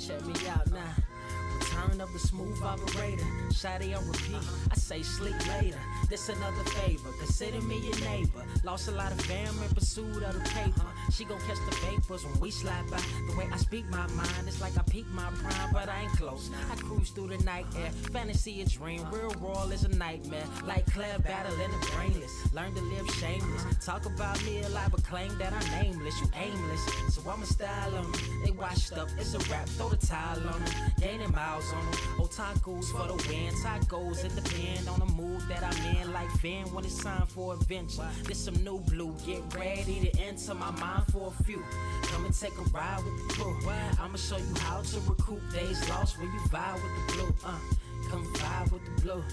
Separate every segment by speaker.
Speaker 1: Check me out now. Return of the smooth operator. Shotty on repeat. I say sleep later. This another favor. Consider me your neighbor. Lost a lot of fam in pursuit of the paper. She gon' catch the vapors when we slide by. The way I speak my mind, it's like I peak my prime, but I ain't close. I cruise through the night air. Fantasy a dream. Real world is a nightmare. Like Claire battling the brainless. Learn to live shameless. Talk about me alive, but claim that I'm nameless. You aimless. So I'ma style on them. They washed up. It's a rap. Throw the towel on them. Gaining miles on them. Otakus for the win. Tacos, it depend on the mood that I'm in. Like Finn when it's time for adventure. This some new blue. Get ready to enter my mind for a few. Come and take a ride with the crew. I'ma show you how to recoup days lost when you vibe with the blue. Come vibe with the blue.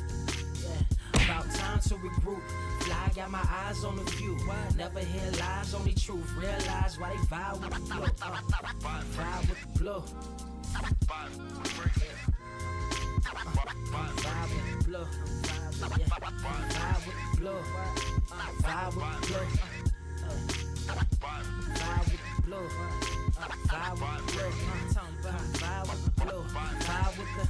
Speaker 1: Yeah. About time to regroup. Fly, got my eyes on the view. Never hear lies, only truth. Realize why they vibe with the blue. Vibe with the blue. Vibe with the blue. Vibe with the blue. Vibe with the blue. Vibe with the blue. Vibe with the blue. Vibe with the blue. Vibe with the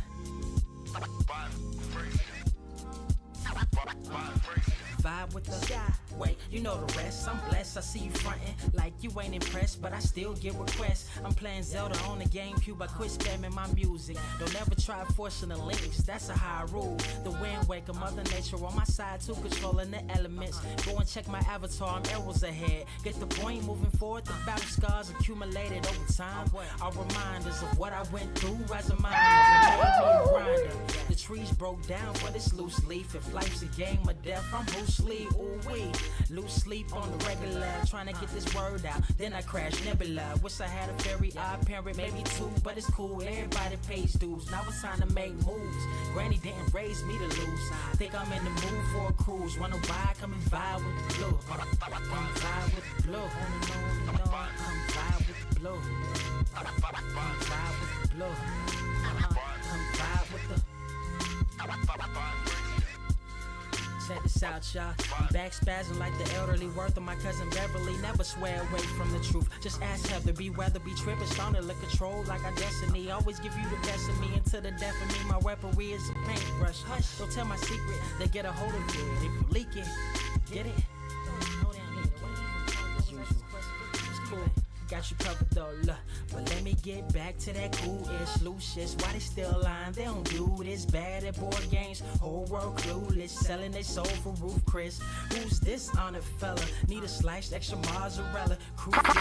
Speaker 1: vibe with the sky. Wait, you know the rest. I'm blessed. I see you frontin' like you ain't impressed, but I still get requests. I'm playing Zelda on the GameCube. I quit spamming my music. Don't ever try forcing the links. That's a high rule. The wind waker, Mother Nature on my side too, controlling the elements. Go and check my avatar. I'm arrows ahead. Get the point moving forward. The battle scars accumulated over time are reminders of what I went through as a mind. Grinder. The trees broke down for this loose leaf. If life's a game of death, I'm Bruce Lee. Ooh wee. Lose sleep on the regular, trying to get this word out. Then I crash nebula. Wish I had a very odd parent, maybe two, but it's cool. Everybody pays dues. Now it's time to make moves. Granny didn't raise me to lose. Think I'm in the mood for a cruise. Wanna ride? Come and vibe with the blue. Come vibe with the blue. Come vibe with the blue. Come vibe with the blue. Come vibe with the. Check this out, y'all. I'm back spazzing like the elderly worth of my cousin Beverly. Never swear away from the truth. Just ask Heather, be weather, be tripping, starting to control like our destiny. Always give you the best of me until the death of me. My weaponry is a paintbrush. Hush, don't tell my secret. They get a hold of it. If you leak it, get it. It's cool. Got you covered though, look. But let me get back to that cool-ish, loose-ish. Why they still lying? They don't do this bad at board games. Whole world clueless, selling their soul for Roof Chris. Who's this honored fella? Need a sliced extra mozzarella. Crew got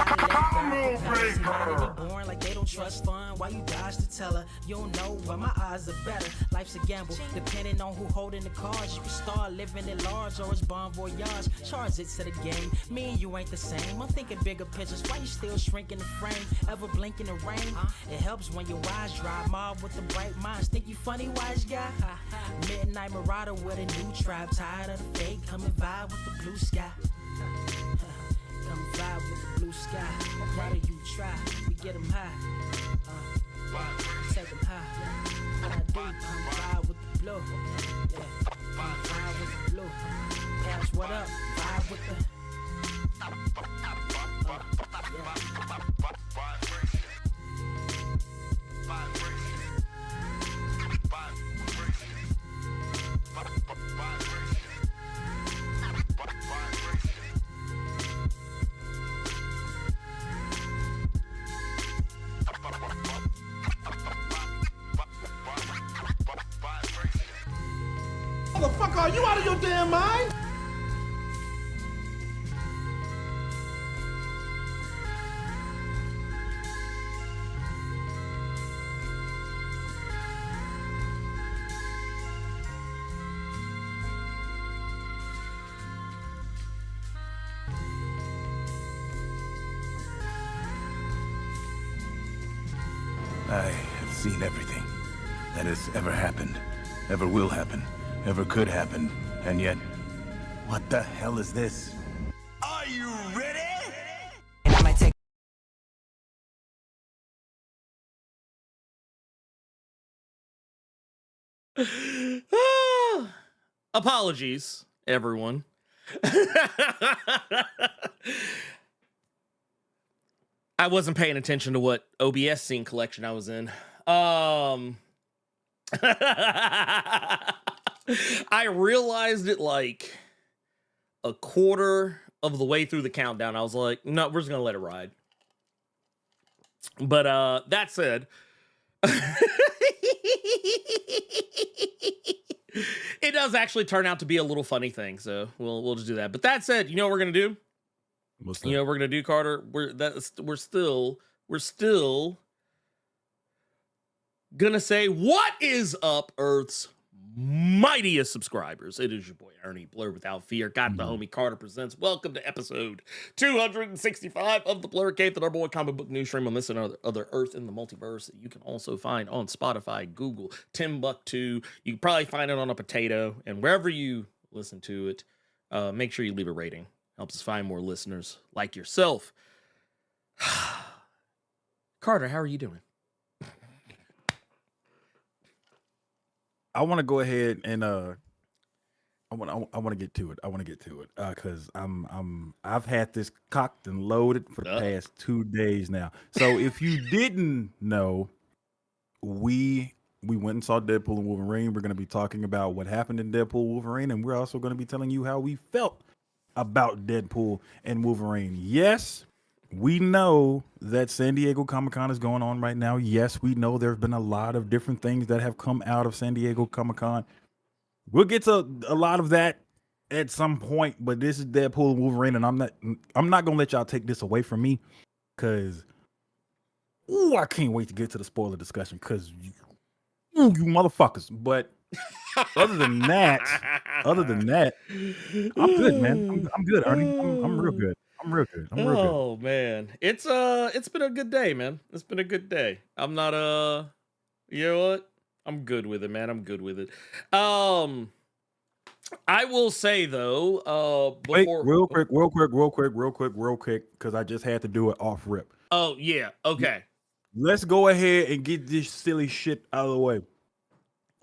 Speaker 1: born like they don't trust fun. Why you dodge to tell her? You don't know, but my odds are better. Life's a gamble, depending on who holding the cards. You can start living at large or it's bon voyage. Charge it to the game. Me and you ain't the same. I'm thinking bigger pictures. Why you still shrinking the frame? Ever blink in the rain? It helps when your eyes dry. Mob with the bright minds. Think you funny, wise guy? Midnight Marauder with a new tribe. Tired of the fake. Come and vibe with the blue sky. Come vibe with the blue sky. Why do you try? We get them high. Take them high. What I do? Come vibe with the blue. Yeah. Come vibe with the blue. Pass what up? Vibe with the.
Speaker 2: Motherfucker, are you out of your damn mind?
Speaker 3: I have seen everything that has ever happened, ever will happen, ever could happen, and yet, what the hell is this? Are you ready?
Speaker 4: Apologies, everyone. I wasn't paying attention to what OBS scene collection I was in. I realized it like a quarter of the way through the countdown. I was like, no, we're just gonna let it ride. But that said, it does actually turn out to be a little funny thing, so we'll just do that. But that said, you know what we're gonna do?
Speaker 5: What's that?
Speaker 4: You know what we're gonna do, Carter? We're still gonna say, what is up, Earth's mightiest subscribers? It is your boy Ernie, Blerd Without Fear. Got the homie Carter presents. Welcome to episode 265 of the Blerd Cave, the number one comic book news stream on this and other Earth in the multiverse that you can also find on Spotify, Google, Timbuktu. You can probably find it on a potato, and wherever you listen to it, make sure you leave a rating. Helps us find more listeners like yourself. Carter, how are you doing?
Speaker 5: I want to go ahead and I want to get to it. I want to get to it because I've had this cocked and loaded for the past 2 days now. So if you didn't know, we went and saw Deadpool and Wolverine. We're going to be talking about what happened in Deadpool Wolverine, and we're also going to be telling you how we felt about Deadpool and Wolverine. Yes, we know that San Diego Comic-Con is going on right now. Yes, we know there have been a lot of different things that have come out of San Diego Comic-Con. We'll get to a lot of that at some point, but this is Deadpool and Wolverine, and I'm not gonna let y'all take this away from me, because I can't wait to get to the spoiler discussion, because you motherfuckers. But other than that, I'm good, man. I'm good, Ernie. I'm real good. I'm real good.
Speaker 4: Oh man, it's been a good day, man. It's been a good day. I'm not you know what? I'm good with it, man. I'm good with it. I will say though, before
Speaker 5: real quick, because I just had to do it off rip.
Speaker 4: Oh yeah, okay.
Speaker 5: Let's go ahead and get this silly shit out of the way.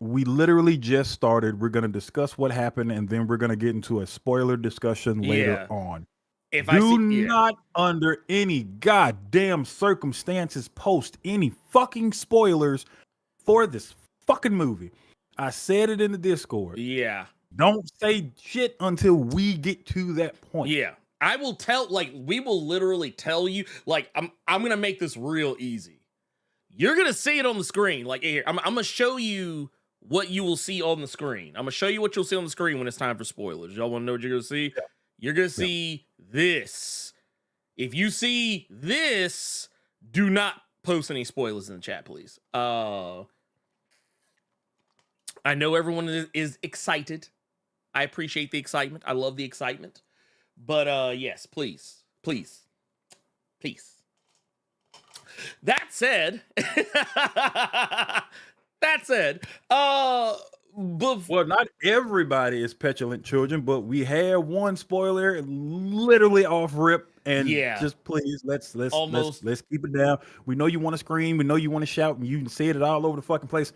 Speaker 5: We literally just started. We're gonna discuss what happened, and then we're gonna get into a spoiler discussion later on. Do not, under any goddamn circumstances, post any fucking spoilers for this fucking movie. I said it in the Discord.
Speaker 4: Yeah.
Speaker 5: Don't say shit until we get to that point.
Speaker 4: Yeah. I will tell, like, we will literally tell you, like, I'm gonna make this real easy. You're gonna see it on the screen. Like, here, I'm gonna show you what you will see on the screen. I'm gonna show you what you'll see on the screen when it's time for spoilers. Y'all wanna know what you're gonna see? Yeah. You're gonna see this. If you see this, do not post any spoilers in the chat, please. I know everyone is excited. I appreciate the excitement. I love the excitement. But yes, please. That said,
Speaker 5: well, not everybody is petulant children, but we had one spoiler literally off rip, and just please let's keep it down. We know you want to scream, we know you want to shout, and you can say it all over the fucking place.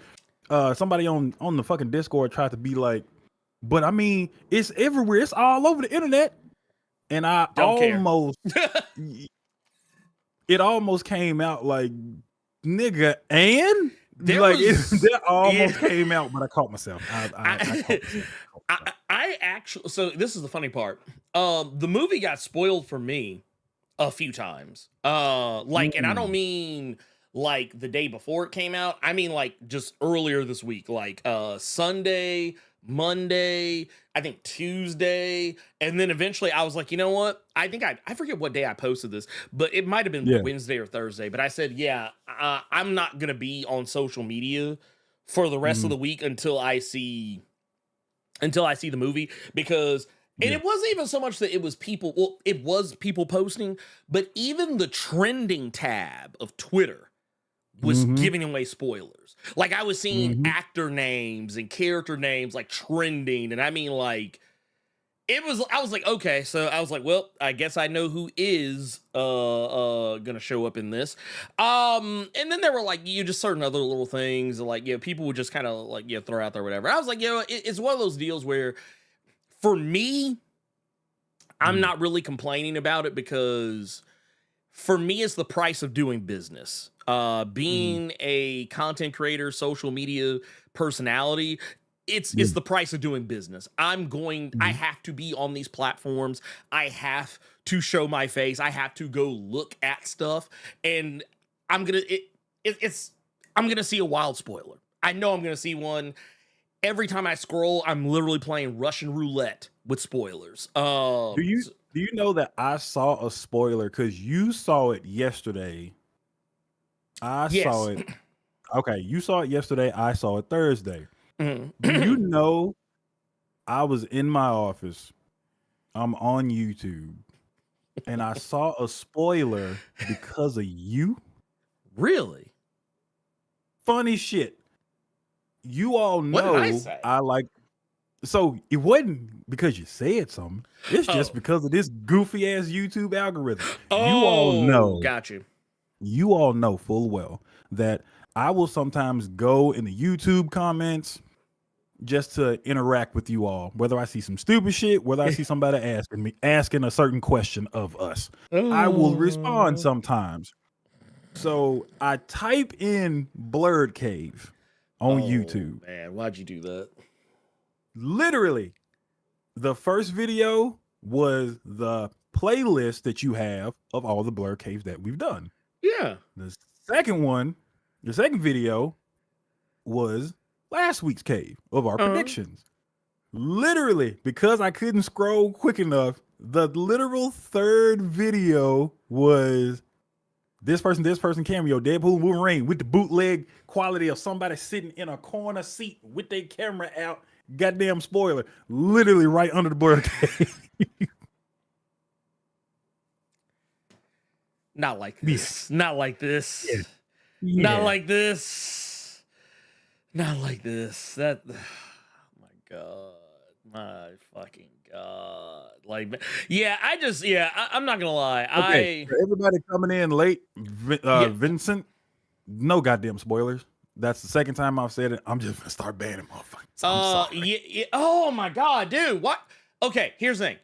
Speaker 5: Somebody on the fucking Discord tried to be like, but I mean, it's everywhere, it's all over the internet, and I almost it almost came out like, nigga, and that almost came out, but I caught myself.
Speaker 4: I actually, so this is the funny part. The movie got spoiled for me a few times. And I don't mean like the day before it came out. I mean like just earlier this week, like Sunday, Monday, I think Tuesday, and then eventually I was like, you know what? I think I forget what day I posted this, but it might have been Wednesday or Thursday. But I said, I'm not gonna be on social media for the rest of the week until I see the movie, because and it wasn't even so much that it was people. Well, it was people posting, but even the trending tab of Twitter was giving away spoilers. Like I was seeing actor names and character names like trending, and I mean like I was like, okay, so I was like, well, I guess I know who is gonna show up in this. And then there were like just certain other little things like people would just kind of like throw out there whatever. I was like, it's one of those deals where for me, I'm not really complaining about it, because for me, it's the price of doing business. Being a content creator, social media personality, it's the price of doing business. I have to be on these platforms. I have to show my face. I have to go look at stuff, and I'm gonna see a wild spoiler. I know I'm gonna see one. Every time I scroll, I'm literally playing Russian roulette with spoilers.
Speaker 5: Do you know that I saw a spoiler because you saw it yesterday? I saw it. Okay, you saw it yesterday. I saw it Thursday. Do you know I was in my office? I'm on YouTube, and I saw a spoiler because of you.
Speaker 4: Really?
Speaker 5: Funny shit. You all
Speaker 4: What did I
Speaker 5: know
Speaker 4: say?
Speaker 5: I like. So it wasn't because you said something. It's just because of this goofy ass YouTube algorithm. You all know.
Speaker 4: Got you.
Speaker 5: You all know full well that I will sometimes go in the YouTube comments just to interact with you all. Whether I see some stupid shit, whether I see somebody asking a certain question of us, I will respond sometimes. So I type in Blerd Cave on YouTube.
Speaker 4: Man, why'd you do that?
Speaker 5: Literally, the first video was the playlist that you have of all the Blerd Caves that we've done.
Speaker 4: Yeah.
Speaker 5: The second video was last week's cave of our predictions. Literally, because I couldn't scroll quick enough, the literal third video was this person, cameo, Deadpool and Wolverine, with the bootleg quality of somebody sitting in a corner seat with their camera out. Goddamn spoiler. Literally right under the Blerd Cave.
Speaker 4: Not like this. Not like this.
Speaker 5: Yeah.
Speaker 4: Not like this. Not like this. That. Oh my God. My fucking God. Like, yeah, I'm not gonna lie.
Speaker 5: Okay, for everybody coming in late, Vincent, no goddamn spoilers. That's the second time I've said it. I'm just gonna start banning motherfuckers. I'm sorry.
Speaker 4: Yeah. Oh my God, dude. What? Okay, here's the thing.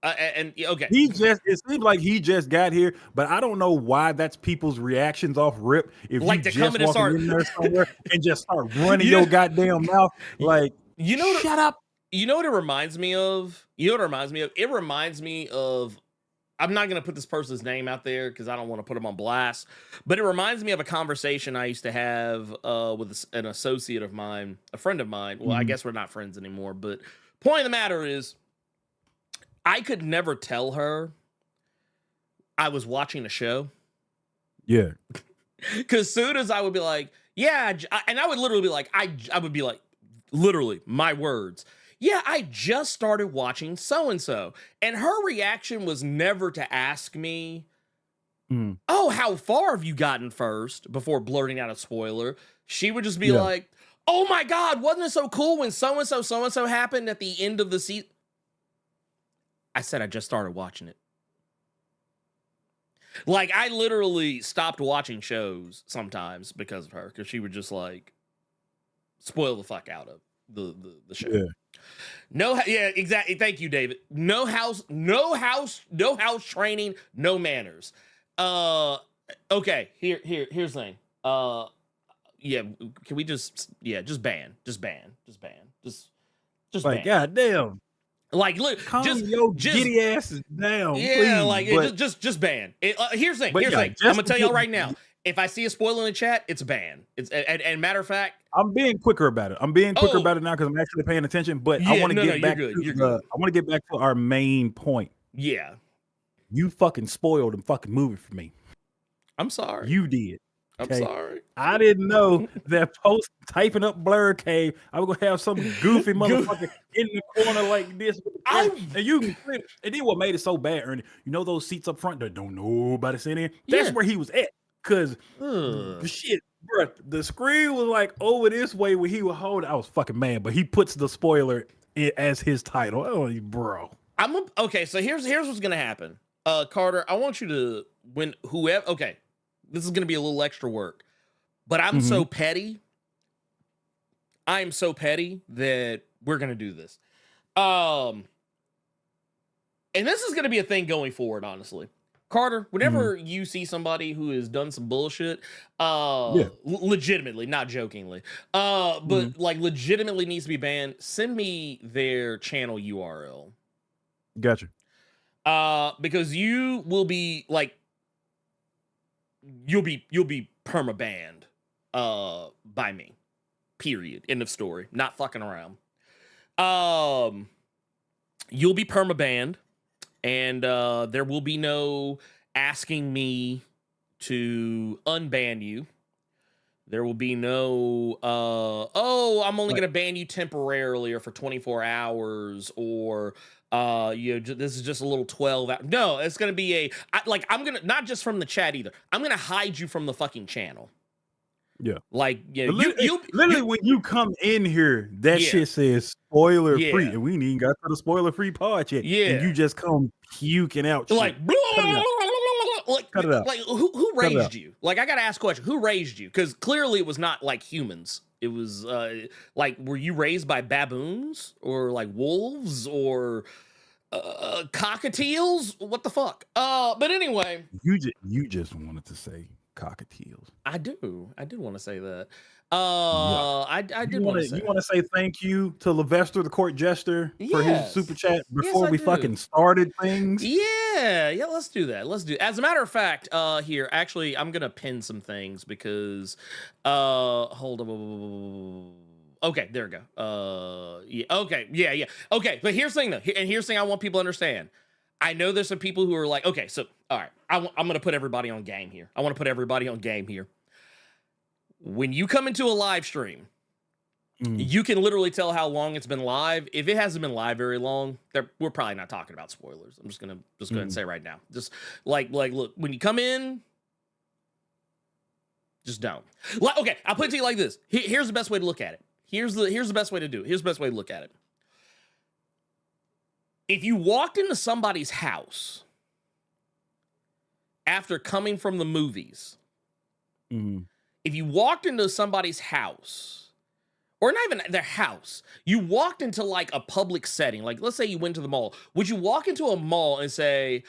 Speaker 4: Okay.
Speaker 5: It seems like he just got here, but I don't know why that's people's reactions off rip. If
Speaker 4: like
Speaker 5: you
Speaker 4: to come
Speaker 5: just
Speaker 4: in and
Speaker 5: walking
Speaker 4: start
Speaker 5: in there somewhere and just start running your goddamn mouth, like, shut up.
Speaker 4: You know what it reminds me of? It reminds me of, I'm not going to put this person's name out there because I don't want to put him on blast, but it reminds me of a conversation I used to have with an associate of mine, a friend of mine. Well, I guess we're not friends anymore, but point of the matter is, I could never tell her I was watching a show.
Speaker 5: Yeah.
Speaker 4: Because soon as I would be like, yeah, and I would literally be like, I would be like, literally, my words. Yeah, I just started watching so-and-so. And her reaction was never to ask me, oh, how far have you gotten first before blurting out a spoiler? She would just be like, oh my God, wasn't it so cool when so-and-so happened at the end of the season? I said I just started watching it. Like, I literally stopped watching shows sometimes because of her, because she would just like spoil the fuck out of the show. Yeah. Exactly. Thank you, David. No house training, no manners. Okay, here's the thing. Can we just ban. Just
Speaker 5: Like,
Speaker 4: ban.
Speaker 5: goddamn.
Speaker 4: Like, look,
Speaker 5: Calm your giddy asses down.
Speaker 4: Yeah,
Speaker 5: please,
Speaker 4: like just ban. Here's the thing. I'm gonna tell y'all right now. If I see a spoiler in the chat, it's a ban. It's and matter of fact,
Speaker 5: I'm being quicker about it. I'm being quicker about it now because I'm actually paying attention. But I want to get back. I want to get back to our main point.
Speaker 4: Yeah,
Speaker 5: you fucking spoiled the fucking movie for me.
Speaker 4: I'm sorry.
Speaker 5: You did.
Speaker 4: Okay? I'm sorry.
Speaker 5: I didn't know that post typing up Blerd Cave, I was gonna have some goofy motherfucker in the corner like this. And then what made it so bad, Ernie? You know those seats up front that don't nobody sit in? That's where he was at. Cause shit, bro, the screen was like over this way where he would hold it. I was fucking mad, but he puts the spoiler as his title. Oh, bro.
Speaker 4: Okay, so here's what's gonna happen. Carter, I want you to whoever. Okay, this is gonna be a little extra work, but I'm so petty. I am so petty that we're gonna do this. And this is gonna be a thing going forward, honestly. Carter, whenever you see somebody who has done some bullshit, legitimately, not jokingly, but like legitimately needs to be banned, send me their channel URL.
Speaker 5: Gotcha.
Speaker 4: Because you will be like, you'll be perma banned by me. Period. End of story. Not fucking around. You'll be perma banned. And there will be no asking me to unban you. There will be no, I'm only going to ban you temporarily or for 24 hours or, this is just a little 12 hours. No, it's going to be I'm going to, not just from the chat either. I'm going to hide you from the fucking channel.
Speaker 5: Yeah.
Speaker 4: Like, yeah,
Speaker 5: literally when you come in here, that shit says spoiler free, and we ain't even got to the spoiler free part yet.
Speaker 4: Yeah.
Speaker 5: And you just come puking out shit.
Speaker 4: Like,
Speaker 5: cut it out.
Speaker 4: Like who raised you? Like, I got to ask a question. Who raised you? Because clearly it was not like humans. It was like, were you raised by baboons or like wolves or cockatiels? What the fuck? But anyway.
Speaker 5: You just wanted to say cockatiels.
Speaker 4: I did want to say that. I did want to say.
Speaker 5: You want to say thank you to Levester, the court jester, for his super chat before we fucking started things.
Speaker 4: Yeah, let's do that. As a matter of fact, here, actually, I'm gonna pin some things because hold on. Okay, there we go. Yeah. Okay, but here's the thing though, and here's the thing I want people to understand. I know there's some people who are like, okay, so, all right, I'm going to put everybody on game here. I want to put everybody on game here. When you come into a live stream, you can literally tell how long it's been live. If it hasn't been live very long, we're probably not talking about spoilers. I'm just going to go ahead and say right now. Just like, look, when you come in, just don't. Like, okay, I'll put it to you like this. Here's the best way to look at it. Here's the best way to do it. Here's the best way to look at it. If you walked into somebody's house after coming from the movies, if you walked into somebody's house, or not even their house, you walked into like a public setting, like let's say you went to the mall, would you walk into a mall and say,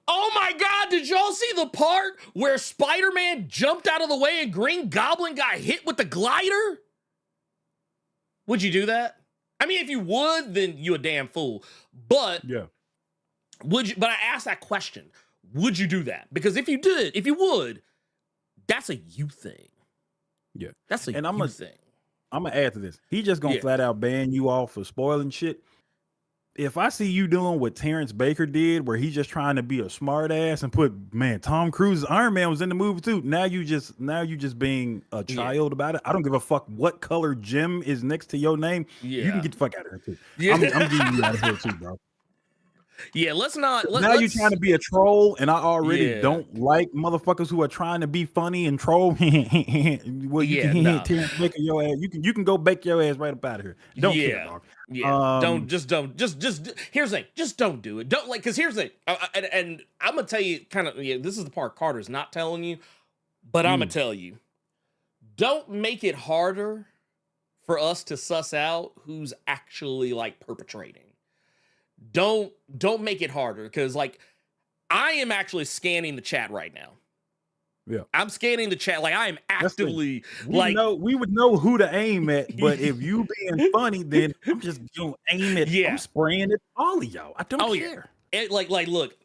Speaker 4: oh my God, did y'all see the part where Spider-Man jumped out of the way and Green Goblin got hit with the glider? Would you do that? I mean, if you would, then you a damn fool. But would you? But I asked that question: would you do that? Because if you would, that's a you thing.
Speaker 5: Yeah,
Speaker 4: that's a you thing.
Speaker 5: I'm gonna add to this. He just gonna flat out ban you off for spoiling shit. If I see you doing what Terrence Baker did, where he's just trying to be a smart ass and put, man, Tom Cruise's Iron Man was in the movie too. Now you just being a child about it. I don't give a fuck what color Jim is next to your name. Yeah. You can get the fuck out of here too. Yeah. I'm getting you out of here too, bro.
Speaker 4: Yeah, let's not.
Speaker 5: Now you're trying to be a troll, and I already don't like motherfuckers who are trying to be funny and troll. Well, you can hit your ass. You can go bake your ass right up out of here. Don't care, dog.
Speaker 4: Yeah, don't. Here's the thing. Just don't do it. Don't because here's the thing. And I'm gonna tell you, kind of. Yeah, this is the part Carter's not telling you, but I'm gonna tell you. Don't make it harder for us to suss out who's actually like perpetrating. Don't make it harder because like I am actually scanning the chat right now.
Speaker 5: Yeah,
Speaker 4: I'm scanning the chat like I am actively
Speaker 5: we would know who to aim at, but if you being funny, then I'm just gonna aim at. I'm spraying at all of y'all. I don't care.
Speaker 4: It, look,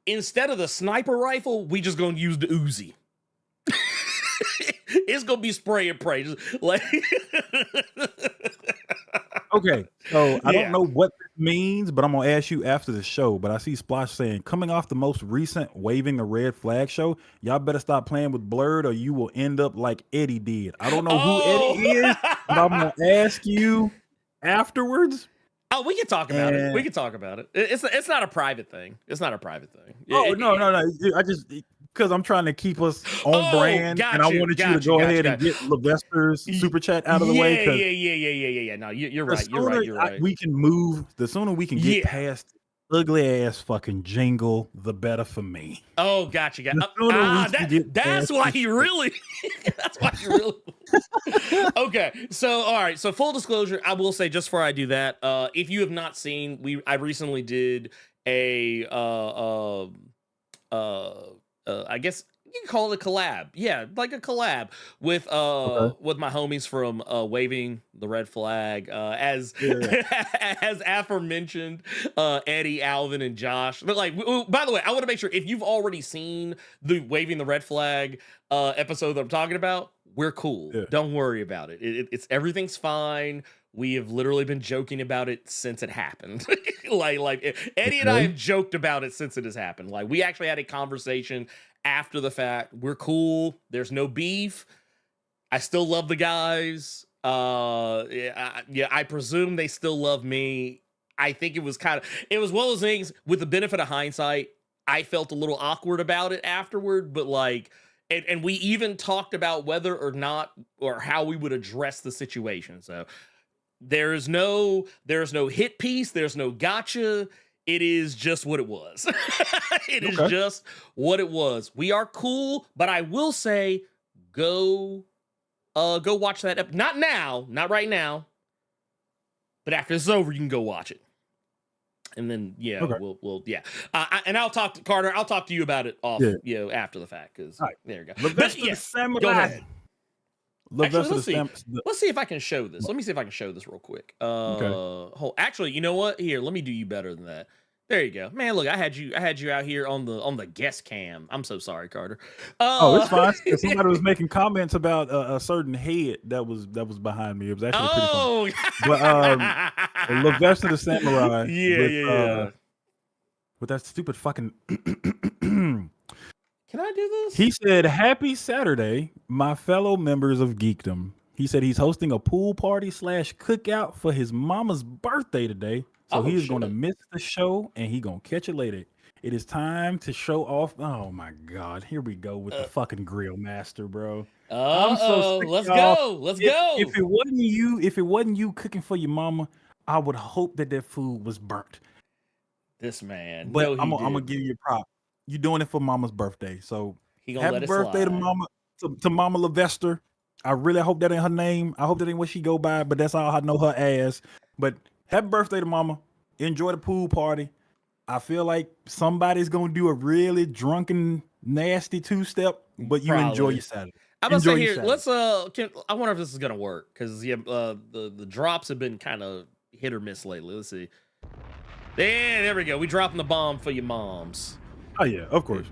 Speaker 4: instead of the sniper rifle, we just gonna use the Uzi. It's gonna be spray and pray. Just, like
Speaker 5: okay, so I don't know what this means, but I'm gonna ask you after the show. But I see Splash saying, coming off the most recent waving a red flag show, y'all better stop playing with Blerd or you will end up like Eddie did. I don't know who Eddie is, but I'm gonna ask you afterwards.
Speaker 4: Oh, we can talk about it. We can talk about it. It's not a private thing. It's not a private thing.
Speaker 5: No. I just because I'm trying to keep us on brand, and I wanted you to go ahead and get Levester's super chat out of the way.
Speaker 4: Yeah. No, you're right. You're right.
Speaker 5: We can move. The sooner we can get past ugly ass fucking jingle, the better for me.
Speaker 4: Oh, gotcha. That's why you really. That's why you really. Okay, so all right. So full disclosure, I will say just before I do that, if you have not seen, I recently did a I guess you can call it a collab. Yeah, like a collab with my homies from Waving the Red Flag, as as aforementioned, Eddie, Alvin, and Josh. But like, by the way, I want to make sure if you've already seen the Waving the Red Flag episode that I'm talking about, we're cool. Yeah. Don't worry about it. It's everything's fine. We have literally been joking about it since it happened. like Eddie and I have joked about it since it has happened. Like, we actually had a conversation after the fact. We're cool. There's no beef. I still love the guys. I presume they still love me. I think it was one of those things, with the benefit of hindsight, I felt a little awkward about it afterward, but like, and we even talked about whether or not, or how we would address the situation. So there's no hit piece. There's no gotcha. It is just what it was. It is just what it was. We are cool, but I will say, go watch that. Not now, not right now, but after this is over, you can go watch it. And then, we'll and I'll talk to Carter. I'll talk to you about it off, after the fact. Because there you go. Go ahead. Actually, let's see if I can show this. Let me see if I can show this real quick. Actually, you know what? Here, let me do you better than that. There you go, man. Look, I had you out here on the guest cam. I'm so sorry, Carter.
Speaker 5: It's fine. Somebody was making comments about a certain head that was behind me. It was actually pretty funny. But Levester the Samurai. With that stupid fucking.
Speaker 4: Can I do this?
Speaker 5: He said, "Happy Saturday, my fellow members of Geekdom." He said he's hosting a pool party / cookout for his mama's birthday today. So he is going to miss the show, and he going to catch it later. It is time to show off. Oh, my God. Here we go with the fucking grill master, bro. I'm so sick.
Speaker 4: Let's go.
Speaker 5: If it wasn't you cooking for your mama, I would hope that food was burnt.
Speaker 4: This man.
Speaker 5: But I'm going to give you a prop. You're doing it for mama's birthday. So happy birthday to mama, to Mama Levester. I really hope that ain't her name. I hope that ain't what she go by, but that's all I know her as. But happy birthday to mama. Enjoy the pool party. I feel like somebody's going to do a really drunken, nasty two-step, but you enjoy your Saturday.
Speaker 4: I'm going to say here, let's, I wonder if this is going to work, because the drops have been kind of hit or miss lately. Let's see. There we go. We dropping the bomb for your moms.
Speaker 5: Oh, yeah, of course.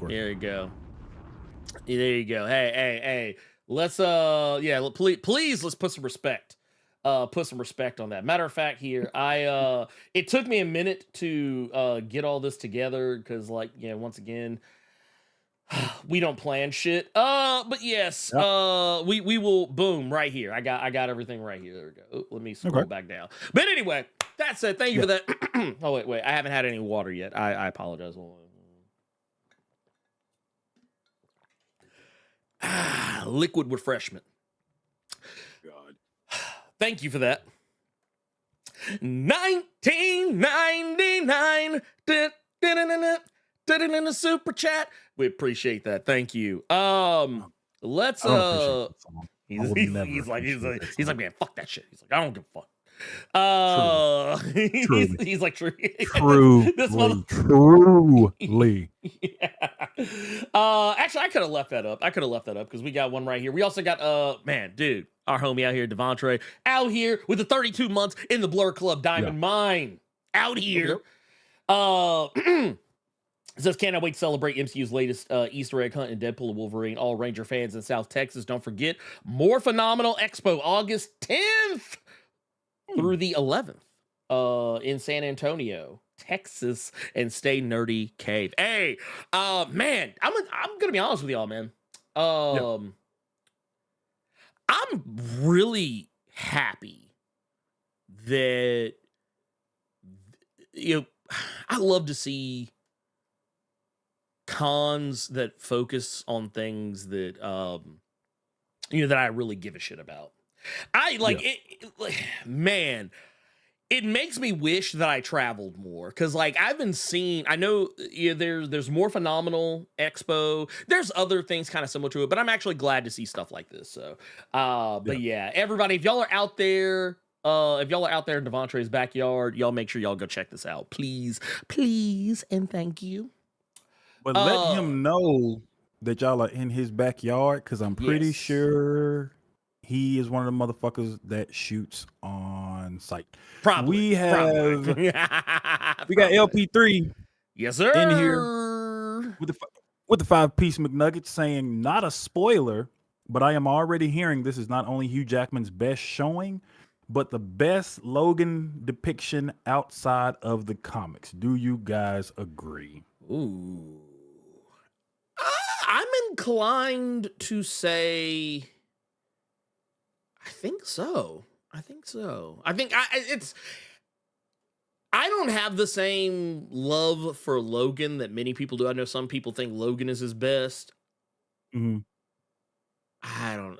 Speaker 4: There you go. Hey. Let's, please, let's put some respect. Put some respect on that. Matter of fact, here, it took me a minute to get all this together, because, once again, we don't plan shit. But yes, we will. Boom, right here. I got everything right here. There we go. Oh, let me scroll back down. But anyway, that's it. Thank you for that. Oh wait, I haven't had any water yet. I apologize. Liquid refreshment. God. Thank you for that. 1999 super chat. We appreciate that. Thank you. Let's he's like, man, fuck that shit. He's like, I don't give a fuck. He's like, truly. Actually, I could have left that up. Because we got one right here. We also got our homie out here, Devontre, out here with the 32 months in the Blerd Club Diamond Mine. Out here. Says, cannot wait to celebrate MCU's latest Easter egg hunt in Deadpool and Wolverine. All Ranger fans in South Texas, don't forget, More Phenomenal Expo, August 10th through the 11th in San Antonio, Texas, and Stay Nerdy Cave. Hey, man, I'm gonna be honest with y'all, man. I'm really happy that I love to see cons that focus on things that that I really give a shit about. Man, it makes me wish that I traveled more, because I've been seeing, I know there's More Phenomenal Expo, there's other things kind of similar to it, but I'm actually glad to see stuff like this. So but everybody, if y'all are out there in Devontrae's backyard, y'all make sure y'all go check this out, please and thank you.
Speaker 5: But let him know that y'all are in his backyard, because I'm pretty sure he is one of the motherfuckers that shoots on site.
Speaker 4: Probably.
Speaker 5: We have
Speaker 4: Probably.
Speaker 5: we got LP3
Speaker 4: Yes, sir.
Speaker 5: in here with the 5-piece McNuggets saying, not a spoiler, but I am already hearing this is not only Hugh Jackman's best showing, but the best Logan depiction outside of the comics. Do you guys agree?
Speaker 4: Ooh. I'm inclined to say I think so. I think I don't have the same love for Logan that many people do. I know some people think Logan is his best.
Speaker 5: Mm-hmm.
Speaker 4: I don't.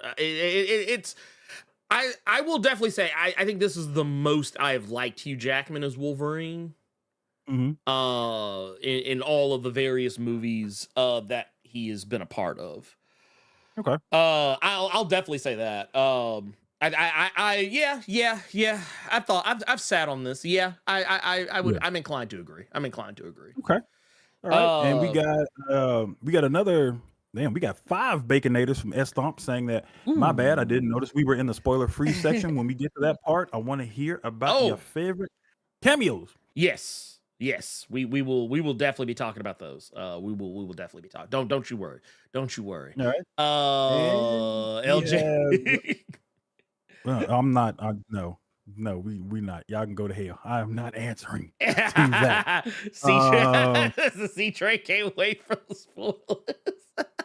Speaker 4: I will definitely say I think this is the most I've liked Hugh Jackman as Wolverine.
Speaker 5: Mm-hmm.
Speaker 4: In all of the various movies that he has been a part of.
Speaker 5: Okay.
Speaker 4: I'll definitely say that. Yeah. I've sat on this. Yeah, I'm inclined to agree.
Speaker 5: Okay. All right. And we got another. Damn, we got 5 Baconators from S Stomp saying that, my bad, I didn't notice we were in the spoiler-free section. When we get to that part, I want to hear about your favorite cameos.
Speaker 4: Yes. We will definitely be talking about those. We will definitely be talking. Don't you worry.
Speaker 5: All right.
Speaker 4: LJ.
Speaker 5: I'm not. No, we not. Y'all can go to hell. I am not answering to that.
Speaker 4: C-Train can't wait for the spoilers.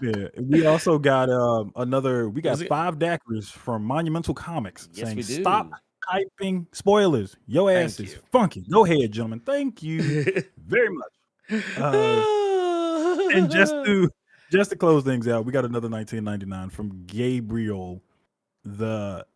Speaker 5: Yeah, we also got another. We got 5 Daiquiris from Monumental Comics saying, "Stop hyping spoilers. Your ass is funky. Go ahead, gentlemen. Thank you very much." And just to close things out, we got another 1999 from Gabriel, the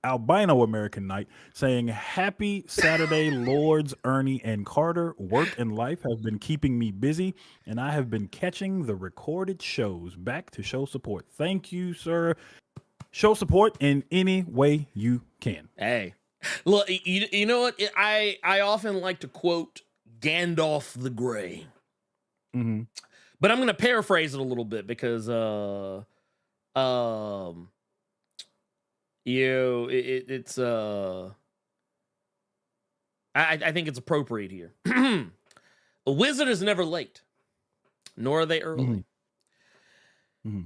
Speaker 5: albino American Knight, saying, "Happy Saturday, Lords Ernie and Carter. Work and life have been keeping me busy, and I have been catching the recorded shows back to show support. Thank you, sir. Show support in any way you can."
Speaker 4: Hey, look, you know what? I often like to quote Gandalf the Grey.
Speaker 5: Mm-hmm.
Speaker 4: But I'm going to paraphrase it a little bit because it's I think it's appropriate here. A wizard is never late, nor are they early.
Speaker 5: Mm-hmm. Mm-hmm.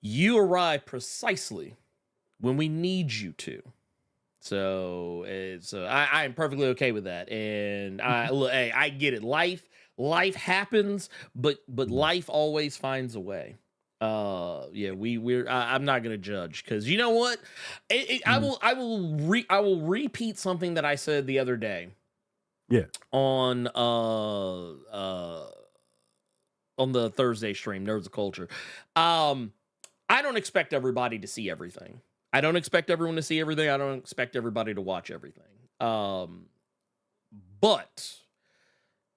Speaker 4: You arrive precisely when we need you to. So it's I am perfectly okay with that. And I get it. Life happens, but life always finds a way. I'm not gonna judge, because you know what, I will repeat something that I said the other day.
Speaker 5: Yeah.
Speaker 4: On the Thursday stream, Nerds of Culture. I don't expect everybody to see everything. I don't expect everyone to see everything. I don't expect everybody to watch everything. But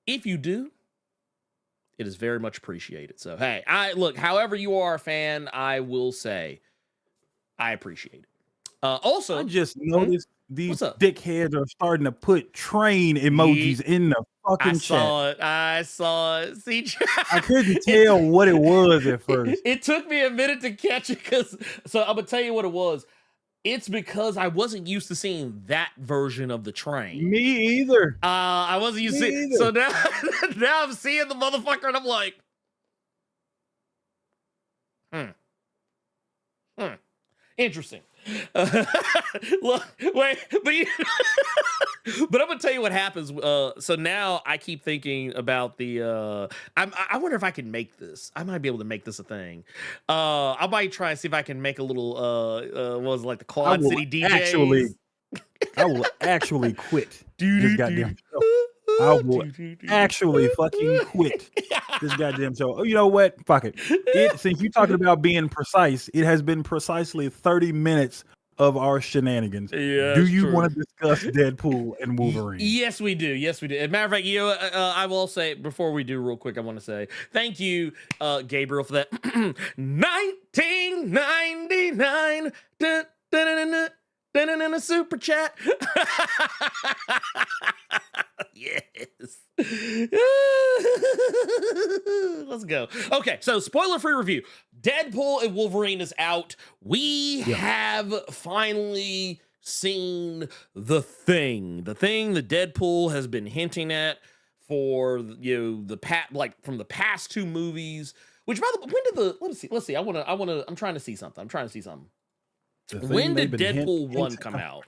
Speaker 4: if you do, it is very much appreciated. So, hey, however you are a fan, I will say I appreciate it. Also,
Speaker 5: I just noticed these dickheads are starting to put train emojis in the fucking chat.
Speaker 4: I saw it. See,
Speaker 5: I couldn't tell what it was at first.
Speaker 4: It took me a minute to catch it, so I'm gonna tell you what it was. It's because I wasn't used to seeing that version of the train.
Speaker 5: Me either.
Speaker 4: I wasn't used to seeing. So now I'm seeing the motherfucker, and I'm like, interesting. Look, wait, but I'm gonna tell you what happens. So now I keep thinking about the. I wonder if I can make this. I might be able to make this a thing. I might try and see if I can make a little. What was it, like the Quad City DJs?
Speaker 5: I will actually quit this goddamn show. I will actually fucking quit this goddamn show. Oh, you know what? Fuck it. Since you're talking about being precise, it has been precisely 30 minutes of our shenanigans.
Speaker 4: Yeah,
Speaker 5: do you want to discuss Deadpool and Wolverine?
Speaker 4: Yes, we do. Yes, we do. As a matter of fact, I will say, before we do, real quick, I want to say thank you, Gabriel, for that 1999 super chat. Yes. Let's go. Okay, so spoiler-free review. Deadpool and Wolverine is out. We have finally seen the thing that Deadpool has been hinting at for from the past two movies. Which, by the way, when did let's see. I'm trying to see something. When did Deadpool 1 come out?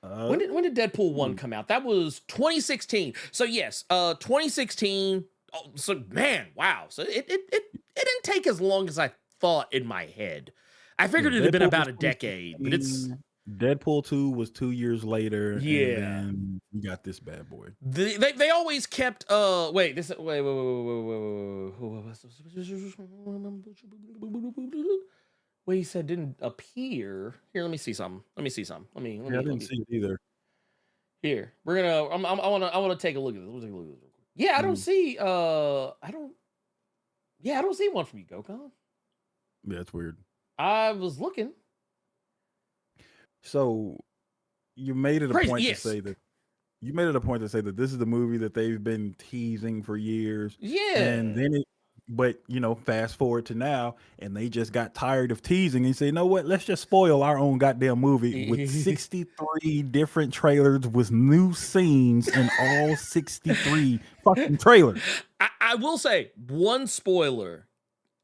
Speaker 4: When did Deadpool 1 come out? That was 2016. So yes, 2016. Oh, so man, wow. So it didn't take as long as I thought in my head. I figured it had been about a decade, but it's
Speaker 5: Deadpool 2 was 2 years later. Yeah, and then you got this bad boy.
Speaker 4: They always kept wait. Well, he said didn't appear. Here, let me see something. I didn't see it either. Here, we're gonna. I want to take a look at this. We'll take a look at this. Yeah, I don't see. I don't see one from you, Gokon.
Speaker 5: Yeah, that's weird.
Speaker 4: I was looking.
Speaker 5: So, you made it a point to say that. You made it a point to say that this is the movie that they've been teasing for years.
Speaker 4: Yeah,
Speaker 5: and then but fast forward to now, and they just got tired of teasing and say, you know what? Let's just spoil our own goddamn movie with 63 different trailers with new scenes in all 63 fucking trailers.
Speaker 4: I will say one spoiler.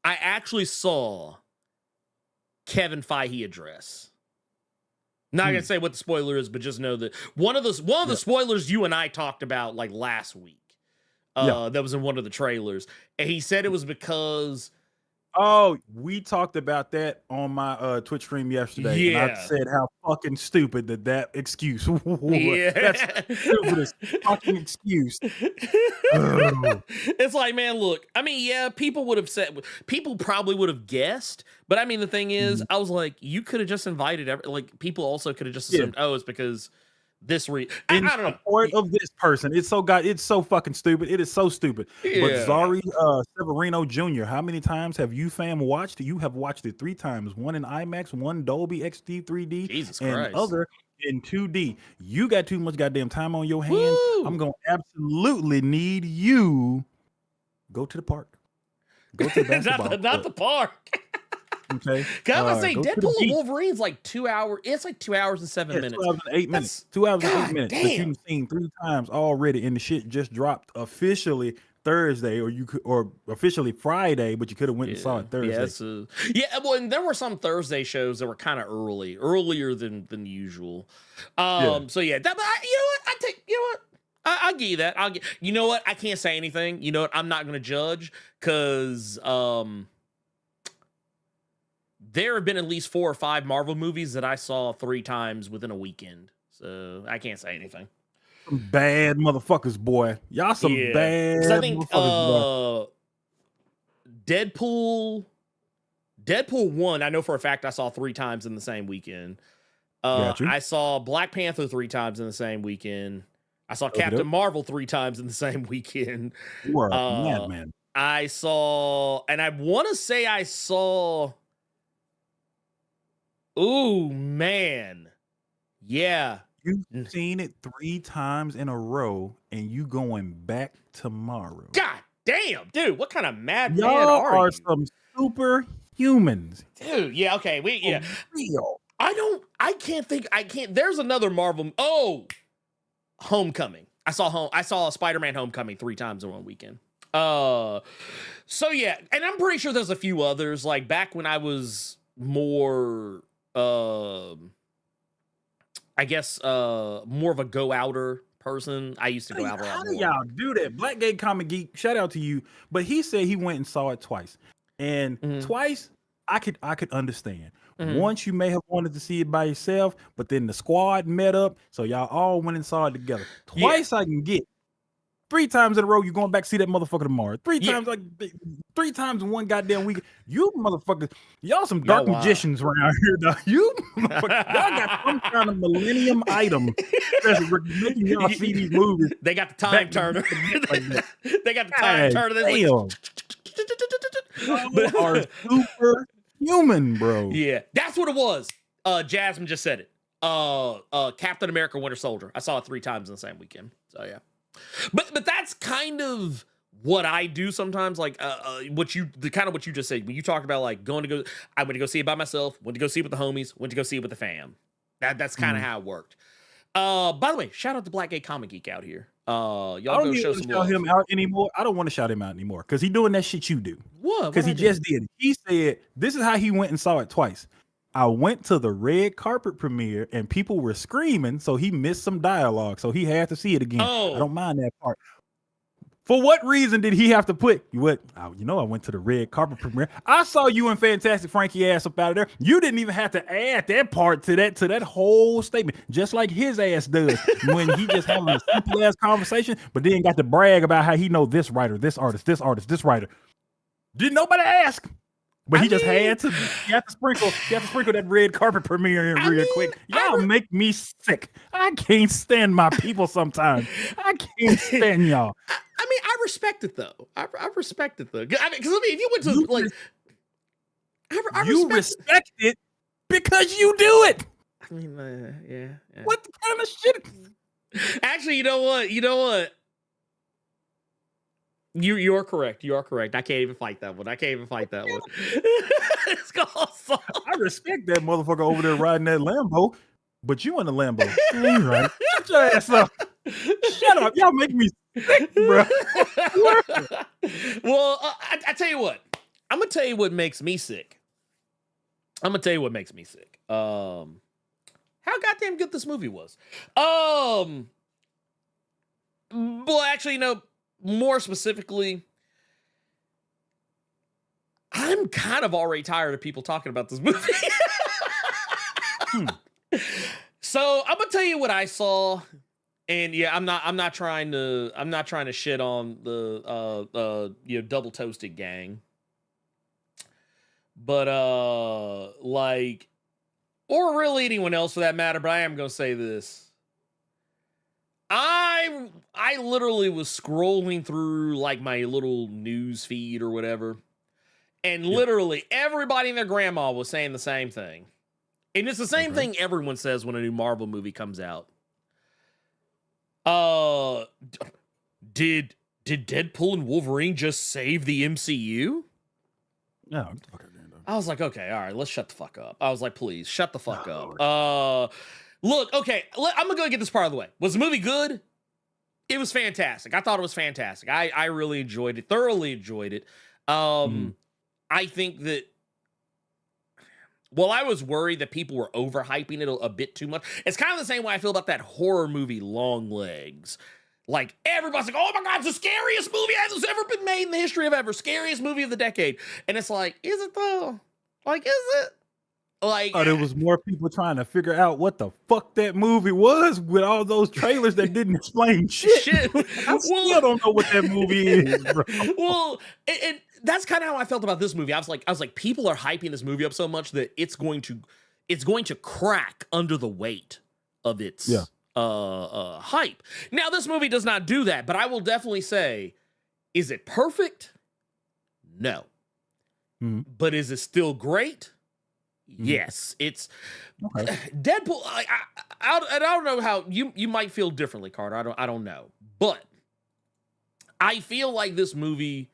Speaker 4: I actually saw Kevin Feige address. Not gonna say what the spoiler is, but just know that one of the spoilers you and I talked about like last week. That was in one of the trailers, and he said it was because
Speaker 5: we talked about that on my Twitch stream yesterday, and I said how fucking stupid that excuse was. That's the stupidest fucking excuse.
Speaker 4: It's like, man, look, I mean, people probably would have guessed, but I mean, the thing is, I was like, you could have just invited people also could have just assumed, it's because this I don't know.
Speaker 5: Support of this person. It's so fucking stupid. It is so stupid. Yeah. But Zari Severino Jr., how many times have you fam watched? You have watched it 3 times. One in IMAX, one Dolby XD 3D,
Speaker 4: Jesus
Speaker 5: and
Speaker 4: Christ.
Speaker 5: Other in 2D. You got too much goddamn time on your hands. Woo! I'm gonna absolutely need you go to the park. Go to the basketball.
Speaker 4: not the park.
Speaker 5: Okay.
Speaker 4: I was say Deadpool and Wolverine's like 2 hours. It's like 2 hours and 7 minutes.
Speaker 5: 2 hours and 8 minutes. 2 hours and 8 minutes.
Speaker 4: Damn.
Speaker 5: That you've seen 3 times already, and the shit just dropped officially Thursday, or officially Friday, but you could have went and saw it Thursday.
Speaker 4: Well, and there were some Thursday shows that were kind of earlier than usual. So yeah, I'll give you that. You know what? I can't say anything. You know what? I'm not gonna judge because there have been at least 4 or 5 Marvel movies that I saw 3 times within a weekend. So I can't say anything.
Speaker 5: Some bad motherfuckers, boy. Y'all some bad
Speaker 4: I think
Speaker 5: motherfuckers,
Speaker 4: Deadpool 1, I know for a fact I saw 3 times in the same weekend. I saw Black Panther 3 times in the same weekend. I saw Captain Marvel 3 times in the same weekend.
Speaker 5: You are a madman.
Speaker 4: I saw, and I want to say I saw... Ooh, man. Yeah.
Speaker 5: You've seen it 3 times in a row, and you going back tomorrow.
Speaker 4: God damn, dude. What kind of mad
Speaker 5: Y'all
Speaker 4: man are you?
Speaker 5: some superhumans.
Speaker 4: Dude, yeah, okay.
Speaker 5: Real.
Speaker 4: I can't. There's another Marvel. Oh, Homecoming. I saw Spider-Man Homecoming 3 times in one weekend. So yeah, and I'm pretty sure there's a few others. Like back when I was more... I guess more of a go-outer person. I used to go out a lot
Speaker 5: How
Speaker 4: more.
Speaker 5: do y'all do that? Black Gay Comic Geek, shout out to you. But he said he went and saw it twice. And twice, I could understand. Once you may have wanted to see it by yourself, but then the squad met up, so y'all all went and saw it together. Twice I can get. 3 times in a row, you're going back to see that motherfucker tomorrow. 3 times, like 3 times in one goddamn week. You motherfuckers, y'all some dark magicians around here, dog. You motherfuckers, y'all got some kind of millennium item that's making y'all see these movies.
Speaker 4: They got the time turner. They got the time turner.
Speaker 5: Damn. Y'all are superhuman, bro.
Speaker 4: Yeah, that's what it was. Jasmine just said it. Captain America Winter Soldier. I saw it 3 times in the same weekend. So yeah. But that's kind of what I do sometimes. Like what you just said when you talk about like I went to go see it by myself, went to go see it with the homies, went to go see it with the fam. That's kind of how it worked. By the way, shout out to Black Gay Comic Geek out here. Y'all go show some love.
Speaker 5: Shout him out anymore. I don't want to shout him out anymore because he doing that shit you do.
Speaker 4: What?
Speaker 5: Because he just did it. He said this is how he went and saw it twice. I went to the red carpet premiere and people were screaming, so he missed some dialogue, so he had to see it again. I don't mind that part. For what reason did he have to put you? What? Oh, I went to the red carpet premiere. I saw you and Fantastic Frankie ass up out of there. You didn't even have to add that part to that whole statement, just like his ass does when he just having a simple ass conversation, but then got to brag about how he know this writer, this artist, this writer. Didn't nobody ask? But he just had to sprinkle that red carpet premiere in real quick. Y'all make me sick. I can't stand my people sometimes. I can't stand y'all.
Speaker 4: I mean, I respect it though. I respect it though. Because if you went to
Speaker 5: you respect it because you do it.
Speaker 4: I mean, yeah.
Speaker 5: What kind of shit?
Speaker 4: Actually, you know what? You are correct. You are correct. I can't even fight that one. It's called
Speaker 5: I respect that motherfucker over there riding that Lambo, but you in the Lambo. You right. Shut your ass up. Shut up. Y'all make me sick, bro.
Speaker 4: Well, I tell you what. I'm gonna tell you what makes me sick. How goddamn good this movie was. Well, actually, more specifically, I'm kind of already tired of people talking about this movie. So I'm gonna tell you what I saw, and yeah, I'm not trying to shit on the double toasted gang, but or really anyone else for that matter. But I am gonna say this. I literally was scrolling through like my little news feed or whatever, and literally everybody and their grandma was saying the same thing. And it's the same thing everyone says when a new Marvel movie comes out. Did Deadpool and Wolverine just save the MCU?
Speaker 5: No.
Speaker 4: I was like, okay, all right, let's shut the fuck up. I was like, please shut the fuck up. Look, okay, I'm gonna go get this part of the way. Was the movie good? It was fantastic. I thought it was fantastic. I really enjoyed it, thoroughly enjoyed it. I think that, well, I was worried that people were overhyping it a bit too much. It's kind of the same way I feel about that horror movie, Long Legs. Like, everybody's like, oh my God, it's the scariest movie that's ever been made in the history of ever. Scariest movie of the decade. And it's like, is it though? Like, is it? Like,
Speaker 5: there was more people trying to figure out what the fuck that movie was with all those trailers that didn't explain shit. I still don't know what that movie is, bro.
Speaker 4: Well, and that's kind of how I felt about this movie. I was like, people are hyping this movie up so much that it's going to crack under the weight of its hype. Now, this movie does not do that, but I will definitely say, is it perfect? No. But is it still great? Yes, it's Deadpool. I don't know how you might feel differently, Carter. I don't know, but I feel like this movie,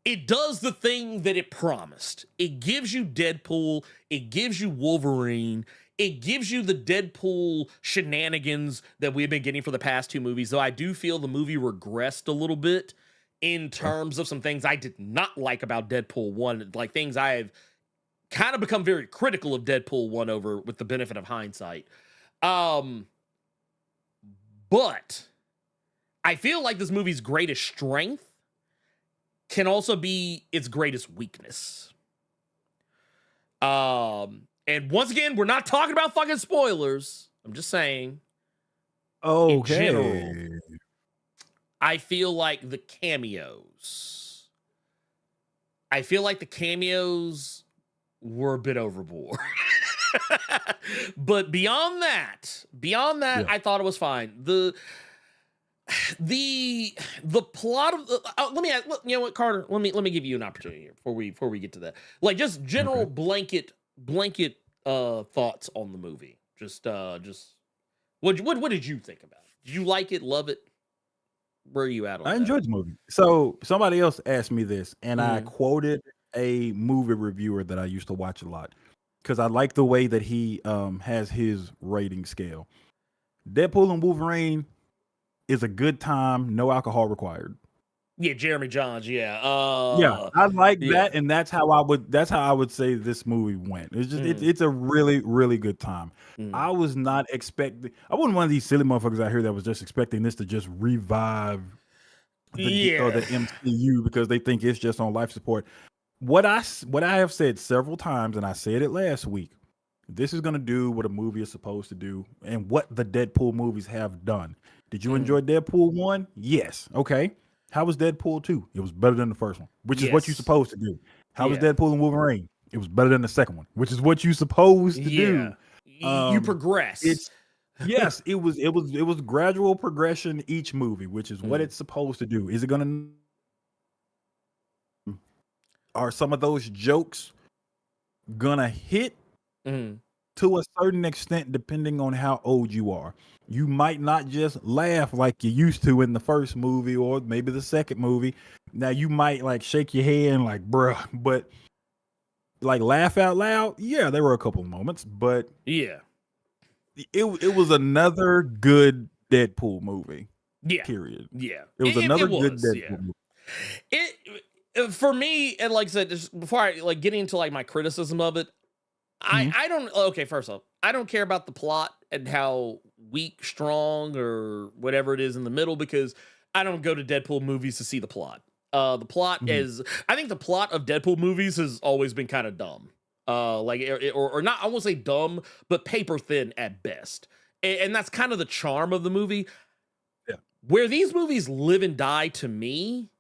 Speaker 4: it does the thing that it promised. It gives you Deadpool. It gives you Wolverine. It gives you the Deadpool shenanigans that we've been getting for the past two movies. Though I do feel the movie regressed a little bit in terms of some things I did not like about Deadpool 1, like things I have kind of become very critical of Deadpool 1 over with the benefit of hindsight. But I feel like this movie's greatest strength can also be its greatest weakness. And once again, we're not talking about fucking spoilers. I'm just saying.
Speaker 5: Okay.
Speaker 4: In general, I feel like the cameos were a bit overboard. But beyond that, I thought it was fine. The plot of let me ask, you know what, Carter, let me give you an opportunity here before we get to that. Like, just general blanket thoughts on the movie. Just what did you think about it? Did you like it, love it? Where are you at on
Speaker 5: I
Speaker 4: that?
Speaker 5: enjoyed the movie. So somebody else asked me this, and I
Speaker 4: Mhm.
Speaker 5: quoted a movie reviewer that I used to watch a lot because I like the way that he has his rating scale. Deadpool and Wolverine is a good time, no alcohol required.
Speaker 4: Yeah, Jeremy Johns. Yeah.
Speaker 5: Yeah, I like
Speaker 4: Yeah.
Speaker 5: that, and that's how I would say this movie went. It's just
Speaker 4: Mhm.
Speaker 5: it's a really, really good time.
Speaker 4: Mhm.
Speaker 5: I was not expecting. I wasn't one of these silly motherfuckers out here that was just expecting this to just revive the
Speaker 4: Yeah.
Speaker 5: MCU because they think it's just on life support. What I have said several times, and I said it last week. This is gonna do what a movie is supposed to do, and what the Deadpool movies have done. Did you enjoy Deadpool 1? Yes. Okay. How was Deadpool 2? It was better than the first one, which is what you're
Speaker 4: Yes.
Speaker 5: supposed to do. How was
Speaker 4: Yeah.
Speaker 5: Deadpool and Wolverine? It was better than the second one, which is what you're supposed to do.
Speaker 4: Yeah. You
Speaker 5: Um,
Speaker 4: progress.
Speaker 5: It's yes, it was gradual progression each movie, which is what it's supposed to do. Is it gonna are some of those jokes gonna hit
Speaker 4: Mhm.
Speaker 5: to a certain extent depending on how old you are? You might not just laugh like you used to in the first movie or maybe the second movie. Now you might like shake your head and like, bruh, but like laugh out loud. Yeah, there were a couple of moments, but
Speaker 4: Yeah.
Speaker 5: it was another good Deadpool movie.
Speaker 4: Yeah.
Speaker 5: Period.
Speaker 4: Yeah.
Speaker 5: It was another good
Speaker 4: was,
Speaker 5: Deadpool movie.
Speaker 4: For me, and like I said, just before I like get into like my criticism of it, I don't okay, first off, I don't care about the plot and how weak, strong, or whatever it is in the middle, because I don't go to Deadpool movies to see the plot. The plot is, I think the plot of Deadpool movies has always been kind of dumb. Or not, I won't say dumb, but paper thin at best. And that's kind of the charm of the movie.
Speaker 5: Yeah.
Speaker 4: Where these movies live and die to me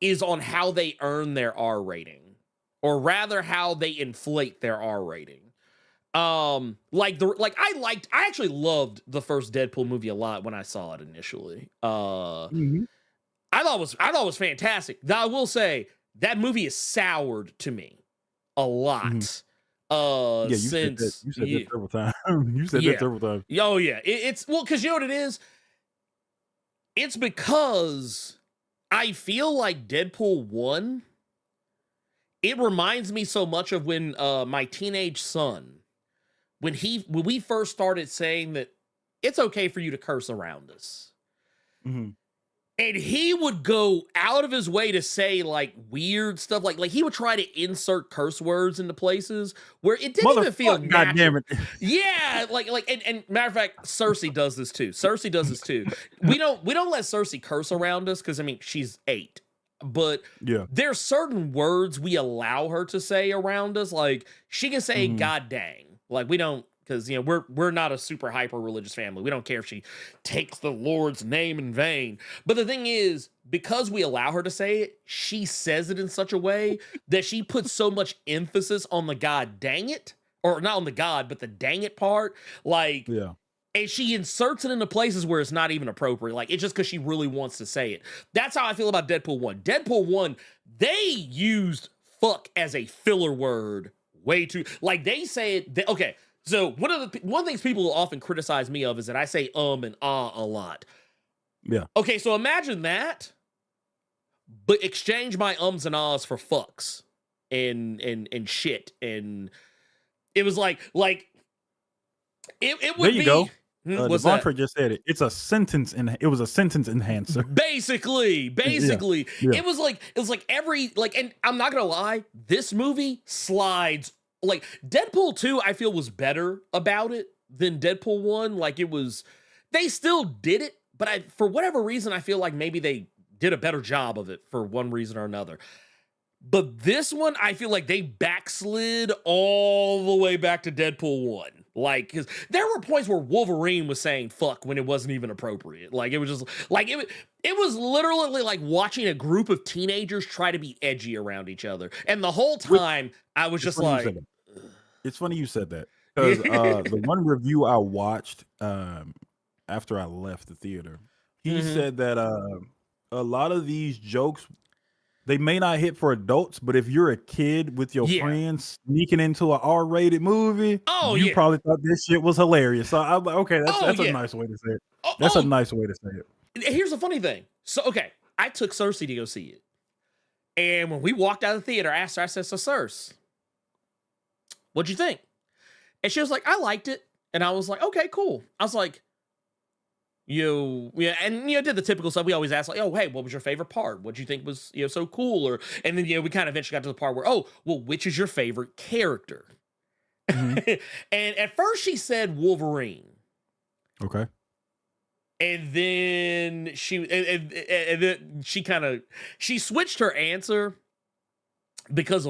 Speaker 4: is on how they earn their R rating, or rather how they inflate their R rating. I actually loved the first Deadpool movie a lot when I saw it initially. I thought it was fantastic. Now, I will say that movie is soured to me a lot.
Speaker 5: Yeah, you
Speaker 4: Since
Speaker 5: said that several times. You said
Speaker 4: Yeah.
Speaker 5: that several times.
Speaker 4: Oh yeah, it's well, because you know what it is. It's because I feel like Deadpool 1. It reminds me so much of when my teenage son, when we first started saying that it's okay for you to curse around us. And he would go out of his way to say like weird stuff, like he would try to insert curse words into places where it didn't even feel
Speaker 5: God
Speaker 4: natural.
Speaker 5: damn it.
Speaker 4: Yeah, and matter of fact, Cersei does this too. We don't let Cersei curse around us because I mean she's 8, but
Speaker 5: Yeah.
Speaker 4: there's certain words we allow her to say around us. Like she can say "god dang," like we don't. Because you know we're not a super hyper religious family. We don't care if she takes the Lord's name in vain. But the thing is, because we allow her to say it, she says it in such a way that she puts so much emphasis on the God dang it, or not on the God, but the dang it part. Like,
Speaker 5: Yeah.
Speaker 4: and she inserts it into places where it's not even appropriate. Like it's just because she really wants to say it. That's how I feel about Deadpool 1. Deadpool 1, they used fuck as a filler word way too. Like they say it. Okay. So one of the things people often criticize me of is that I say and ah a lot.
Speaker 5: Yeah.
Speaker 4: Okay, so imagine that, but exchange my ums and ahs for fucks and shit, and it was like it would
Speaker 5: There you
Speaker 4: be.
Speaker 5: go.
Speaker 4: What's that?
Speaker 5: Devontre just said it. It's a sentence it was a sentence enhancer.
Speaker 4: Basically,
Speaker 5: Yeah.
Speaker 4: it was like every and I'm not gonna lie, this movie slides. Like Deadpool 2, I feel was better about it than Deadpool 1. Like it was, they still did it, but for whatever reason, I feel like maybe they did a better job of it for one reason or another. But this one, I feel like they backslid all the way back to Deadpool 1. Like, because there were points where Wolverine was saying fuck when it wasn't even appropriate. Like, it was just, like, it was literally like watching a group of teenagers try to be edgy around each other. And the whole time, I was just like...
Speaker 5: It's funny you said that. Because the one review I watched after I left the theater, he said that a lot of these jokes, they may not hit for adults, but if you're a kid with your friends sneaking into an R-rated movie, you probably thought this shit was hilarious. So I'm like, okay, that's a nice way to say it. That's a nice way to say it.
Speaker 4: Here's the funny thing. So, okay, I took Cersei to go see it. And when we walked out of the theater, I asked her, I said, so Cersei, what'd you think? And she was like, I liked it. And I was like, okay, cool. I was like, did the typical stuff. We always ask, like, oh, hey, what was your favorite part? What do you think was, so cool? And then, we kind of eventually got to the part where, oh, well, which is your favorite character? Mm-hmm. And at first she said Wolverine.
Speaker 5: Okay.
Speaker 4: And then she switched her answer because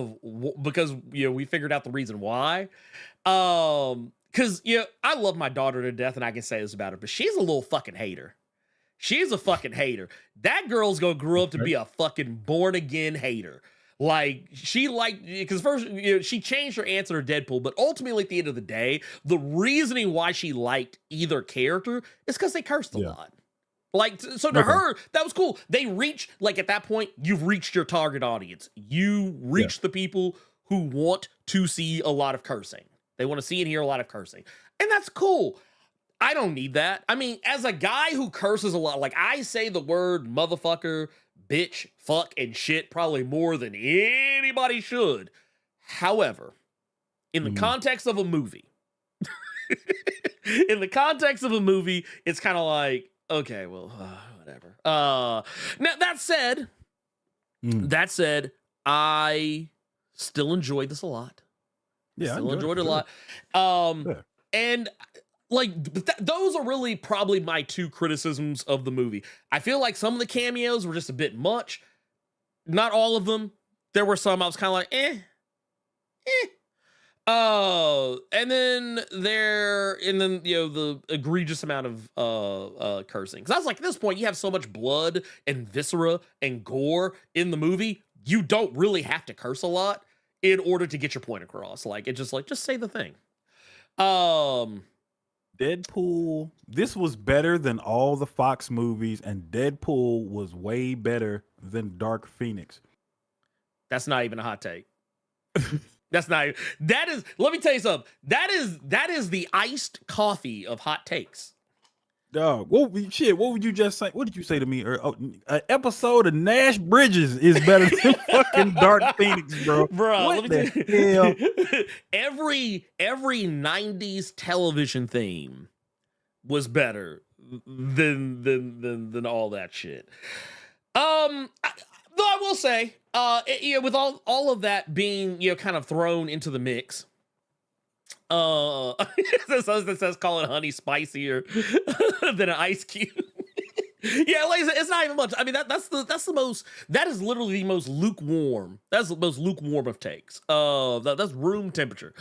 Speaker 4: we figured out the reason why. Because I love my daughter to death, and I can say this about her, but she's a little fucking hater. She's a fucking hater. That girl's gonna grow up to be a fucking born again hater. Like, she liked, because first, she changed her answer to Deadpool, but ultimately at the end of the day, the reasoning why she liked either character is because they cursed a lot. Like, so to her, that was cool. They reached, like, at that point, you've reached your target audience. You reached the people who want to see a lot of cursing. They want to see and hear a lot of cursing. And that's cool. I don't need that. I mean, as a guy who curses a lot, like, I say the word motherfucker, bitch, fuck, and shit probably more than anybody should. However, in the context of a movie, it's kind of like, okay, well, whatever. Now that said, I still enjoyed this a lot. Yeah, still enjoyed it a lot. And like those are really probably my two criticisms of the movie. I feel like some of the cameos were just a bit much. Not all of them. There were some I was kind of like, and then the egregious amount of cursing. Because I was like, at this point, you have so much blood and viscera and gore in the movie, you don't really have to curse a lot in order to get your point across. Like, it's just like, just say the thing.
Speaker 5: Deadpool, this was better than all the Fox movies, and Deadpool was way better than Dark Phoenix.
Speaker 4: That's not even a hot take. Let me tell you something. That is the iced coffee of hot takes.
Speaker 5: Dog, what would you just say? What did you say to me? An episode of Nash Bridges is better than fucking Dark Phoenix, bro.
Speaker 4: Bro,
Speaker 5: what the hell?
Speaker 4: Every 90s television theme was better than all that shit. Though I will say, with all of that being kind of thrown into the mix, it says call it honey spicier than an ice cube. Yeah, like it's not even much. I mean, that is literally the most lukewarm. That's the most lukewarm of takes. That's room temperature.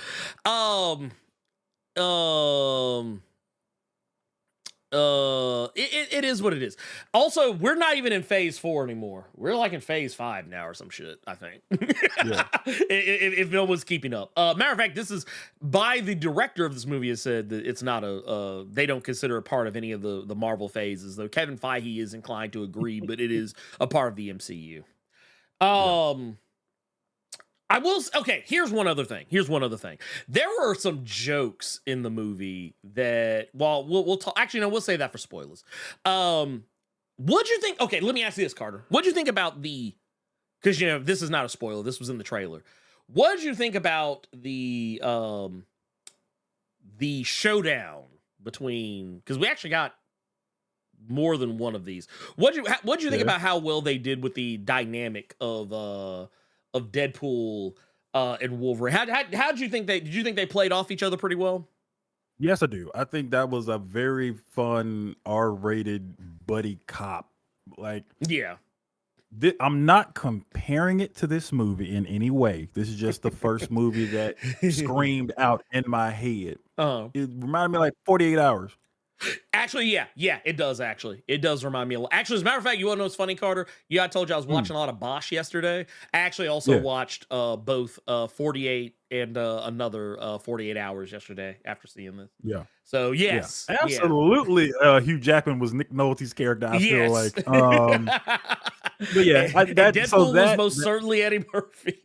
Speaker 4: It is what it is. Also, we're not even in phase 4 anymore. We're like in phase 5 now or some shit, I think. Yeah. if no one's keeping up. Matter of fact, this is by the director of this movie has said that it's not they don't consider it part of any of the Marvel phases, though Kevin Feige is inclined to agree, but it is a part of the MCU. Here's one other thing. There were some jokes in the movie that, well, we'll talk. Actually, no, we'll say that for spoilers. What'd you think? Okay, let me ask you this, Carter. What'd you think about because this is not a spoiler. This was in the trailer. What did you think about the showdown between? Because we actually got more than one of these. What'd you think about how well they did with the dynamic of Deadpool and Wolverine? Did you think they played off each other pretty well?
Speaker 5: Yes, I do. I think that was a very fun R-rated buddy cop. Like, yeah, I'm not comparing it to this movie in any way. This is just the first movie that screamed out in my head. It reminded me of like 48 Hours.
Speaker 4: Actually, yeah, it does. Actually, it does remind me a lot. Actually, as a matter of fact, you want to know what's funny, Carter? I told you I was watching a lot of Bosch yesterday. I actually also watched both 48 and another 48 Hours yesterday after seeing this. Yeah. So yes,
Speaker 5: absolutely. Hugh Jackman was Nick Nolte's character. I feel like. But yeah,
Speaker 4: Deadpool was most certainly Eddie Murphy.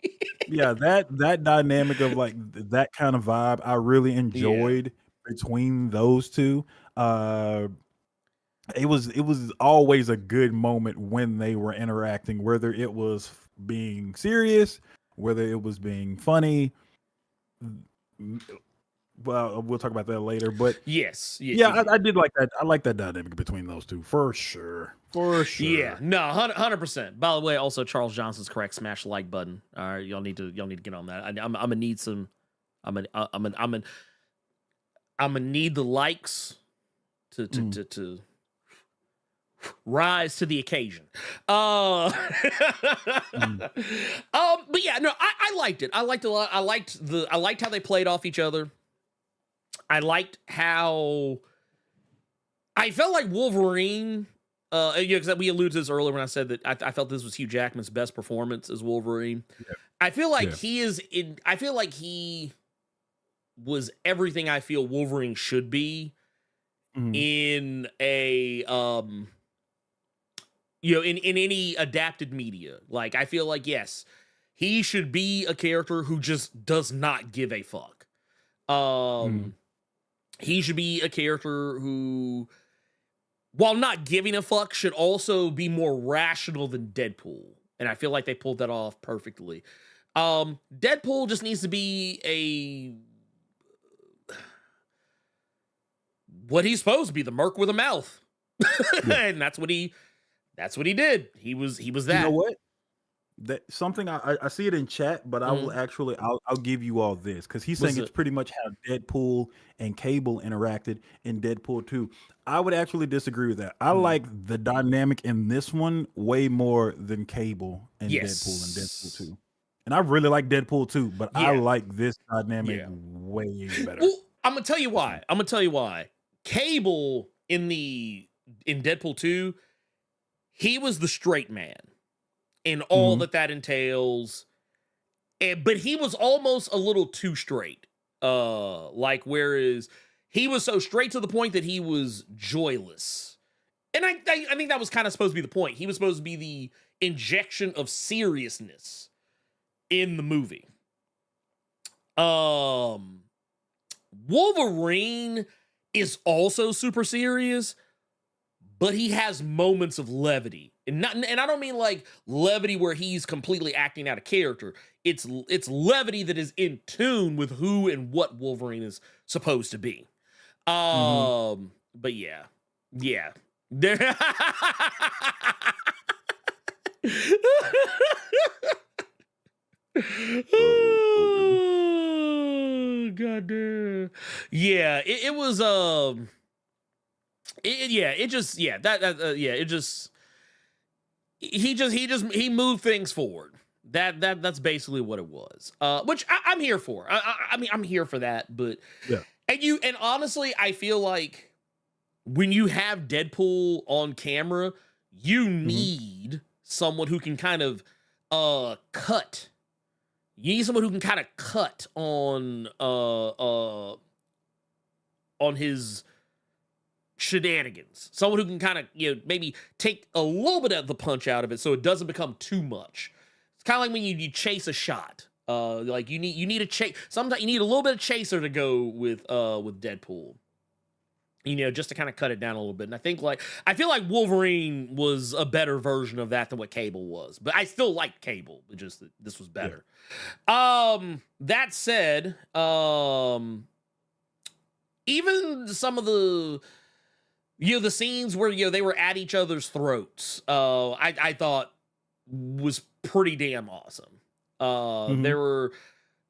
Speaker 5: Yeah, that dynamic of like that kind of vibe, I really enjoyed between those two. it was always a good moment when they were interacting, whether it was being serious, whether it was being funny. Well, we'll talk about that later. But
Speaker 4: Yes,
Speaker 5: I did like that. I like that dynamic between those two for sure. For sure.
Speaker 4: Yeah, no, 100%. By the way, also Charles Johnson's correct. Smash the like button. All right, y'all need to get on that. I'm gonna need some. I'm gonna need the likes to rise to the occasion. But yeah, no, I liked it. I liked it a lot. I liked how they played off each other. I liked how I felt like Wolverine. Because we alluded to this earlier when I said that I felt this was Hugh Jackman's best performance as Wolverine. Yeah. I feel like I feel like he was everything I feel Wolverine should be in a in any adapted media. Like, I feel like, yes, he should be a character who just does not give a fuck. He should be a character who, while not giving a fuck, should also be more rational than Deadpool. And I feel like they pulled that off perfectly. Deadpool just needs to be what he's supposed to be, the merc with a mouth. And that's what he did. He was that.
Speaker 5: You know what? That something I see it in chat, but I will actually I'll give you all this, because he's saying it's pretty much how Deadpool and Cable interacted in Deadpool 2. I would actually disagree with that. I like the dynamic in this one way more than Cable and Deadpool and Deadpool 2. And I really like Deadpool 2, but I like this dynamic way better.
Speaker 4: Well, I'm gonna tell you why. Cable in Deadpool 2, he was the straight man in all that entails. But he was almost a little too straight. Whereas he was so straight to the point that he was joyless. And I think that was kind of supposed to be the point. He was supposed to be the injection of seriousness in the movie. Wolverine is also super serious, but he has moments of levity. And I don't mean like levity where he's completely acting out of character. It's levity that is in tune with who and what Wolverine is supposed to be. But yeah. Oh, goddamn. Yeah, it was he moved things forward. That's basically what it was. Which I'm here for. I mean, I'm here for that. But and honestly, I feel like when you have Deadpool on camera, you need someone who can kind of cut. You need someone who can kind of cut on his shenanigans. Someone who can kind of, maybe take a little bit of the punch out of it so it doesn't become too much. It's kind of like when you chase a shot. Like you need a chase. Sometimes you need a little bit of chaser to go with Deadpool. Just to kind of cut it down a little bit. And I feel like Wolverine was a better version of that than what Cable was. But I still like Cable. But just that this was better. That said, even some of the the scenes where they were at each other's throats, I thought was pretty damn awesome. There were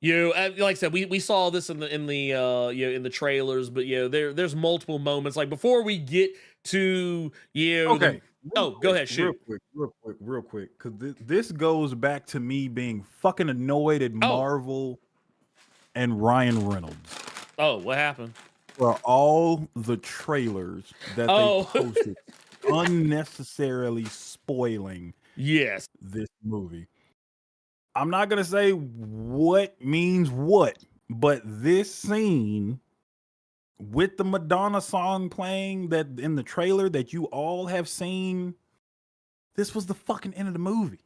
Speaker 4: like I said, we saw this in the trailers, but there's multiple moments. Like before we get to
Speaker 5: okay.
Speaker 4: Go ahead, shoot.
Speaker 5: Real quick, because this goes back to me being fucking annoyed at Marvel and Ryan Reynolds.
Speaker 4: Oh, what happened?
Speaker 5: For all the trailers that they posted, unnecessarily spoiling this movie. I'm not going to say what means what, but this scene with the Madonna song playing that in the trailer that you all have seen, this was the fucking end of the movie.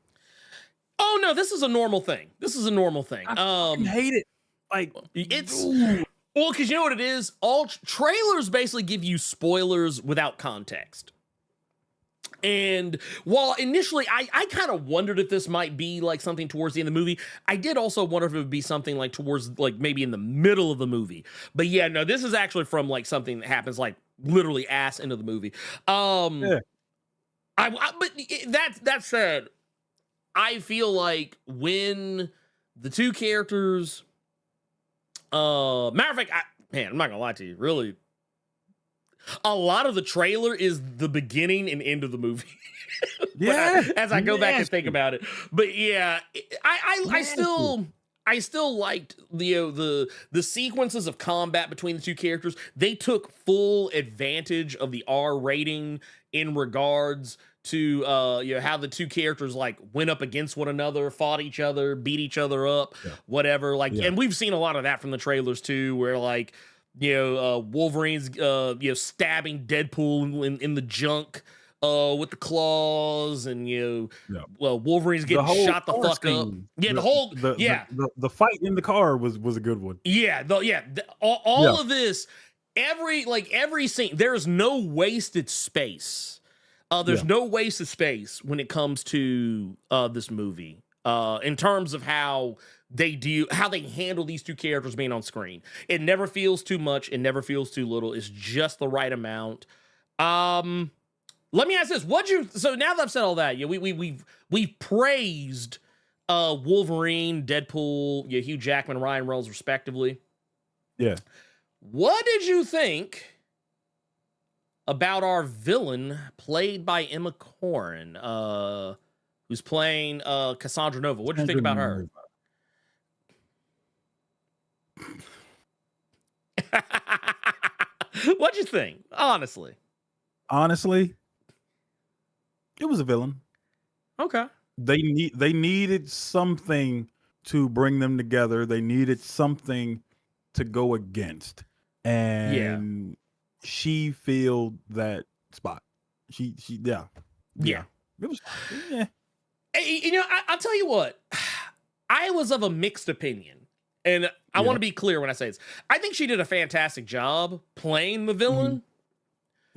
Speaker 4: Oh no, this is a normal thing.
Speaker 5: I hate it. Like
Speaker 4: it's well, because you know what it is? All trailers basically give you spoilers without context. And while initially I kind of wondered if this might be like something towards the end of the movie, I did also wonder if it would be something like towards like maybe in the middle of the movie. But yeah, no, this is actually from like something that happens like literally ass into the movie.
Speaker 5: Yeah.
Speaker 4: But that said, I feel like when the two characters, matter of fact, I'm not gonna lie to you, really. A lot of the trailer is the beginning and end of the movie.
Speaker 5: Yeah.
Speaker 4: As I go back and think about it. But yeah, I still liked the sequences of combat between the two characters. They took full advantage of the R rating in regards to how the two characters like went up against one another, fought each other, beat each other up, whatever. Like, and we've seen a lot of that from the trailers too, where like Wolverine's stabbing Deadpool in the junk with the claws, and Wolverine's getting shot the fuck up. Yeah,
Speaker 5: the fight in the car was a good one.
Speaker 4: Yeah, all of this, every scene, there is no wasted space. There's no wasted space when it comes to this movie. In terms of how they handle these two characters being on screen. It never feels too much. It never feels too little. It's just the right amount. Let me ask this. So now that I've said all that, we've praised Wolverine, Deadpool, Hugh Jackman, Ryan Reynolds, respectively.
Speaker 5: Yeah.
Speaker 4: What did you think about our villain played by Emma Corrin, who's playing Cassandra Nova? What did you think about her? What'd you think? Honestly,
Speaker 5: it was a villain.
Speaker 4: Okay.
Speaker 5: They needed something to bring them together. They needed something to go against, and she filled that spot. She It was
Speaker 4: I'll tell you what. I was of a mixed opinion. And I want to be clear when I say this. I think she did a fantastic job playing the villain.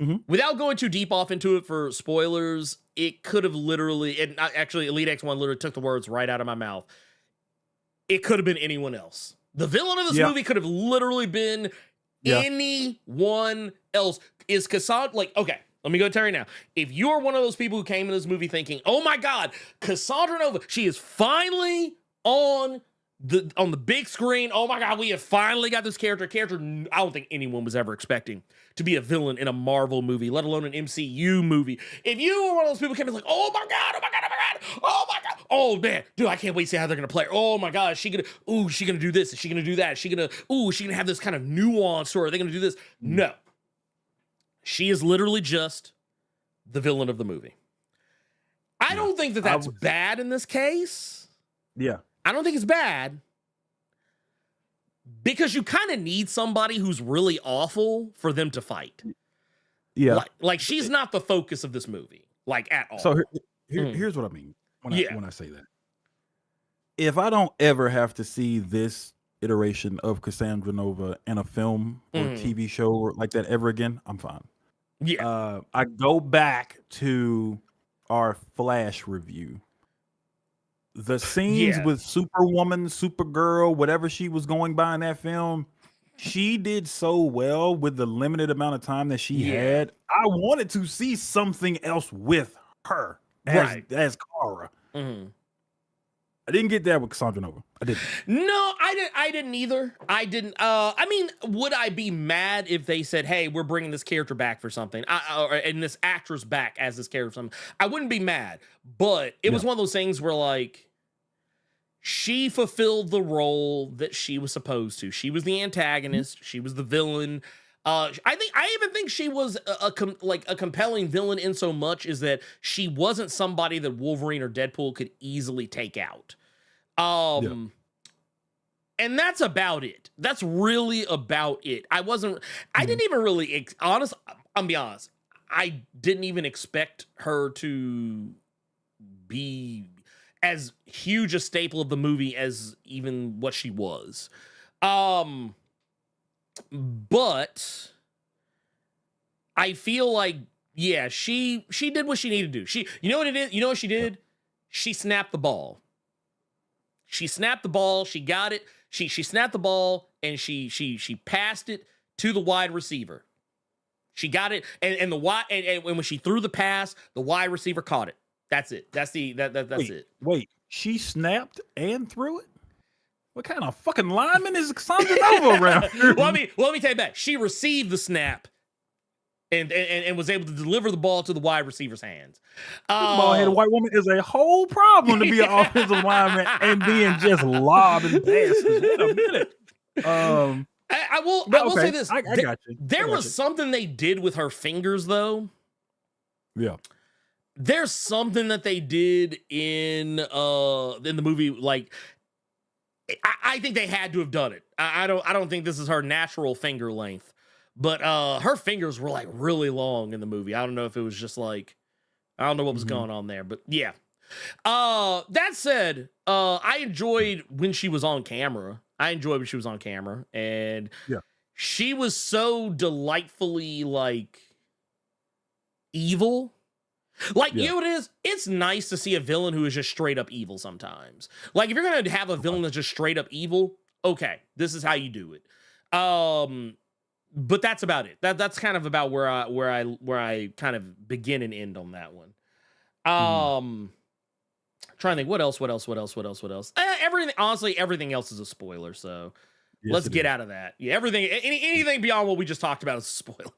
Speaker 4: Mm-hmm. Without going too deep off into it for spoilers, it could have literally, and actually Elite X1 literally took the words right out of my mouth. It could have been anyone else. The villain of this movie could have literally been anyone else. Is Cassandra, okay, let me go tell you now. If you are one of those people who came in this movie thinking, oh my God, Cassandra Nova, she is finally on the big screen. Oh my God, we have finally got this character I don't think anyone was ever expecting to be a villain in a Marvel movie, let alone an MCU movie. If you were one of those people who came in like, oh my God, oh man, dude, I can't wait to see how they're gonna play. Oh my God, is she gonna do this? Is she gonna do that? Is she gonna have this kind of nuance, or are they gonna do this? No. She is literally just the villain of the movie. I don't think that's bad in this case.
Speaker 5: Yeah.
Speaker 4: I don't think it's bad, because you kind of need somebody who's really awful for them to fight.
Speaker 5: Yeah.
Speaker 4: Like she's not the focus of this movie, like at all.
Speaker 5: So here's what I mean when I say that. If I don't ever have to see this iteration of Cassandra Nova in a film or TV show or like that ever again, I'm fine.
Speaker 4: Yeah.
Speaker 5: I go back to our Flash review. The scenes with Superwoman, Supergirl, whatever she was going by in that film, she did so well with the limited amount of time that she had. I wanted to see something else with her as Kara.
Speaker 4: Mm-hmm.
Speaker 5: I didn't get that with Cassandra Nova. I didn't.
Speaker 4: No, I didn't either. I didn't. I mean, would I be mad if they said, "Hey, we're bringing this character back for something," and this actress back as this character for something? I wouldn't be mad, but it was one of those things where like she fulfilled the role that she was supposed to. She was the antagonist. She was the villain. I even think she was a compelling villain in so much is that she wasn't somebody that Wolverine or Deadpool could easily take out. And that's about it. That's really about it. I didn't even really, I'll be honest. I didn't even expect her to be as huge a staple of the movie as even what she was. But I feel like yeah, she did what she needed to do. You know what it is? You know what she did? She snapped the ball. She snapped the ball. She got it. She snapped the ball and she passed it to the wide receiver. She got it, and the wide and when she threw the pass, the wide receiver caught it. That's it. That's it.
Speaker 5: Wait, she snapped and threw it? What kind of fucking lineman is Sandra Nova around here?
Speaker 4: Let me take it back. She received the snap and was able to deliver the ball to the wide receiver's hands.
Speaker 5: Ball-headed white woman is a whole problem to be an offensive lineman and being just lobbing passes. Wait a minute.
Speaker 4: I will say this.
Speaker 5: I got you.
Speaker 4: There was something they did with her fingers, though.
Speaker 5: Yeah.
Speaker 4: There's something that they did in the movie, like I think they had to have done it. I don't think this is her natural finger length, but her fingers were like really long in the movie. I don't know if it was just like, I don't know what was going on there, but yeah. That said, I enjoyed when she was on camera. And she was so delightfully like evil. Like, you know what it is? It's nice to see a villain who is just straight up evil sometimes. Like, if you're going to have a villain that's just straight up evil, okay, this is how you do it. But that's about it. That's kind of about where I kind of begin and end on that one. Trying to think what else. Everything, honestly, everything else is a spoiler, so let's get out of that. Yeah, anything beyond what we just talked about is a spoiler.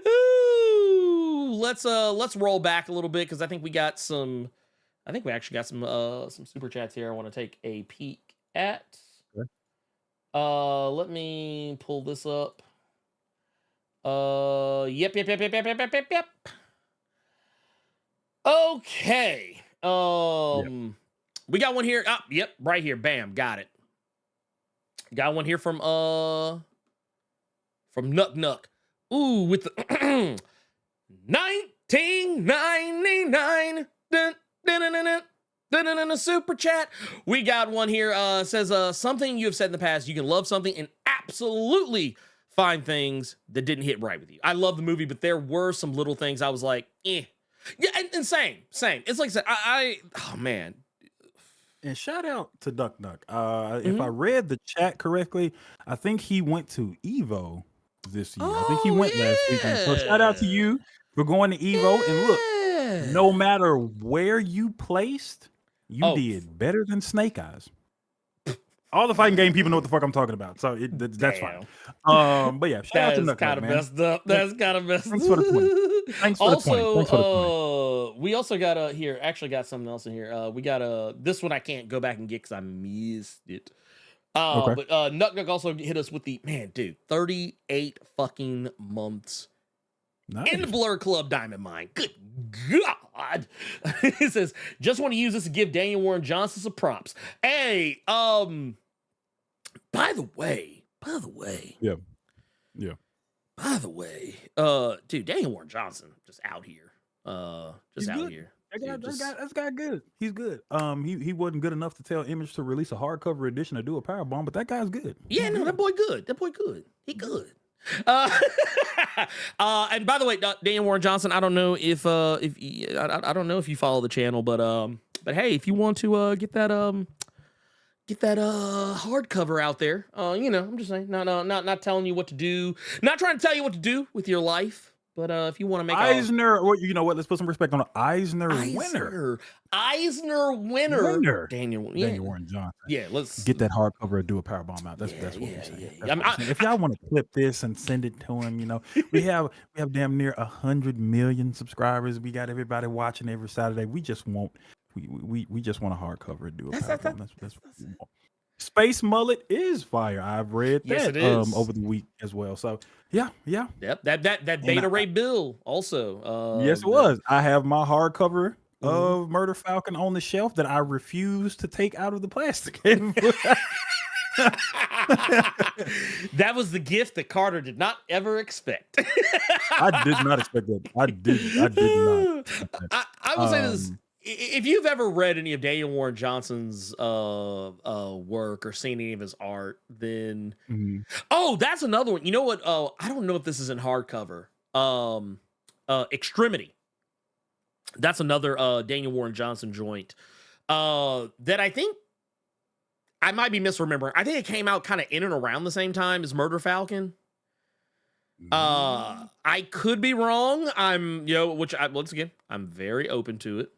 Speaker 4: Ooh, let's roll back a little bit because I think we actually got some super chats here I want to take a peek at.
Speaker 5: Okay.
Speaker 4: Let me pull this up. Yep. Okay. We got one here. Yep, right here. Bam, got it. Got one here from Nuck. Ooh, with the 1999 super chat. We got one here. Says something you have said in the past. You can love something and absolutely find things that didn't hit right with you. I love the movie, but there were some little things I was like, eh. Yeah, and same. It's like I said, oh man.
Speaker 5: And shout out to Duck. If I read the chat correctly, I think he went to Evo this year. I think he went last weekend. So shout out to you for going to Evo. And look, no matter where you placed, you did better than Snake Eyes. All the fighting game people know what the fuck I'm talking about, so that's fine. But yeah, shout out to Nuck, man.
Speaker 4: Messed up. That's kind of messed up.
Speaker 5: Thanks for the 20. Thanks for the 20.
Speaker 4: We also got here. Actually, got something else in here. We got this one I can't go back and get because I missed it. But Nuck also hit us with the 38 fucking months.
Speaker 5: Nice.
Speaker 4: In the Blerd Club Diamond Mine. Good God. It says, just want to use this to give Daniel Warren Johnson some props. Hey, by the way.
Speaker 5: Yeah.
Speaker 4: By the way, dude, Daniel Warren Johnson just out here. Just out here.
Speaker 5: That guy good. He's good. He wasn't good enough to tell Image to release a hardcover edition or do a power bomb, but that guy's good.
Speaker 4: Yeah, no, that boy good. He good. And by the way, Daniel Warren Johnson, I don't know if I don't know if you follow the channel, but hey, if you want to get that hardcover out there, I'm just saying, not telling you what to do, not trying to tell you what to do with your life, but if you want to make
Speaker 5: Eisner, you know what? Let's put some respect on it. Eisner winner. Daniel Warren Johnson.
Speaker 4: Yeah, let's
Speaker 5: get that hardcover and do a power bomb out. That's what we're saying. If y'all want to clip this and send it to him, we have damn near 100 million subscribers. We got everybody watching every Saturday. We just want we just want a hardcover and do a power bomb. That's what we want. Space Mullet is fire. I've read that over the week as well. So yeah.
Speaker 4: Yep. That Beta Ray Bill also.
Speaker 5: Yes, it was. I have my hardcover of Murder Falcon on the shelf that I refuse to take out of the plastic.
Speaker 4: That was the gift that Carter did not ever expect.
Speaker 5: I did not expect that. I did not.
Speaker 4: I will say this. If you've ever read any of Daniel Warren Johnson's work or seen any of his art, then that's another one. You know what? I don't know if this is in hardcover. Extremity. That's another Daniel Warren Johnson joint that I think I might be misremembering. I think it came out kind of in and around the same time as Murder Falcon. I could be wrong. Once again, I'm very open to it.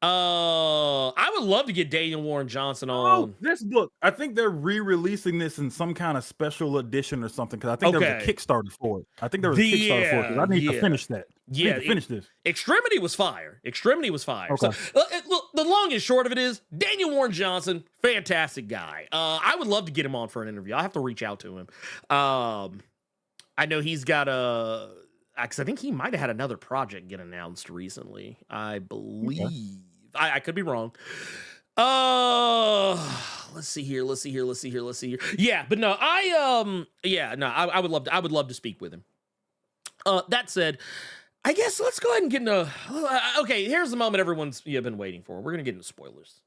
Speaker 4: I would love to get Daniel Warren Johnson on.
Speaker 5: Oh, this book. I think they're re-releasing this in some kind of special edition or something, because I think there was a Kickstarter for it. I think there was a Kickstarter for it. I need to finish that. Finish this.
Speaker 4: Extremity was fire. Okay. So, look, the long and short of it is Daniel Warren Johnson, fantastic guy. I would love to get him on for an interview. I'll have to reach out to him. I know he's got because I think he might have had another project get announced recently. I believe. Okay. I could be wrong. Let's see here. Yeah, but no, I would love to speak with him. That said, I guess let's go ahead and get into. Okay, here's the moment everyone's been waiting for. We're gonna get into spoilers.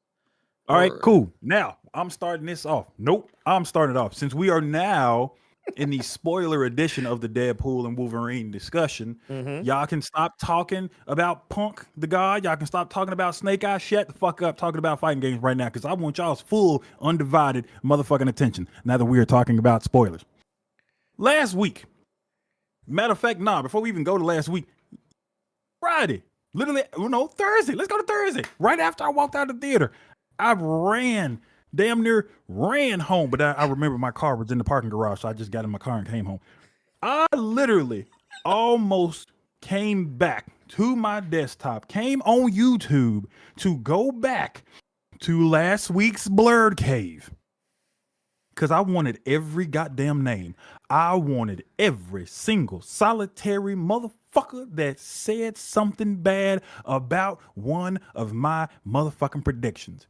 Speaker 5: All right, cool. Now I'm starting this off. Nope, I'm starting it off since we are now in the spoiler edition of the Deadpool and Wolverine discussion. Y'all can stop talking about Punk the God. Y'all can stop talking about Snake Eyes. Shut the fuck up talking about fighting games right now, because I want y'all's full, undivided motherfucking attention now that we are talking about spoilers. Last week, matter of fact, before we even go to last week, Friday, literally, Thursday. Let's go to Thursday. Right after I walked out of the theater, I damn near ran home, but I remember my car was in the parking garage, so I just got in my car and came home. I literally almost came back to my desktop, came on YouTube to go back to last week's Blerd Cave, because I wanted every goddamn name. I wanted every single solitary motherfucker that said something bad about one of my motherfucking predictions.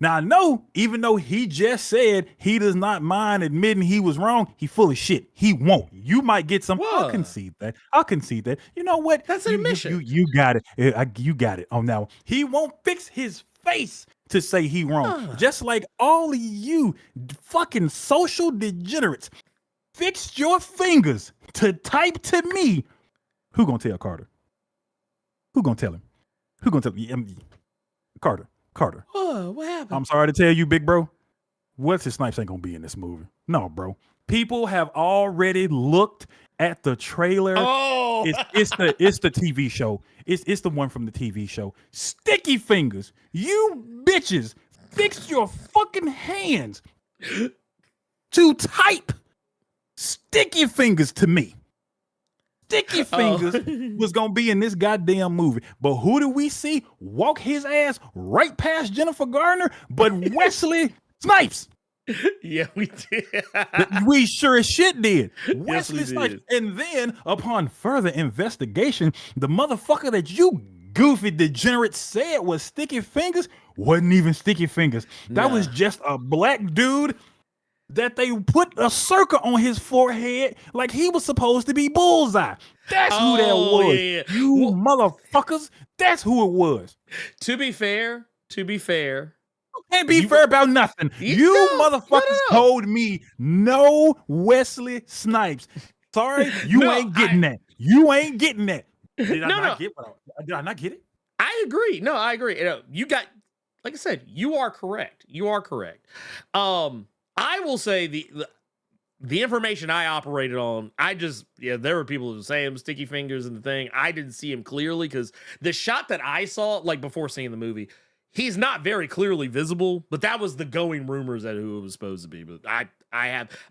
Speaker 5: Now, I know, even though he just said he does not mind admitting he was wrong, he full of shit. He won't. You might get some. I'll concede that. You know what?
Speaker 4: That's an admission.
Speaker 5: You got it. You got it. Oh, now, he won't fix his face to say he wrong. Just like all of you fucking social degenerates fixed your fingers to type to me. Who gonna tell Carter? Who gonna tell him? Who gonna tell him? Carter.
Speaker 4: What happened?
Speaker 5: I'm sorry to tell you, big bro. Wesley Snipes ain't gonna be in this movie. No, bro. People have already looked at the trailer.
Speaker 4: Oh,
Speaker 5: it's the TV show. It's the one from the TV show. Sticky fingers. You bitches fixed your fucking hands to type sticky fingers to me. Sticky Fingers was gonna be in this goddamn movie, but who do we see walk his ass right past Jennifer Garner? But Wesley Snipes.
Speaker 4: Yeah, we did.
Speaker 5: We sure as shit did.
Speaker 4: Wesley
Speaker 5: Wesley Snipes.
Speaker 4: did.
Speaker 5: And then, upon further investigation, the motherfucker that you goofy degenerate said was Sticky Fingers wasn't even Sticky Fingers. That was just a black dude that they put a circle on his forehead like he was supposed to be Bullseye. That's who that was.
Speaker 4: Yeah.
Speaker 5: You motherfuckers. That's who it was.
Speaker 4: To be fair.
Speaker 5: Can't be fair about nothing. You motherfuckers told me no Wesley Snipes. Sorry, you ain't getting that. You ain't getting that. Did I not get it?
Speaker 4: I agree. No, I agree. You got, like I said, you are correct. I will say the information I operated on, there were people who say him Sticky Fingers and the thing. I didn't see him clearly because the shot that I saw, like before seeing the movie, he's not very clearly visible, but that was the going rumors that who it was supposed to be. But I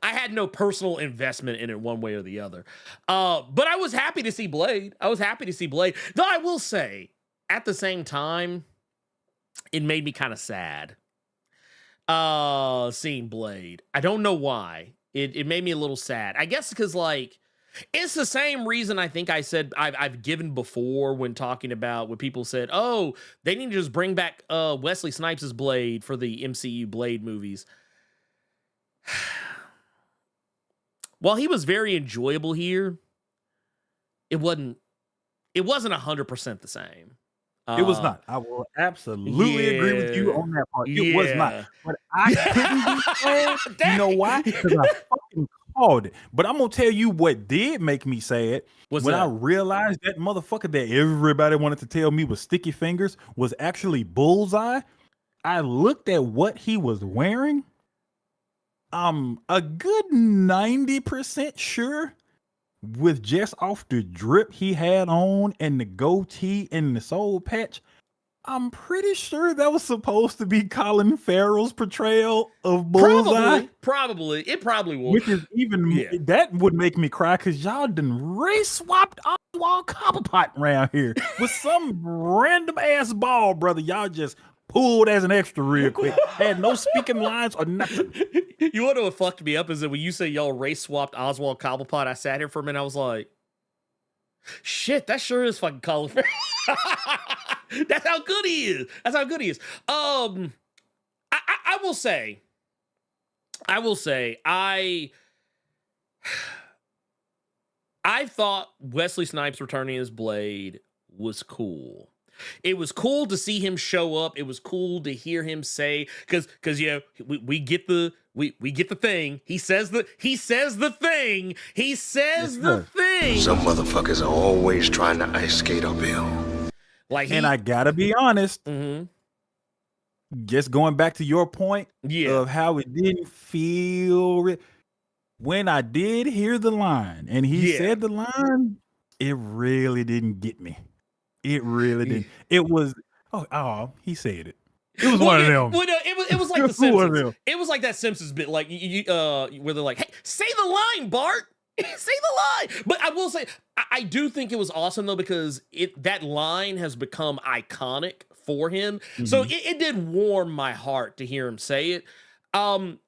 Speaker 4: had no personal investment in it one way or the other. But I was happy to see Blade. Though I will say, at the same time, it made me kind of sad. Seeing Blade. I don't know why. It made me a little sad. I guess because like it's the same reason I think I said I've given before when talking about when people said, oh, they need to just bring back Wesley Snipes' Blade for the MCU Blade movies. While he was very enjoyable here, it wasn't 100% the same.
Speaker 5: It was not. I will absolutely agree with you on that part. It was not. But I couldn't be glad. You know why? Because I fucking called it. But I'm gonna tell you what did make me sad
Speaker 4: What's
Speaker 5: when I
Speaker 4: that?
Speaker 5: realized that motherfucker that everybody wanted to tell me was Sticky Fingers was actually Bullseye. I looked at what he was wearing. I'm a good 90% sure with just off the drip he had on and the goatee and the soul patch. I'm pretty sure that was supposed to be Colin Farrell's portrayal of Bullseye.
Speaker 4: Probably. It probably will.
Speaker 5: Which is even
Speaker 4: Yeah.
Speaker 5: that would make me cry because y'all done race swapped Oswald Cobblepot around here with some random ass ball, brother. Y'all just pulled as an extra real quick. Had no speaking lines or nothing.
Speaker 4: You want to know what fucked me up is that when you say y'all race swapped Oswald Cobblepot, I sat here for a minute. I was like, shit, that sure is fucking Colin Farrell. That's how good he is. That's how good he is. I will say, I thought Wesley Snipes returning as Blade was cool. It was cool to see him show up. It was cool to hear him say, because we get the thing. He says the thing.
Speaker 6: Some motherfuckers are always trying to ice skate uphill.
Speaker 5: And I gotta be honest. Just going back to your point of how it didn't feel. When I did hear the line and he said the line, it really didn't get me. It really didn't. It was he said it. It was one of them.
Speaker 4: Well, no, it was like the Simpsons. It was like that Simpsons bit, like where they're like, "Hey, say the line, Bart." Say the line. But I will say, I do think it was awesome though, because that line has become iconic for him. So it did warm my heart to hear him say it. And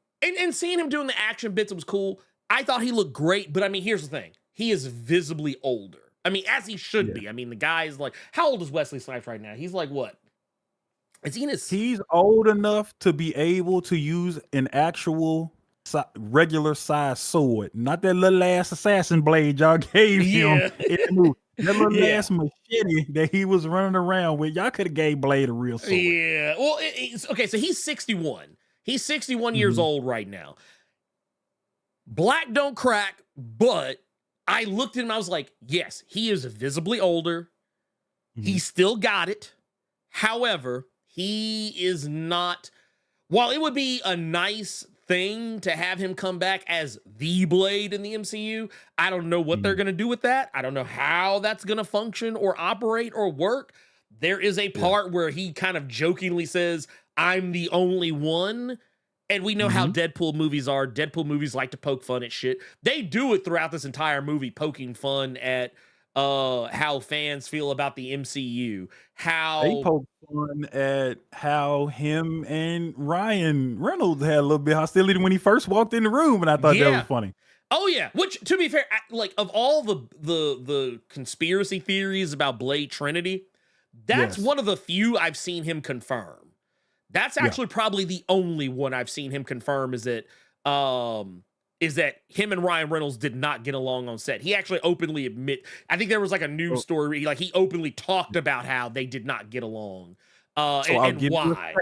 Speaker 4: seeing him doing the action bits, it was cool. I thought he looked great, but I mean, here's the thing. He is visibly older. I mean, as he should be. I mean, the guy is like, how old is Wesley Snipes right now? He's like, what? Is he in his...
Speaker 5: He's old enough to be able to use an actual regular size sword, not that little ass assassin blade y'all gave him in the movie. That little ass machete that he was running around with. Y'all could have gave Blade a real sword.
Speaker 4: Yeah. Well, okay, so he's 61. He's 61 years old right now. Black don't crack, but I looked at him, I was like, yes, he is visibly older. He still got it. However, he is not, while it would be a nice thing to have him come back as the Blade in the MCU, I don't know what they're going to do with that. I don't know how that's going to function or operate or work. There is a part where he kind of jokingly says, I'm the only one. And we know how Deadpool movies are. Deadpool movies like to poke fun at shit. They do it throughout this entire movie, poking fun at how fans feel about the MCU. How
Speaker 5: they poke fun at how him and Ryan Reynolds had a little bit of hostility when he first walked in the room, and I thought that was funny.
Speaker 4: Oh yeah, which to be fair, like of all the conspiracy theories about Blade Trinity, that's one of the few I've seen him confirm. That's actually probably the only one I've seen him confirm is that him and Ryan Reynolds did not get along on set. He actually openly I think there was like a news story, like he openly talked about how they did not get along, and why.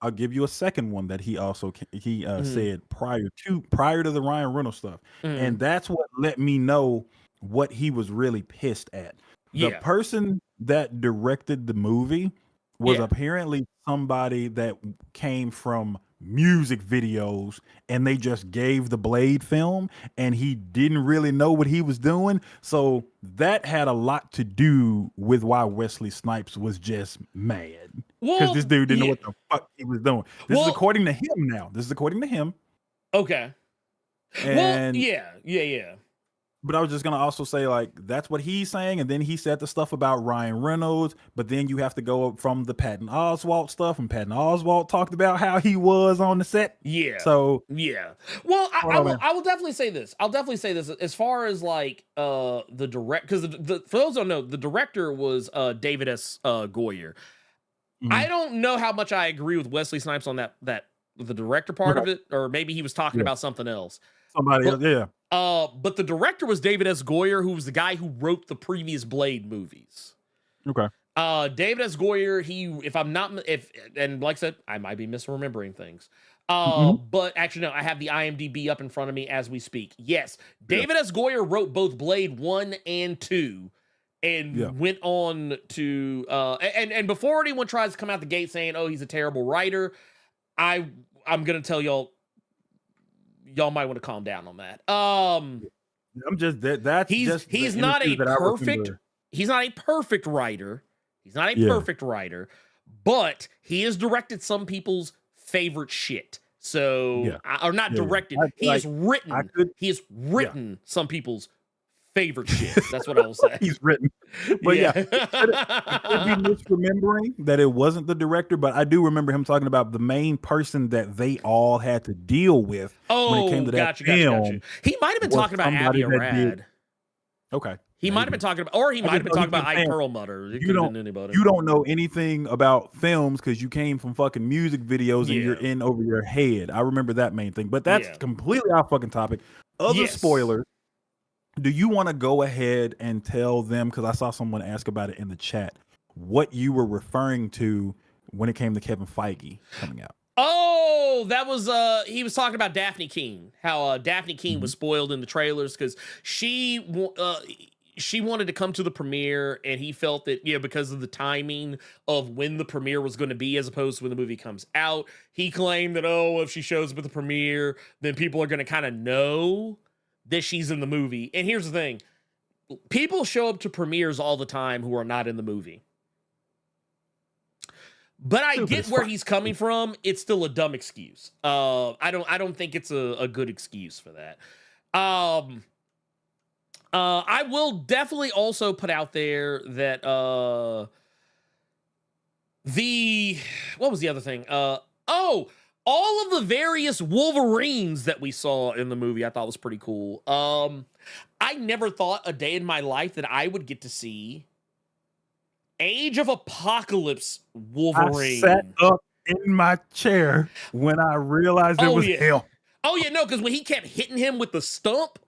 Speaker 5: I'll give you a second one that he also said prior to the Ryan Reynolds stuff, and that's what let me know what he was really pissed at. The person that directed the movie was apparently somebody that came from music videos, and they just gave the Blade film, and he didn't really know what he was doing. So that had a lot to do with why Wesley Snipes was just mad, because this dude didn't know what the fuck he was doing. This is according to him now. This is according to him.
Speaker 4: Okay.
Speaker 5: And
Speaker 4: yeah.
Speaker 5: But I was just gonna also say, like, that's what he's saying, and then he said the stuff about Ryan Reynolds. But then you have to go up from the Patton Oswalt stuff, and Patton Oswalt talked about how he was on the set.
Speaker 4: Yeah.
Speaker 5: So
Speaker 4: well, I will definitely say this. I'll definitely say this as far as like the direct, because for those who don't know, the director was David S. Goyer. I don't know how much I agree with Wesley Snipes on that the director part of it, or maybe he was talking about something else.
Speaker 5: Somebody else,
Speaker 4: but the director was David S. Goyer, who was the guy who wrote the previous Blade movies.
Speaker 5: Okay.
Speaker 4: David S. Goyer, and like I said, I might be misremembering things. But actually, no, I have the IMDb up in front of me as we speak. Yes, David S. Goyer wrote both Blade 1 and 2 and went on to and before anyone tries to come out the gate saying, "Oh, he's a terrible writer," I'm gonna tell y'all might want to calm down on that.
Speaker 5: I'm just that's
Speaker 4: he's not a perfect writer. He's not a perfect writer, but he has directed some people's favorite shit. So or not directed. He has written some people's favorite shit. That's what I will say.
Speaker 5: He's written. But I could be misremembering that it wasn't the director, but I do remember him talking about the main person that they all had to deal with when it came to that film.
Speaker 4: He might have been talking about Abbey Arad.
Speaker 5: Okay.
Speaker 4: He might have been talking about, or he might have been talking about Ike Perlmutter. It could have been anybody.
Speaker 5: You don't know anything about films because you came from fucking music videos and you're in over your head. I remember that main thing, but that's completely off fucking topic. Other spoilers. Do you want to go ahead and tell them, because I saw someone ask about it in the chat, what you were referring to when it came to Kevin Feige coming out?
Speaker 4: Oh, that was he was talking about Daphne Keene, how Daphne Keene was spoiled in the trailers because she wanted to come to the premiere and he felt that because of the timing of when the premiere was going to be as opposed to when the movie comes out, he claimed that if she shows up at the premiere, then people are going to kind of know that she's in the movie. And here's the thing. People show up to premieres all the time who are not in the movie. But I get where he's coming from. It's still a dumb excuse. I don't think it's a good excuse for that. I will definitely also put out there that what was the other thing? All of the various Wolverines that we saw in the movie, I thought was pretty cool. I never thought a day in my life that I would get to see Age of Apocalypse Wolverine.
Speaker 5: I sat up in my chair when I realized it was him.
Speaker 4: Oh yeah, no, because when he kept hitting him with the stump,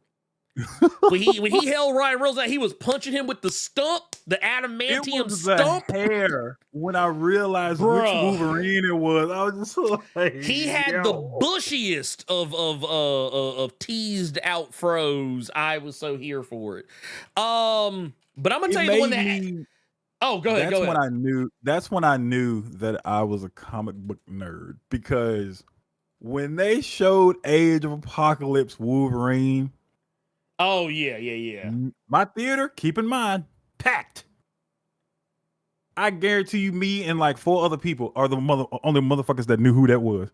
Speaker 4: when he held Ryan Reynolds out, he was punching him with the stump, the adamantium stump.
Speaker 5: Hair. When I realized which Wolverine it was, I was just like,
Speaker 4: he had the bushiest of teased out froze. I was so here for it. But I'm gonna tell you the one that. Oh, go ahead.
Speaker 5: That's when I knew that I was a comic book nerd, because when they showed Age of Apocalypse Wolverine.
Speaker 4: Oh, yeah.
Speaker 5: My theater, keep in mind, packed. I guarantee you, me and like 4 other people are the only motherfuckers that knew who that was.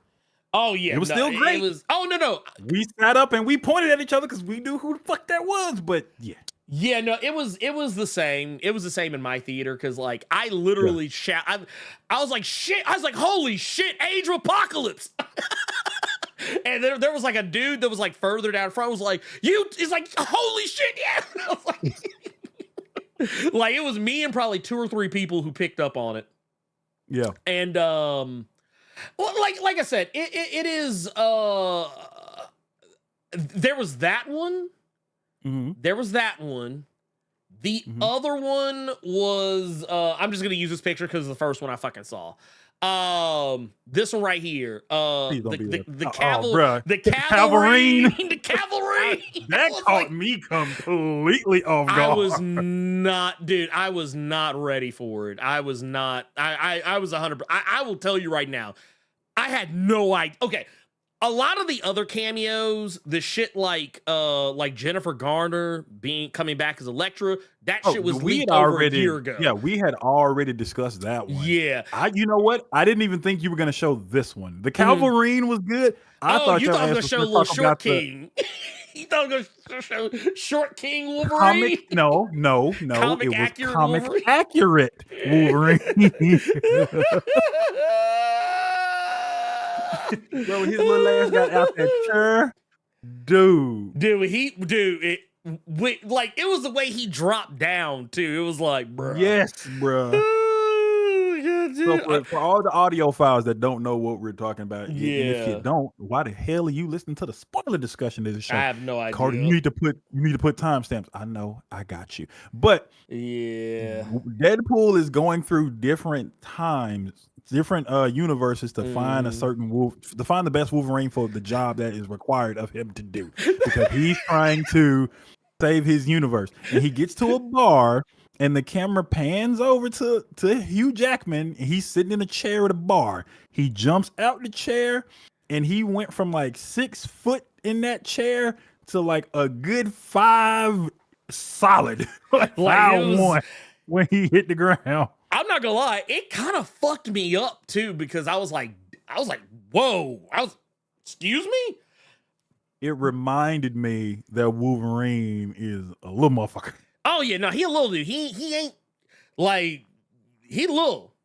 Speaker 4: Oh, yeah.
Speaker 5: It was still great.
Speaker 4: No.
Speaker 5: We sat up and we pointed at each other because we knew who the fuck that was, but yeah.
Speaker 4: Yeah, no, it was the same. It was the same in my theater because, like, I literally I was like, shit. I was like, holy shit, Age of Apocalypse. And there was like a dude that was like further down front was like, it's like, holy shit, yeah. I was like, it was me and probably 2 or 3 people who picked up on it.
Speaker 5: Yeah.
Speaker 4: And well, like I said, it is there was that one.
Speaker 5: Mm-hmm.
Speaker 4: There was that one. The other one was I'm just gonna use this picture because it's the first one I fucking saw. This one right here. The cavalry. The cavalry.
Speaker 5: That caught me completely off guard.
Speaker 4: I was not ready for it. I was not. I was 100%. I will tell you right now. I had no idea. Okay. A lot of the other cameos, the shit like Jennifer Garner coming back as Elektra, that shit was leaked over a year ago.
Speaker 5: Yeah, we had already discussed that one.
Speaker 4: Yeah.
Speaker 5: You know what? I didn't even think you were gonna show this one. The Cavalry was good.
Speaker 4: I thought you thought I was gonna show Little Short King. You thought I was gonna show Short King Wolverine?
Speaker 5: No.
Speaker 4: Comic
Speaker 5: it was
Speaker 4: accurate
Speaker 5: comic
Speaker 4: Wolverine?
Speaker 5: accurate Wolverine. Bro, his little ass got out that chair. Dude,
Speaker 4: it was the way he dropped down too. It was like, bro.
Speaker 5: Yes, bro. So for all the audio files that don't know what we're talking about, and if you don't, why the hell are you listening to the spoiler discussion of the show?
Speaker 4: I have no idea.
Speaker 5: Carter, you need to put timestamps. I know, I got you. But
Speaker 4: yeah,
Speaker 5: Deadpool is going through different times different universes to find a certain to find the best Wolverine for the job that is required of him to do, because he's trying to save his universe. And he gets to a bar, and the camera pans over to Hugh Jackman. And he's sitting in a chair at a bar. He jumps out the chair, and he went from like 6 foot in that chair to like a good 5 solid, like 5'1" when he hit the ground.
Speaker 4: I'm not gonna lie, it kind of fucked me up too, because I was like, whoa, excuse me?
Speaker 5: It reminded me that Wolverine is a little motherfucker.
Speaker 4: Oh yeah, no, he a little dude. He ain't like he little.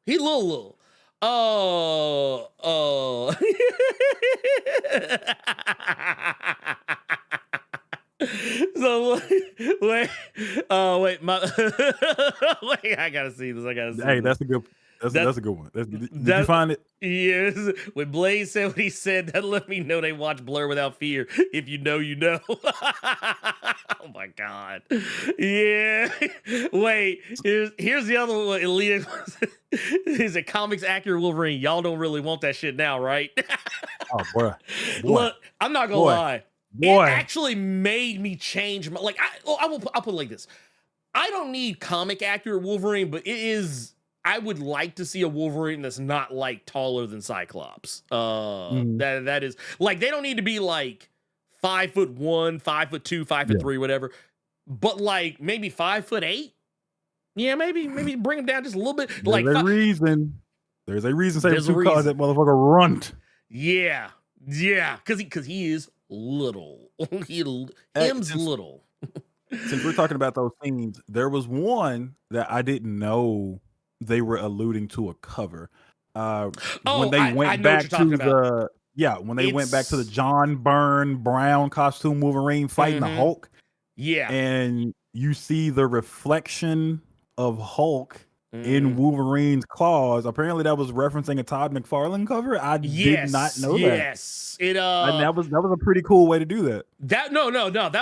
Speaker 4: So wait, wait, I gotta see this.
Speaker 5: Hey, that's a good. That's a good one. Did you find it?
Speaker 4: Yes. When Blaze said what he said, that let me know they watch Blur without fear. If you know, you know. Oh my god. Yeah. Wait. Here's the other one. Elite is a comics accurate Wolverine. Y'all don't really want that shit now, right?
Speaker 5: Oh boy.
Speaker 4: Look, I'm not gonna lie.
Speaker 5: Boy.
Speaker 4: It actually made me change my I'll put it like this. I don't need comic accurate Wolverine, but I would like to see a Wolverine that's not like taller than Cyclops. That is like, they don't need to be like 5'1", 5'2", 5'3", whatever, but like maybe 5'8". Yeah, maybe bring him down just a little bit.
Speaker 5: There's a reason Saber 2 calls that motherfucker runt.
Speaker 4: Yeah, because he is little. Him's little.
Speaker 5: Since we're talking about those scenes, there was one that I didn't know they were alluding to a cover. When they went back to the John Byrne Brown costume Wolverine fighting the Hulk. Yeah. And you see the reflection of Hulk in Wolverine's claws. Apparently that was referencing a Todd McFarlane cover. I did not know that.
Speaker 4: Yes. And
Speaker 5: that was a pretty cool way to do that.
Speaker 4: That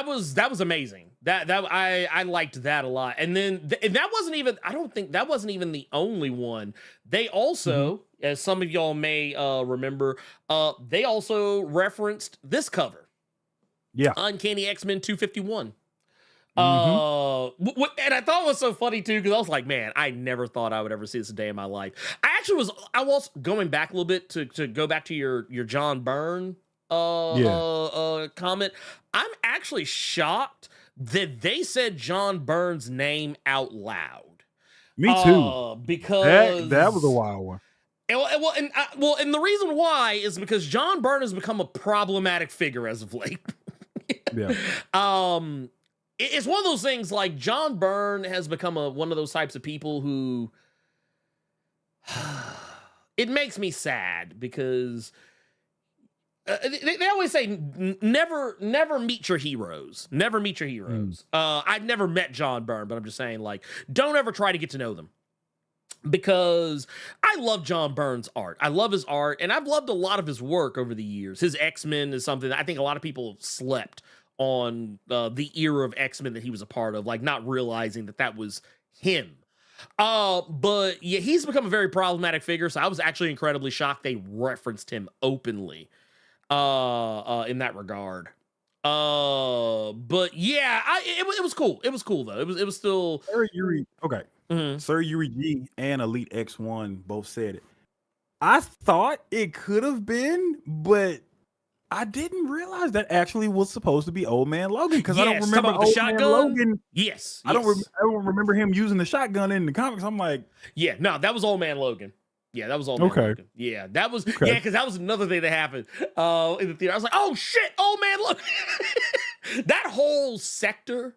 Speaker 4: was amazing. That I liked that a lot. And then that wasn't even, I don't think that wasn't even the only one. They also, as some of y'all may remember, they also referenced this cover. Yeah. Uncanny X-Men 251. And I thought it was so funny too, because I was like, man, I never thought I would ever see this a day in my life. I was going back a little bit to go back to your John Byrne comment. I'm actually shocked that they said John Byrne's name out loud.
Speaker 5: Me too.
Speaker 4: Because
Speaker 5: that was a wild one.
Speaker 4: And the reason why is because John Byrne has become a problematic figure as of late. Yeah. It's one of those things, like John Byrne has become one of those types of people who it makes me sad, because they always say never meet your heroes. Never meet your heroes. I've never met John Byrne, but I'm just saying, like, don't ever try to get to know them, because I love John Byrne's art. I love his art, and I've loved a lot of his work over the years. His X-Men is something that I think a lot of people slept on, the era of X-Men that he was a part of, like not realizing that was him. But yeah, he's become a very problematic figure, so I was actually incredibly shocked they referenced him openly in that regard. But yeah, it was cool. It was cool though. It was still
Speaker 5: Sir Yuri G and Elite X1 both said it. I thought it could have been, but I didn't realize that actually was supposed to be Old Man Logan, because I don't remember Old Man Logan.
Speaker 4: Yes,
Speaker 5: I don't remember him using the shotgun in the comics. I'm like,
Speaker 4: yeah, no, that was Old Man Logan. Yeah, that was Old Man Logan. Yeah, that was because that was another thing that happened in the theater. I was like, oh shit, Old Man Logan. That whole sector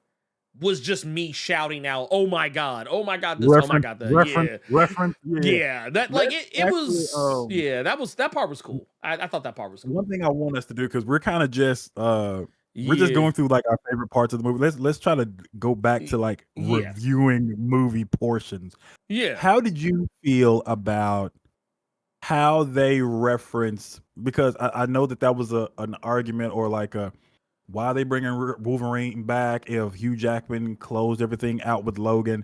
Speaker 4: was just me shouting out, oh my god, this, oh my god, that.
Speaker 5: Reference.
Speaker 4: Yeah, that like it was. Yeah, that part was cool. I thought that part was cool.
Speaker 5: One thing I want us to do, because we're kind of just we're just going through like our favorite parts of the movie. Let's try to go back to like reviewing movie portions. Yeah. How did you feel about how they reference? Because I know that was an argument, or like why are they bringing Wolverine back if Hugh Jackman closed everything out with Logan?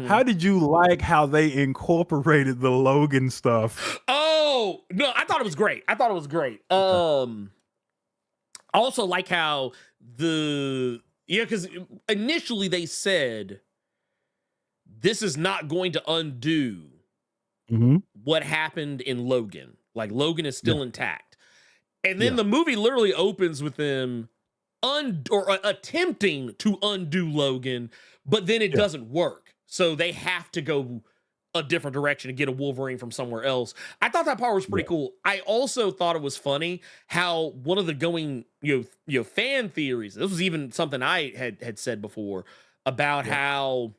Speaker 5: How did you like how they incorporated the Logan stuff?
Speaker 4: Oh no, I thought it was great. Also like how because initially they said this is not going to undo what happened in Logan. Like Logan is still intact, and then the movie literally opens with them attempting to undo Logan, but then it doesn't work. So they have to go a different direction to get a Wolverine from somewhere else. I thought that part was pretty cool. I also thought it was funny how one of the going fan theories, this was even something I had said before about how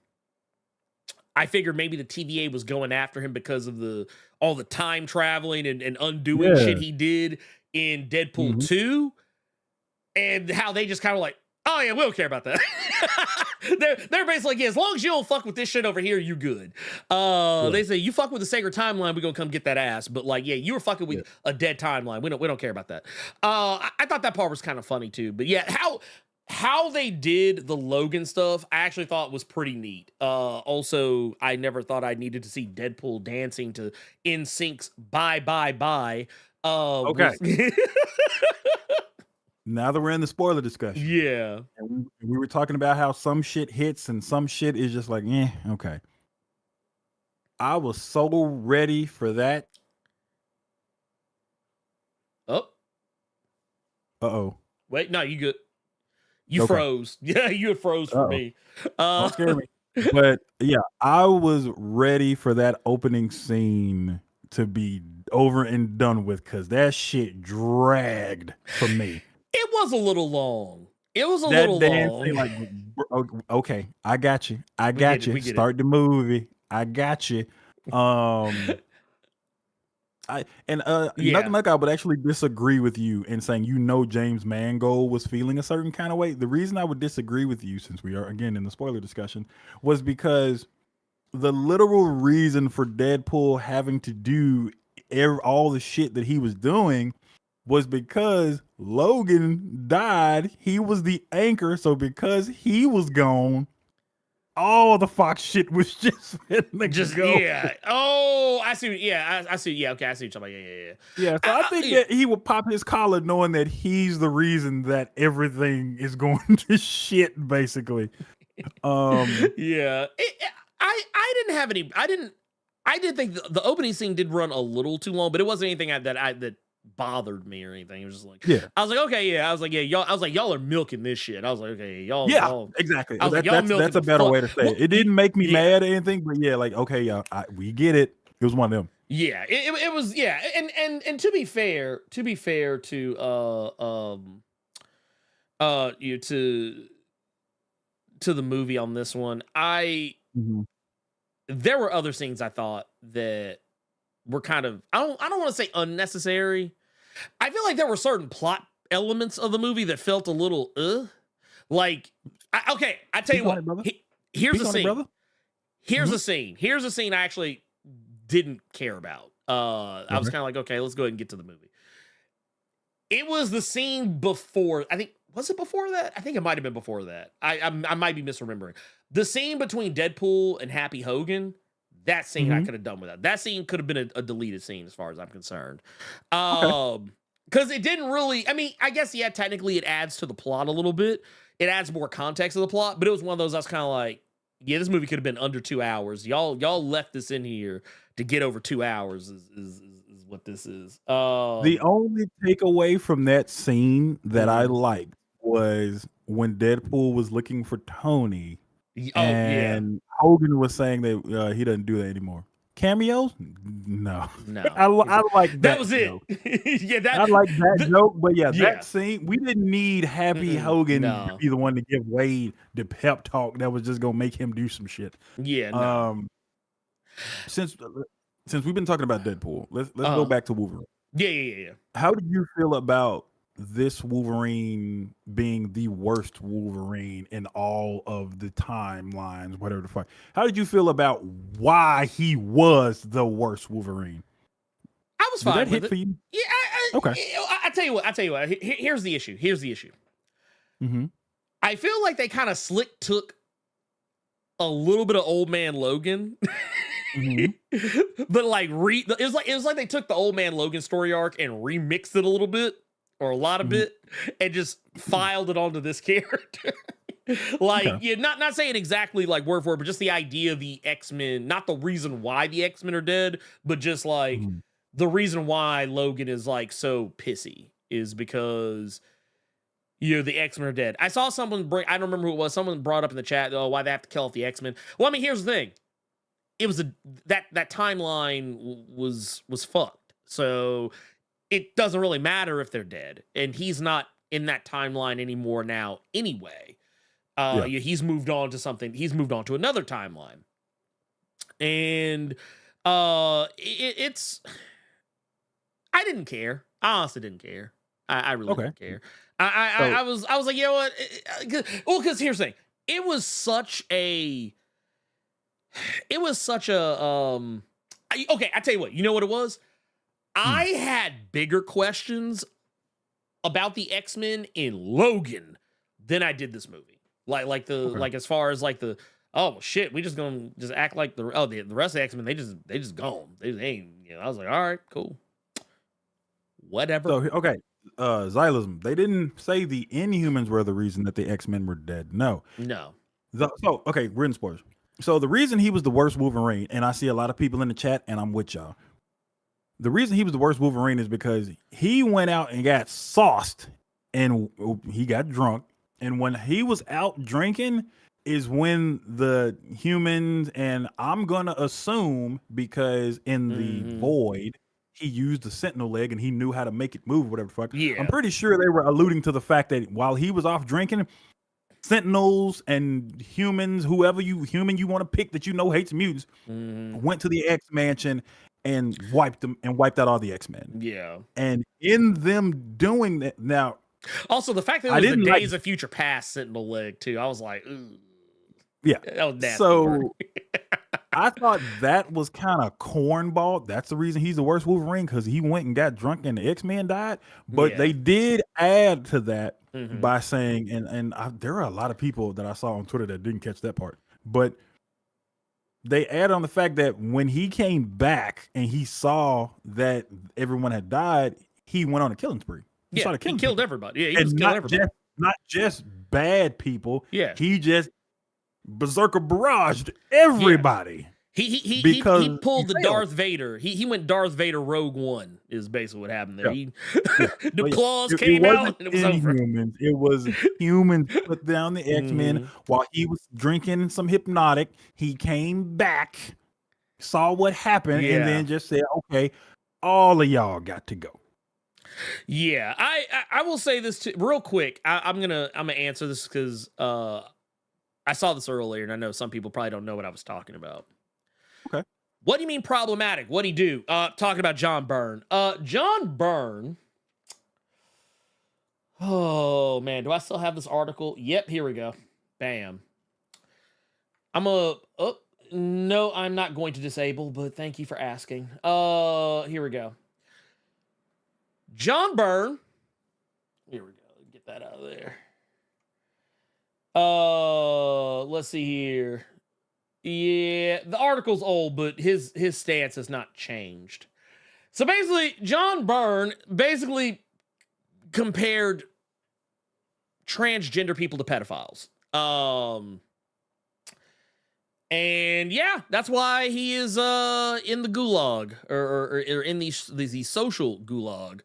Speaker 4: I figured maybe the TVA was going after him because of all the time traveling and undoing shit he did in Deadpool 2, and how they just kind of like, oh yeah, we don't care about that. they're basically like, as long as you don't fuck with this shit over here, you good. They say you fuck with the sacred timeline, we gonna come get that ass. But like, yeah, you were fucking with a dead timeline. We don't care about that. I thought that part was kind of funny too. But yeah, how they did the Logan stuff, I actually thought was pretty neat. Also, I never thought I needed to see Deadpool dancing to NSYNC's Bye Bye Bye. Okay.
Speaker 5: Now that we're in the spoiler discussion.
Speaker 4: Yeah.
Speaker 5: And we were talking about how some shit hits and some shit is just like, okay. I was so ready for that.
Speaker 4: Oh.
Speaker 5: Uh-oh.
Speaker 4: Wait, no, you good. You froze. Yeah, you froze for me.
Speaker 5: Don't scare me. But yeah, I was ready for that opening scene to be over and done with because that shit dragged for me.
Speaker 4: It was a little long. It was a little long.
Speaker 5: Like, okay, I got you. I got you. Start the movie. I got you. Nothing like I would actually disagree with you in saying James Mangold was feeling a certain kind of way. The reason I would disagree with you, since we are again in the spoiler discussion, was because the literal reason for Deadpool having to do all the shit that he was doing was because Logan died. He was the anchor, so because he was gone, all the Fox shit was just go.
Speaker 4: Yeah. Oh, I see. Yeah, I see. Yeah, okay, I see what you're talking about.
Speaker 5: Yeah. So I think that he would pop his collar knowing that he's the reason that everything is going to shit, basically.
Speaker 4: Yeah. I didn't have any. I did think the opening scene did run a little too long, but it wasn't anything that bothered me or anything. It was just like, I was like, okay, yeah. I was like, yeah, y'all are milking this shit. I was like, okay, y'all.
Speaker 5: Exactly. That's a better way to say it. It didn't make me mad or anything, but yeah, like, okay, yeah, we get it. It was one of them.
Speaker 4: Yeah, it was, yeah. And to be fair to the movie on this one, there were other scenes I thought that were kind of, I don't want to say unnecessary. I feel like there were certain plot elements of the movie that felt a little like I tell you what, here's a scene. Here's a scene. Here's a scene I actually didn't care about. I was kind of like, okay, let's go ahead and get to the movie. It was the scene before, I think, was it before that? I think it might have been before that. I might be misremembering. The scene between Deadpool and Happy Hogan, that scene I could have done without. That scene could have been a deleted scene as far as I'm concerned. Because it didn't really, I mean, I guess, yeah, technically it adds to the plot a little bit. It adds more context to the plot, but it was one of those I was kind of like, yeah, this movie could have been under 2 hours. Y'all left this in here to get over 2 hours is what this is.
Speaker 5: The only takeaway from that scene that I liked was when Deadpool was looking for Tony. And Hogan was saying that he doesn't do that anymore. Cameos? No. I like that.
Speaker 4: That was
Speaker 5: joke.
Speaker 4: It.
Speaker 5: I like that joke, but that scene, we didn't need Happy Hogan to be the one to give Wade the pep talk that was just gonna make him do some shit.
Speaker 4: Yeah. No.
Speaker 5: Since we've been talking about Deadpool, let's go back to Wolverine.
Speaker 4: Yeah.
Speaker 5: How did you feel about this Wolverine being the worst Wolverine in all of the timelines, whatever the fuck? How did you feel about why he was the worst Wolverine?
Speaker 4: I was fine.
Speaker 5: Did that
Speaker 4: with
Speaker 5: hit
Speaker 4: it.
Speaker 5: for you?
Speaker 4: Yeah.
Speaker 5: Okay.
Speaker 4: I tell you what. Here's the issue.
Speaker 5: Mm-hmm.
Speaker 4: I feel like they kind of slick took a little bit of Old Man Logan. But like it was like they took the Old Man Logan story arc and remixed it a little bit or a lot of it and just filed it onto this character. Like, yeah, not saying exactly like word for word, but just the idea of the X-Men, not the reason why the X-Men are dead, but just like the reason why Logan is like so pissy is because the X-Men are dead. I saw someone I don't remember who it was. Someone brought up in the chat, why they have to kill off the X-Men. Well, I mean, here's the thing. It was that timeline was fucked. So it doesn't really matter if they're dead. And he's not in that timeline anymore now anyway. He's moved on to something. He's moved on to another timeline. And it's I didn't care. I honestly didn't care. I really didn't care. I was like, you know what? Because here's the thing. It was such a okay, I tell you what, you know what it was? I had bigger questions about the X-Men in Logan than I did this movie. Like as far as like the shit, we just gonna just act like the rest of the X-Men, they just gone. They ain't, I was like, all right, cool. Whatever.
Speaker 5: So okay. Xylism. They didn't say the Inhumans were the reason that the X-Men were dead. No. So okay, we're in spoilers. So the reason he was the worst Wolverine, and I see a lot of people in the chat, and I'm with y'all. The reason he was the worst Wolverine is because he went out and got sauced, and he got drunk. And when he was out drinking is when the humans, and I'm gonna assume because in the void he used the sentinel leg and he knew how to make it move, whatever the fuck. Yeah. I'm pretty sure they were alluding to the fact that while he was off drinking, Sentinels and humans, whoever you want to pick that hates mutants, went to the X Mansion and wiped out all the X-Men. Yeah. And in them doing that, now
Speaker 4: also the fact that it was the Days of Future Past Sentinel leg too, I was like, ooh.
Speaker 5: Yeah.
Speaker 4: That was nasty.
Speaker 5: So I thought that was kind of cornball. That's the reason he's the worst Wolverine, because he went and got drunk and the X-Men died. But they did add to that by saying, and there are a lot of people that I saw on Twitter that didn't catch that part, but they add on the fact that when he came back and he saw that everyone had died, he went on a killing spree.
Speaker 4: He killed everybody. Yeah, he was killing everybody.
Speaker 5: Not just bad people. Yeah, he just berserker barraged everybody.
Speaker 4: Yeah. He pulled the Darth Vader. He went Darth Vader Rogue One is basically what happened there. The claws came out and it was over.
Speaker 5: It was humans put down the X-Men while he was drinking some hypnotic. He came back, saw what happened, and then just said, okay, all of y'all got to go.
Speaker 4: Yeah, I will say this too, real quick. I'm gonna answer this because I saw this earlier, and I know some people probably don't know what I was talking about.
Speaker 5: Okay.
Speaker 4: What do you mean problematic? What'd he do? Talking about John Byrne. John Byrne. Oh, man. Do I still have this article? Yep, here we go. Bam. No, I'm not going to disable, but thank you for asking. Here we go. John Byrne. Here we go. Get that out of there. Let's see here. Yeah, the article's old, but his stance has not changed. So basically, John Byrne compared transgender people to pedophiles. And yeah, that's why he is in the gulag or in these social gulag.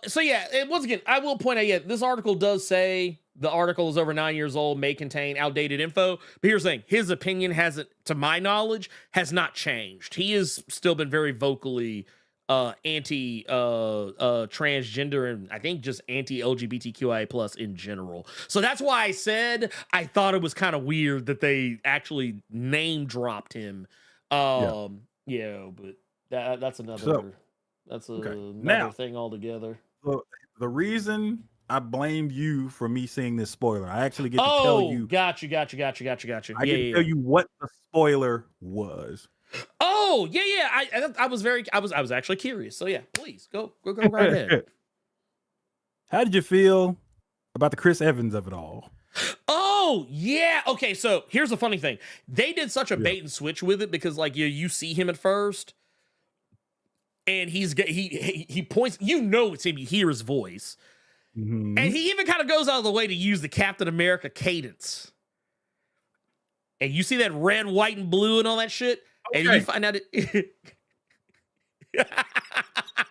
Speaker 4: So yeah, and once again, I will point out, this article does say the article is over 9 years old, may contain outdated info. But here's the thing, his opinion hasn't, to my knowledge, has not changed. He has still been very vocally anti transgender, and I think just anti LGBTQIA plus in general. So that's why I said I thought it was kind of weird that they actually name dropped him. But that's another another thing altogether.
Speaker 5: So the reason I blamed you for me seeing this spoiler, I actually get to tell you.
Speaker 4: Got you. I get to
Speaker 5: tell you what the spoiler was.
Speaker 4: Oh, yeah. I was actually curious. So yeah, please go right ahead.
Speaker 5: How did you feel about the Chris Evans of it all?
Speaker 4: Oh, Oh, yeah. Okay, so here's the funny thing. They did such a bait and switch with it because, like, you see him at first, and he points. You know it's him. You hear his voice.
Speaker 5: Mm-hmm.
Speaker 4: And he even kind of goes out of the way to use the Captain America cadence. And you see that red, white, and blue and all that shit. Okay. And you find out it...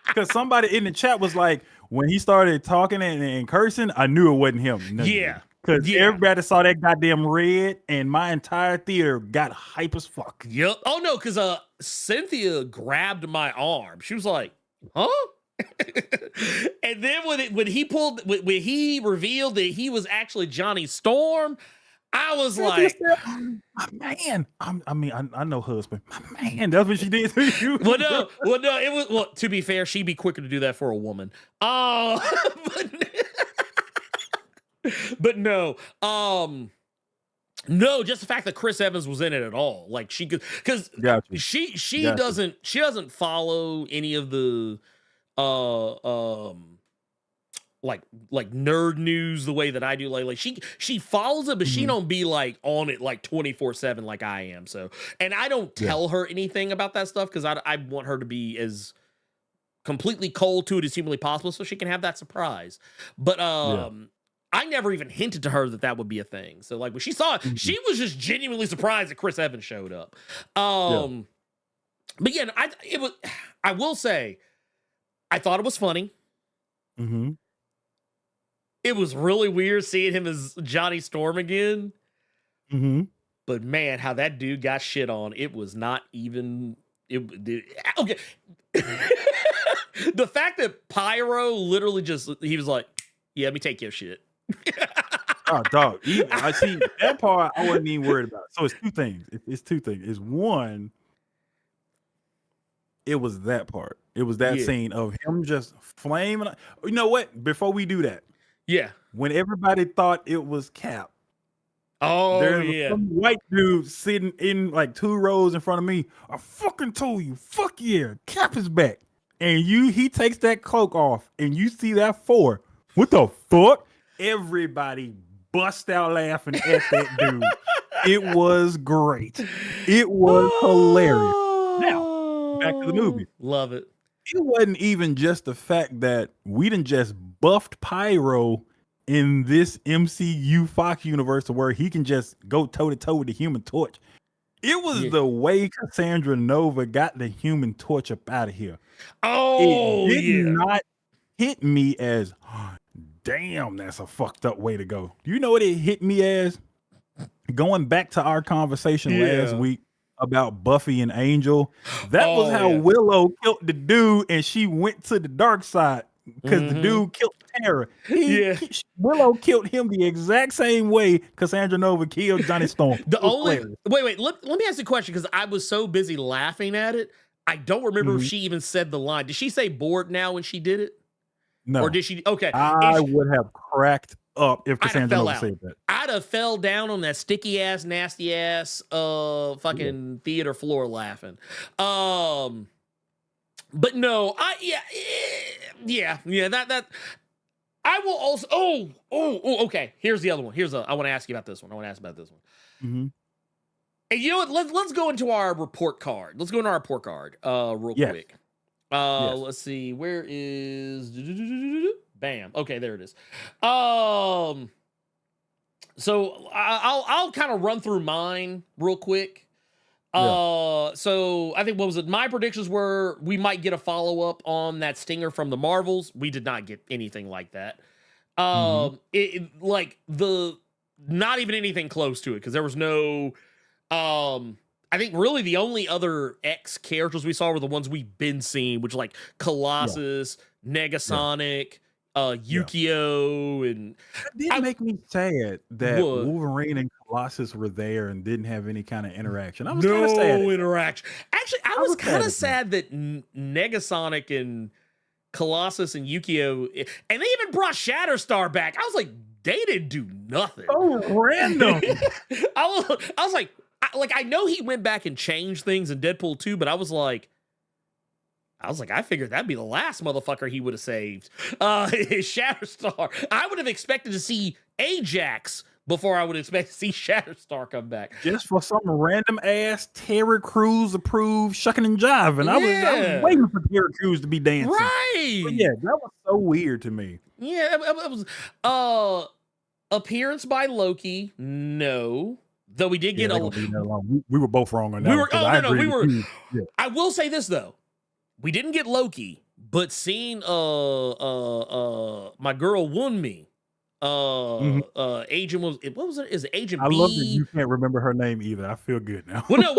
Speaker 5: Because somebody in the chat was like, when he started talking and cursing, I knew it wasn't him.
Speaker 4: Yeah.
Speaker 5: Because everybody saw that goddamn red, and my entire theater got hype as fuck.
Speaker 4: Yep. Oh, no, because Cynthia grabbed my arm. She was like, huh? And then when he revealed that he was actually Johnny Storm, I was like,
Speaker 5: man, I know husband. My man, that's what she did to you.
Speaker 4: Well, no, it was, to be fair, she'd be quicker to do that for a woman. But no, no, just the fact that Chris Evans was in it at all. Like she could, because she doesn't follow any of the like nerd news the way that I do. Like she follows it, but she don't be like on it like 24/7 like I am. So, and I don't tell her anything about that stuff because I want her to be as completely cold to it as humanly possible so she can have that surprise. But I never even hinted to her that would be a thing. So like when she saw it, she was just genuinely surprised that Chris Evans showed up. But yeah, I will say, I thought it was funny.
Speaker 5: Mm-hmm.
Speaker 4: It was really weird seeing him as Johnny Storm again.
Speaker 5: Mm-hmm.
Speaker 4: But man, how that dude got shit on, it was not even... Okay. The fact that Pyro literally he was like, yeah, let me take your shit.
Speaker 5: Oh, dog. I see that part I wasn't even worried about. So it's two things. It's two things. It's one, it was that part. It was that scene of him just flaming. You know what? Before we do that, when everybody thought it was Cap, there's some white dude sitting in like 2 rows in front of me. I fucking told you, fuck yeah, Cap is back. And he takes that cloak off, and you see that 4. What the fuck? Everybody bust out laughing at that dude. It was great. It was hilarious. Now, back to the movie.
Speaker 4: Love it.
Speaker 5: It wasn't even just the fact that we done just buffed Pyro in this MCU Fox universe to where he can just go toe-to-toe with the Human Torch. It was the way Cassandra Nova got the Human Torch up out of here.
Speaker 4: Oh,
Speaker 5: it did not hit me as, damn, that's a fucked up way to go. Do you know what it hit me as? Going back to our conversation last week about Buffy and Angel. That was how Willow killed the dude and she went to the dark side because the dude killed Tara. Willow killed him the exact same way Cassandra Nova killed Johnny Storm.
Speaker 4: Wait, let me ask you a question because I was so busy laughing at it. I don't remember if she even said the line. Did she say bored now when she did it?
Speaker 5: No.
Speaker 4: Or did she? Okay.
Speaker 5: I would have cracked up if Cassandra Nova said that.
Speaker 4: I'd have fell down on that sticky ass, nasty ass, fucking theater floor laughing. But no, that I will also. Okay. Here's the other one. I want to ask you about this one.
Speaker 5: Mm-hmm.
Speaker 4: And you know what? Let's go into our report card. Real quick. Let's see. Where is... Bam. Okay, there it is. So I'll kind of run through mine real quick. So I think, what was it? My predictions were we might get a follow-up on that stinger from the Marvels. We did not get anything like that. Not even anything close to it, because there was no... I think really the only other X characters we saw were the ones we've been seeing, which like Colossus, Negasonic, Yukio, and
Speaker 5: it did make me sad that Wolverine and Colossus were there and didn't have any kind of interaction. I was kind of sad.
Speaker 4: No interaction. Actually, I was kind of sad that Negasonic and Colossus and Yukio, and they even brought Shatterstar back. I was like, they didn't do nothing.
Speaker 5: Oh, random.
Speaker 4: I was like, I know he went back and changed things in Deadpool 2, but I was like, I figured that'd be the last motherfucker he would have saved. Shatterstar. I would have expected to see Ajax before I would expect to see Shatterstar come back.
Speaker 5: Just for some random ass Terry Crews approved shucking and jiving. I was waiting for Terry Crews to be dancing.
Speaker 4: Right.
Speaker 5: But yeah, that was so weird to me.
Speaker 4: Yeah, it was appearance by Loki, no. Though we did get
Speaker 5: we were both wrong on that.
Speaker 4: We were. I will say this though. We didn't get Loki, but seeing my girl Wunmi, Agent what was it? Is it Agent
Speaker 5: I
Speaker 4: B?
Speaker 5: love that you can't remember her name either. I feel good now.
Speaker 4: Well, no,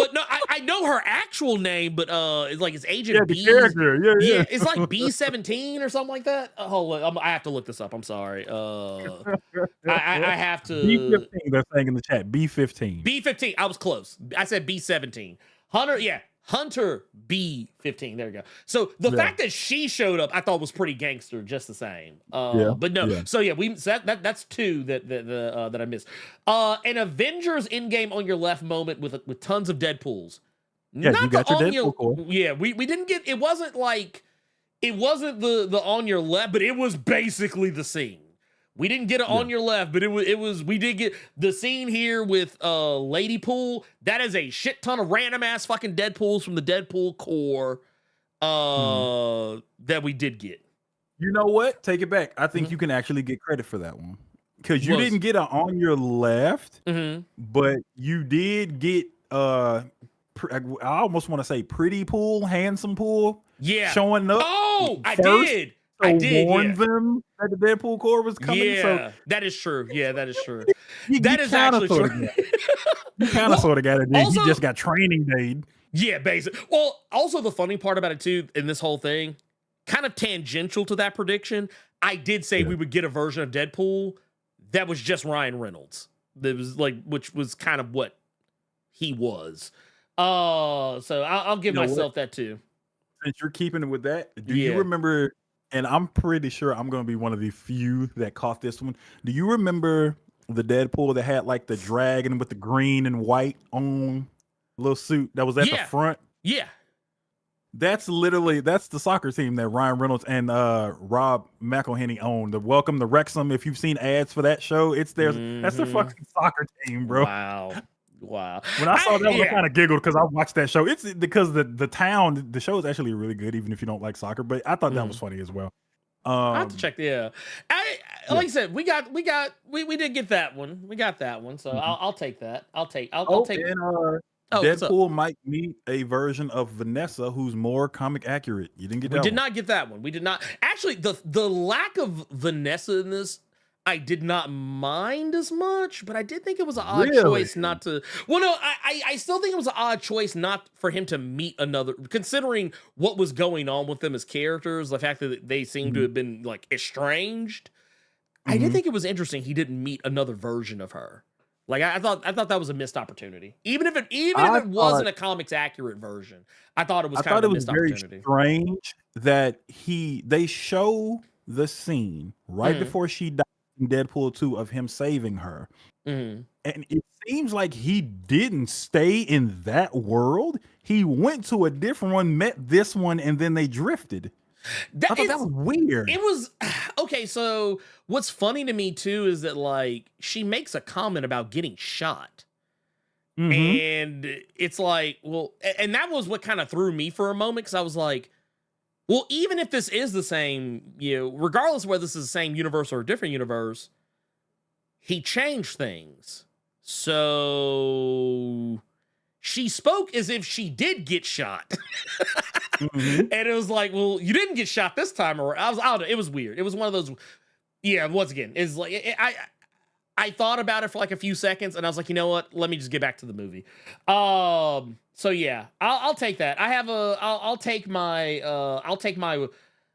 Speaker 4: I know her actual name, but it's Agent B.
Speaker 5: The character, yeah.
Speaker 4: It's like B-17 or something like that. I have to look this up. I'm sorry. I have to.
Speaker 5: B-15. They're saying in the chat. B-15.
Speaker 4: B-15. I was close. I said B-17. Hunter B-15. There you go. So the fact that she showed up, I thought was pretty gangster, just the same. But no. Yeah. So yeah, that's two that I missed. An Avengers Endgame on your left moment with tons of Deadpools.
Speaker 5: Yeah, you got your Deadpool core.
Speaker 4: Yeah, we didn't get. It wasn't the on your left, but it was basically the scene. We didn't get it on your left, but we did get the scene here with Lady Pool. That is a shit ton of random ass fucking Deadpools from the Deadpool core that we did get.
Speaker 5: You know what? Take it back. I think you can actually get credit for that one. Because you didn't get it on your left, but you did get I almost want to say pretty pool, handsome pool.
Speaker 4: Yeah.
Speaker 5: Showing up.
Speaker 4: Oh, I did. I did
Speaker 5: warn them that the Deadpool core was coming.
Speaker 4: Yeah,
Speaker 5: so
Speaker 4: that is true. Yeah, that is true.
Speaker 5: That
Speaker 4: is actually true.
Speaker 5: You kind of sort of got it. He just got training day.
Speaker 4: Yeah, basically. Well, also the funny part about it too, in this whole thing, kind of tangential to that prediction, I did say we would get a version of Deadpool that was just Ryan Reynolds. That was which was kind of what he was. So I'll give myself that too.
Speaker 5: Since you're keeping it with that, do you remember? And I'm pretty sure I'm going to be one of the few that caught this one. Do you remember the Deadpool that had like the dragon with the green and white on little suit that was at the front?
Speaker 4: Yeah.
Speaker 5: That's the soccer team that Ryan Reynolds and Rob McElhenney own. The Welcome to Wrexham. If you've seen ads for that show, it's theirs. That's their fucking soccer team, bro.
Speaker 4: Wow.
Speaker 5: When I saw that, I kind of giggled because I watched that show. It's because the show is actually really good, even if you don't like soccer. But I thought that was funny as well.
Speaker 4: I have to check. Yeah, like I said, we did get that one. We got that one, so I'll take that. I'll take.
Speaker 5: And, Deadpool might meet a version of Vanessa who's more comic accurate. You didn't get that.
Speaker 4: We did not get that one. We did not. Actually, the lack of Vanessa in this, I did not mind as much, but I did think it was an odd choice not to. Well, no, I still think it was an odd choice not for him to meet another, considering what was going on with them as characters, the fact that they seem to have been like estranged. I did think it was interesting he didn't meet another version of her. Like I thought that was a missed opportunity. Even if it wasn't a comics accurate version, I thought it was kind of a missed opportunity.
Speaker 5: Very strange that they show the scene right before she died. Deadpool 2 of him saving her, and it seems like he didn't stay in that world. He went to a different one, met this one, and then they drifted. I thought that was weird.
Speaker 4: It was okay. So what's funny to me too is that like she makes a comment about getting shot, and it's like, well, and that was what kind of threw me for a moment because I was like, well, even if this is the same, regardless of whether this is the same universe or a different universe, he changed things. So she spoke as if she did get shot. And it was like, well, you didn't get shot this time. Or it was weird. It was one of those. Yeah, once again, it's like I thought about it for like a few seconds and I was like, you know what? Let me just get back to the movie. So yeah, I'll take that. I'll take my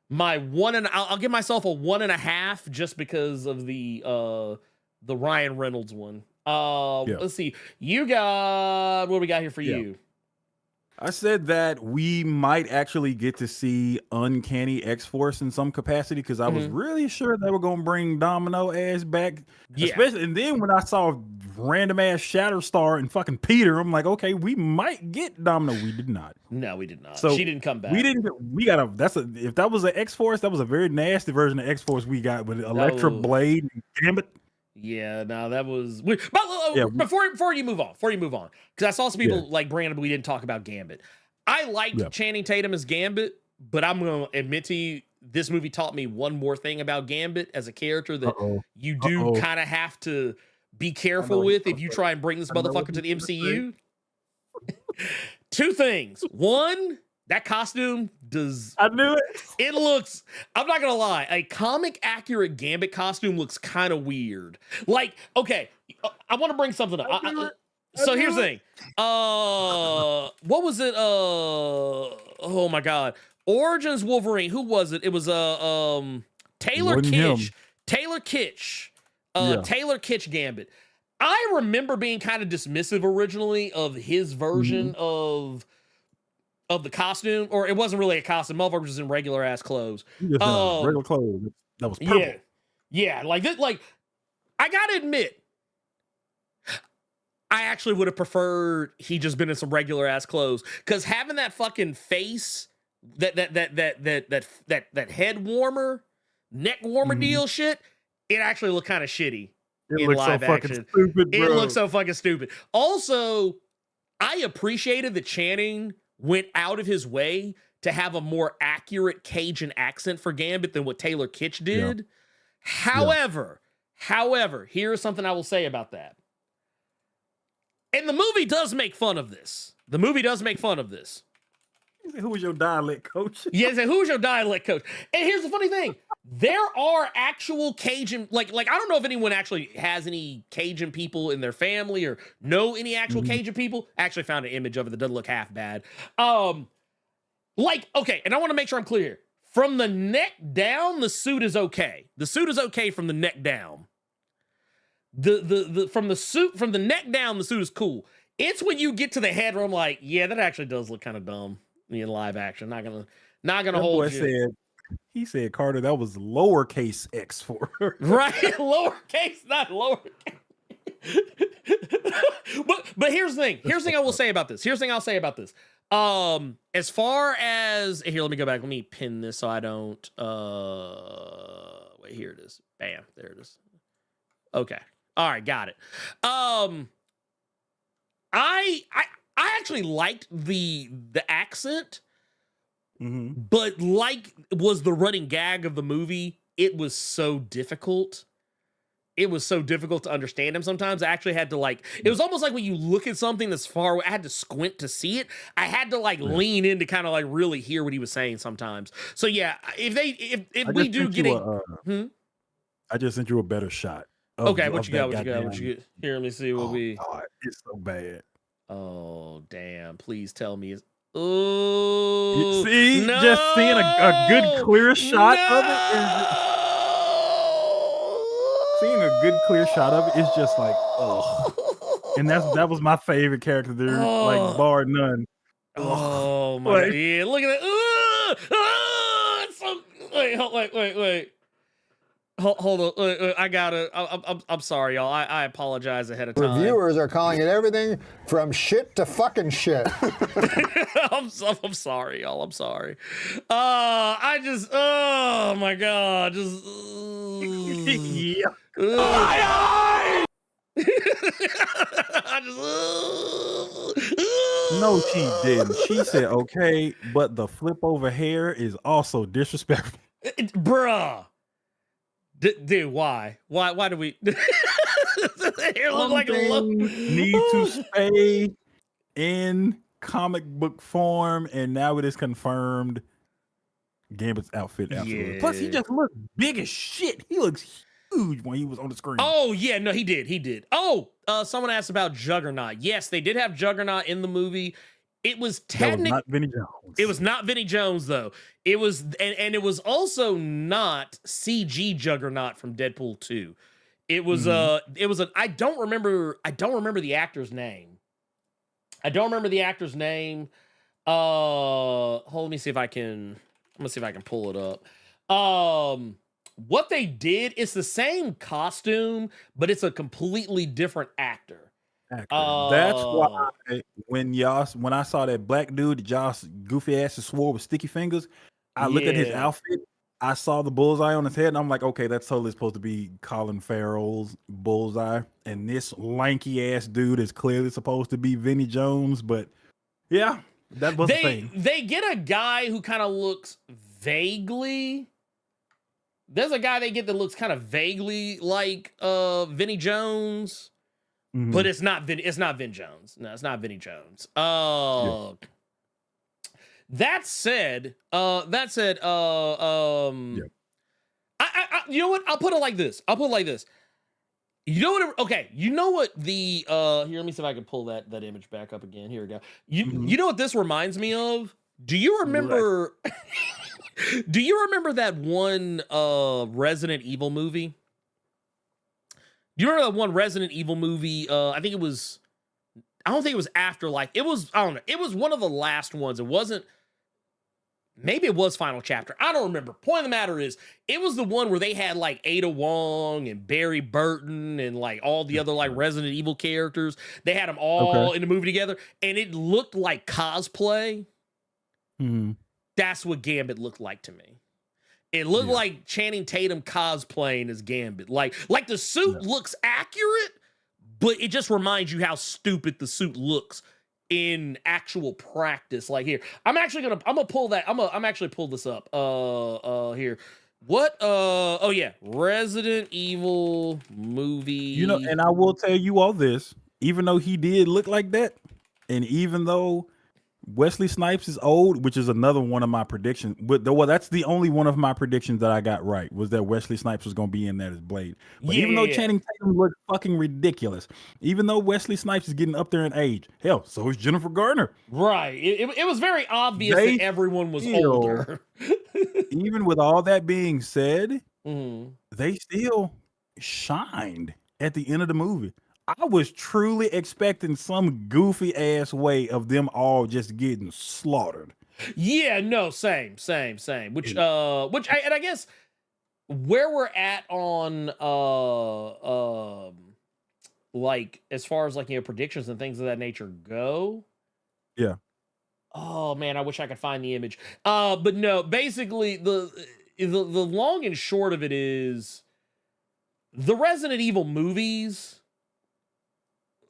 Speaker 4: one and I'll give myself a 1.5 just because of the Ryan Reynolds one. Let's see. You got what do we got here for you?
Speaker 5: I said that we might actually get to see Uncanny X-Force in some capacity because I was really sure they were going to bring Domino ass back. Yeah. Especially, and then when I saw random ass Shatterstar and fucking Peter, I'm like, okay, we might get Domino. We did not.
Speaker 4: No, we did not. So she didn't come back.
Speaker 5: We didn't. If that was an X-Force, that was a very nasty version of X-Force we got with Electra Blade and Gambit.
Speaker 4: Yeah, no, that was.
Speaker 5: Yeah.
Speaker 4: Before you move on, because I saw some people like Brandon, we didn't talk about Gambit. I liked Channing Tatum as Gambit, but I'm going to admit to you, this movie taught me one more thing about Gambit as a character that you do kind of have to be careful with if you try and bring this motherfucker to the MCU. Two things. One, that costume does.
Speaker 5: I knew it.
Speaker 4: It looks, I'm not gonna lie, a comic accurate Gambit costume looks kind of weird. Like, okay, I want to bring something up. So here's the thing. What was it? Oh my god. Origins Wolverine. Who was it? It was Taylor Kitsch. Taylor Kitsch. Taylor Kitsch Gambit. I remember being kind of dismissive originally of his version of the costume, or it wasn't really a costume. Motherfucker was just in regular ass clothes.
Speaker 5: Regular clothes. That was purple.
Speaker 4: Yeah. Like this. Like, I gotta admit, I actually would have preferred he just been in some regular ass clothes, because having that fucking face, that head warmer, neck warmer deal shit, it actually looked kind of shitty.
Speaker 5: It looks so fucking stupid, bro.
Speaker 4: It looks so fucking stupid. Also, I appreciated that Channing went out of his way to have a more accurate Cajun accent for Gambit than what Taylor Kitsch did. However, here's something I will say about that. And the movie does make fun of this.
Speaker 5: Who was your dialect coach?
Speaker 4: Yes, and who's your dialect coach? And here's the funny thing. There are actual Cajun, like I don't know if anyone actually has any Cajun people in their family or know any actual Cajun people. I actually found an image of it that doesn't look half bad. Okay, and I want to make sure I'm clear. From the neck down, the suit is okay. The suit is okay from the neck down. From the neck down, the suit is cool. It's when you get to the head where I'm like, yeah, that actually does look kind of dumb in live action. Not gonna hold you.
Speaker 5: He said, Carter, that was lowercase x for her.
Speaker 4: Right, lowercase, not lowercase. but here's the thing. Here's the thing I will say about this. As far as here, let me go back. Let me pin this so I don't. Wait, here it is. Bam, there it is. Okay. All right, got it. I actually liked the accent, but like was the running gag of the movie. It was so difficult. It was so difficult to understand him sometimes. I actually had to it was almost like when you look at something that's far away, I had to squint to see it. I had to lean in to kind of really hear what he was saying sometimes. So yeah, if we do get
Speaker 5: I just sent you a better shot.
Speaker 4: Okay, what you got? Here, let me see what we.
Speaker 5: God, it's so bad.
Speaker 4: Oh damn! Please tell me it's. Oh,
Speaker 5: see, no, just seeing a good clear shot of it. Seeing a good clear shot of it is just like, oh. And that was my favorite character there, bar none.
Speaker 4: Oh my god! Yeah, look at that. It's so, wait. Hold on, I gotta. I'm sorry, y'all. I apologize ahead of time.
Speaker 7: Reviewers are calling it everything from shit to fucking shit.
Speaker 4: I'm sorry, y'all. I'm sorry. I just. Oh my god. Just.
Speaker 5: Yeah.
Speaker 4: I just.
Speaker 5: No, she didn't. She said okay, but the flip over hair is also disrespectful.
Speaker 4: Bruh. Dude, why? Why do we? Hair look like a
Speaker 5: need to stay in comic book form, and now it is confirmed. Gambit's outfit, absolutely.
Speaker 4: Yeah.
Speaker 5: Plus, he just looked big as shit. He looks huge when he was on the screen.
Speaker 4: Oh yeah, no, he did. Oh, someone asked about Juggernaut. Yes, they did have Juggernaut in the movie. It was technically
Speaker 5: not Vinnie Jones.
Speaker 4: It was not Vinnie Jones though. It was, and it was also not CG Juggernaut from Deadpool 2. It was I don't remember the actor's name. Hold on, let me see if I can. I'm gonna see if I can pull it up. What they did is the same costume, but it's a completely different actor.
Speaker 5: That's why when I saw that black dude that y'all goofy ass swore with sticky fingers, I looked at his outfit. I saw the bullseye on his head, and I'm like, okay, that's totally supposed to be Colin Farrell's bullseye, and this lanky ass dude is clearly supposed to be Vinnie Jones. But yeah, that was the thing.
Speaker 4: They get a guy who kind of looks vaguely. There's a guy they get that looks kind of vaguely like Vinnie Jones, but it's not Vin Jones. No, it's not Vinnie Jones. That said, I you know what? I'll put it like this. You know what? Okay, you know what the here, let me see if I can pull that image back up again. Here we go. You know what this reminds me of? Do you remember do you remember that one Resident Evil movie? Do you remember that one Resident Evil movie? I don't think it was Afterlife. It was, I don't know. It was one of the last ones. It wasn't, maybe it was Final Chapter. I don't remember. Point of the matter is, it was the one where they had like Ada Wong and Barry Burton and like all the other like Resident Evil characters. They had them all in the movie together, and it looked like cosplay. That's what Gambit looked like to me. It looked like Channing Tatum cosplaying as Gambit. Like the suit looks accurate, but it just reminds you how stupid the suit looks in actual practice. Like here, I'm gonna pull that. I'm actually pull this up. Here. What? Oh yeah, Resident Evil movie.
Speaker 5: You know, and I will tell you all this, even though he did look like that, and even though Wesley Snipes is old, which is another one of my predictions. But well, that's the only one of my predictions that I got right, was that Wesley Snipes was going to be in that as Blade. But even though Channing Tatum looked fucking ridiculous, even though Wesley Snipes is getting up there in age, hell, so is Jennifer Garner.
Speaker 4: Right. It was very obvious that everyone was older.
Speaker 5: Even with all that being said, they still shined at the end of the movie. I was truly expecting some goofy ass way of them all just getting slaughtered.
Speaker 4: Yeah, no, same. Which I guess where we're at on like as far as like, you know, predictions and things of that nature go.
Speaker 5: Yeah.
Speaker 4: Oh man, I wish I could find the image. But no, basically the long and short of it is the Resident Evil movies.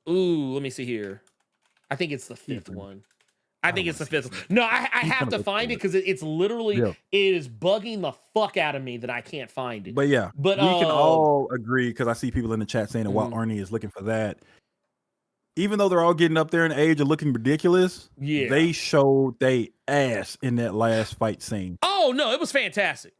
Speaker 4: Ooh, let me see here. I think it's the fifth one. I think it's the fifth one. No, I have to find it because it's literally, it is bugging the fuck out of me that I can't find it.
Speaker 5: But yeah, we can all agree, because I see people in the chat saying that while Ernie is looking for that, even though they're all getting up there in age and looking ridiculous, they showed they ass in that last fight scene.
Speaker 4: Oh, no, it was fantastic.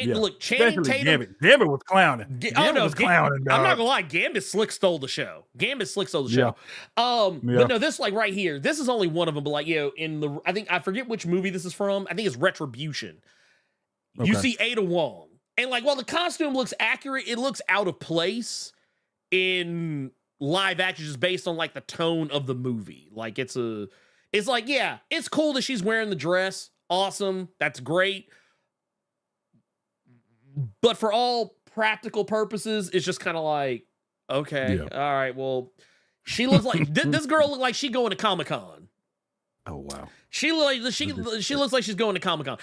Speaker 4: Look, Channing Tatum.
Speaker 5: Gambit was clowning. Gambit was clowning, dog.
Speaker 4: I'm not gonna lie, Gambit slick stole the show. But no, this like right here, this is only one of them. But like, you know, I forget which movie this is from. I think it's Retribution. You see Ada Wong, and like, while the costume looks accurate, it looks out of place in live action, just based on like the tone of the movie. Like it's like, yeah, it's cool that she's wearing the dress. Awesome, that's great. But for all practical purposes, it's just kind of like, okay, all right, well, she looks like this girl looked like she going to Comic-Con.
Speaker 5: Oh wow,
Speaker 4: she looks like she's going to Comic-Con,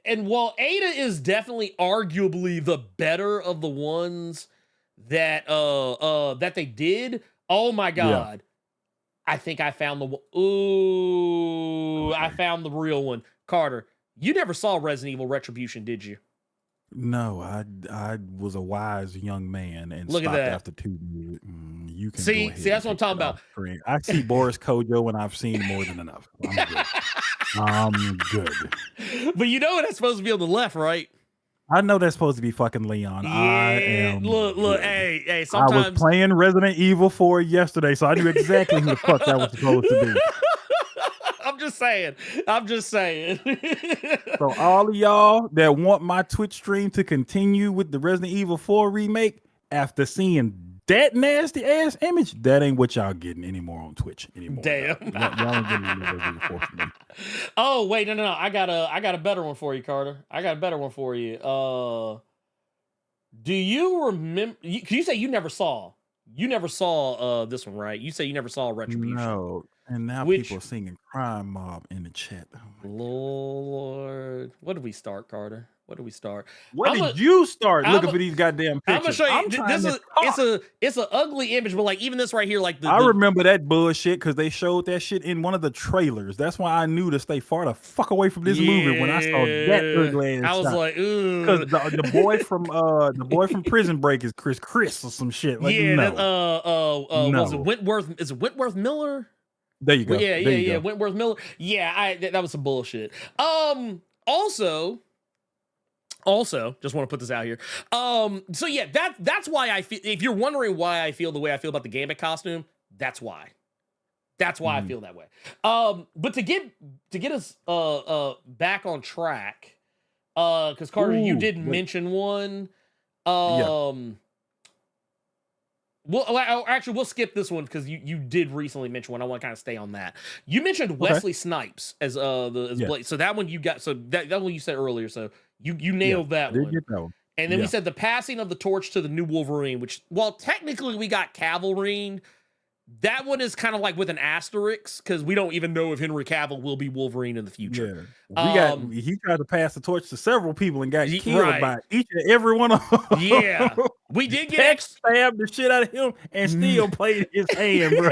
Speaker 4: and while Ada is definitely arguably the better of the ones that that they did, oh my god, I think I found I found the real one. Carter, you never saw Resident Evil Retribution, did you?
Speaker 5: No, I was a wise young man and
Speaker 4: look
Speaker 5: stopped
Speaker 4: at that.
Speaker 5: after 2 years. You can
Speaker 4: see that's what I'm talking about.
Speaker 5: I see Boris Kojo and I've seen more than enough. I'm good.
Speaker 4: But you know that's supposed to be on the left, right?
Speaker 5: I know that's supposed to be fucking Leon.
Speaker 4: Yeah,
Speaker 5: I am
Speaker 4: look,
Speaker 5: good.
Speaker 4: hey, sometimes
Speaker 5: I was playing Resident Evil 4 yesterday, so I knew exactly who the fuck that was supposed to be.
Speaker 4: I'm just saying.
Speaker 5: So all of y'all that want my Twitch stream to continue with the Resident Evil 4 remake, after seeing that nasty ass image, that ain't what y'all getting anymore on Twitch anymore.
Speaker 4: Damn.
Speaker 5: Y'all ain't getting any Resident Evil 4 from me.
Speaker 4: Oh wait, no. I got a better one for you, Carter. I got a better one for you. Do you remember? You say you never saw this one, right? You say you never saw Retribution.
Speaker 5: No. And now people are singing Crime Mob in the chat.
Speaker 4: Oh Lord, what did we start, Carter? Where do we start?
Speaker 5: Where did you start looking for these goddamn
Speaker 4: I'm
Speaker 5: pictures?
Speaker 4: gonna show you. It's an ugly image, but like even this right here, like
Speaker 5: I remember that bullshit because they showed that shit in one of the trailers. That's why I knew to stay far the fuck away from this movie when I saw that ugly ass
Speaker 4: I was
Speaker 5: shot.
Speaker 4: like,
Speaker 5: because the boy from Prison Break is Chris or some shit. Like,
Speaker 4: was it Wentworth? Is it Wentworth Miller?
Speaker 5: There you go.
Speaker 4: Yeah. Wentworth Miller. Yeah, that was some bullshit. Also, just want to put this out here. So yeah, that's why I feel. If you're wondering why I feel the way I feel about the Gambit costume, that's why. That's why I feel that way. But to get us back on track, because Carter, you did mention one. We'll skip this one because you did recently mention one. I want to kind of stay on that. You mentioned Wesley Snipes as Blade. So that one you got. So that one you said earlier. So you nailed that one.
Speaker 5: Get that one.
Speaker 4: And then we said the passing of the torch to the new Wolverine, which while technically we got Cavalry, that one is kind of like with an asterisk because we don't even know if Henry Cavill will be Wolverine in the future.
Speaker 5: He tried to pass the torch to several people and got killed by each and every one of them.
Speaker 4: Yeah, we did get
Speaker 5: stabbed the shit out of him and still played his hand, bro.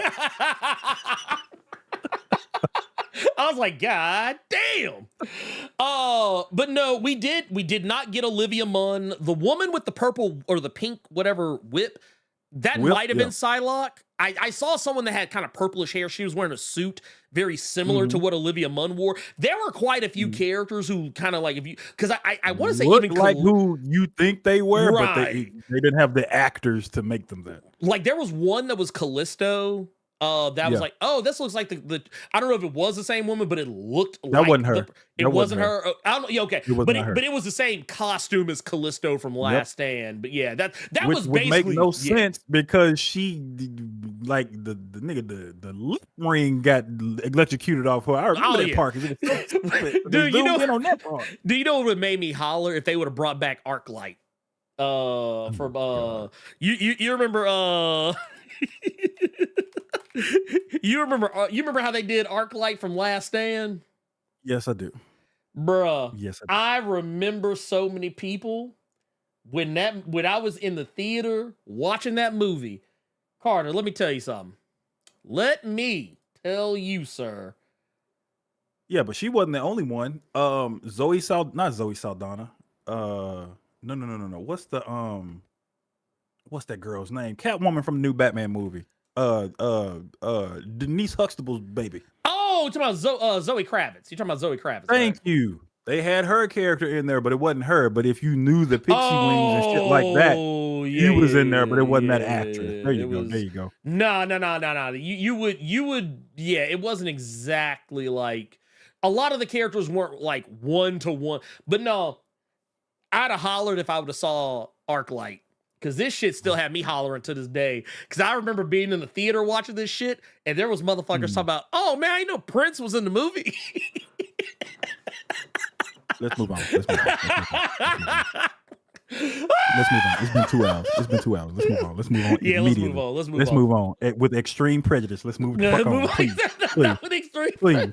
Speaker 4: I was like, God damn. But no, we did not get Olivia Munn. The woman with the purple or the pink, whatever whip, that might have been Psylocke. I saw someone that had kind of purplish hair. She was wearing a suit very similar to what Olivia Munn wore. There were quite a few characters who kind of like, because I want to say even
Speaker 5: like who you think they were,
Speaker 4: right.
Speaker 5: But they didn't have the actors to make them that.
Speaker 4: Like there was one that was Callisto. That was like, oh, this looks like the I don't know if it was the same woman, but it looked like
Speaker 5: that wasn't her.
Speaker 4: It wasn't her. I don't know. Yeah, okay, but it was the same costume as Callisto from Last Stand. But yeah, that was basically
Speaker 5: make no sense because she like the nigga the lip ring got electrocuted off her. I remember that part.
Speaker 4: Dude, you know on that part. Do you know what made me holler if they would have brought back Arclight? You remember you remember how they did Arclight from Last Stand?
Speaker 5: Yes, I do.
Speaker 4: Bruh.
Speaker 5: Yes, I do.
Speaker 4: I remember so many people when I was in the theater watching that movie. Carter, let me tell you something. Let me tell you, sir.
Speaker 5: Yeah, but she wasn't the only one. Not Zoe Saldana. No. What's that girl's name? Catwoman from the new Batman movie. Denise Huxtable's baby.
Speaker 4: Oh, you're talking about Zoe Kravitz. You're talking about Zoe Kravitz.
Speaker 5: Thank you. They had her character in there, but it wasn't her. But if you knew the pixie wings and shit like that, she was in there, but it wasn't that actress. There you go. There you go.
Speaker 4: No. You would. Yeah, it wasn't exactly like a lot of the characters weren't like one to one. But no, I'd have hollered if I would have saw Arclight. Because this shit still had me hollering to this day. Because I remember being in the theater watching this shit, and there was motherfuckers talking about, oh man, I didn't know Prince was in the movie.
Speaker 5: Let's move on. Let's move on. It's been 2 hours. Let's move on.
Speaker 4: Yeah, let's move on.
Speaker 5: Let's move on. With extreme prejudice. Let's move the fuck on. Please.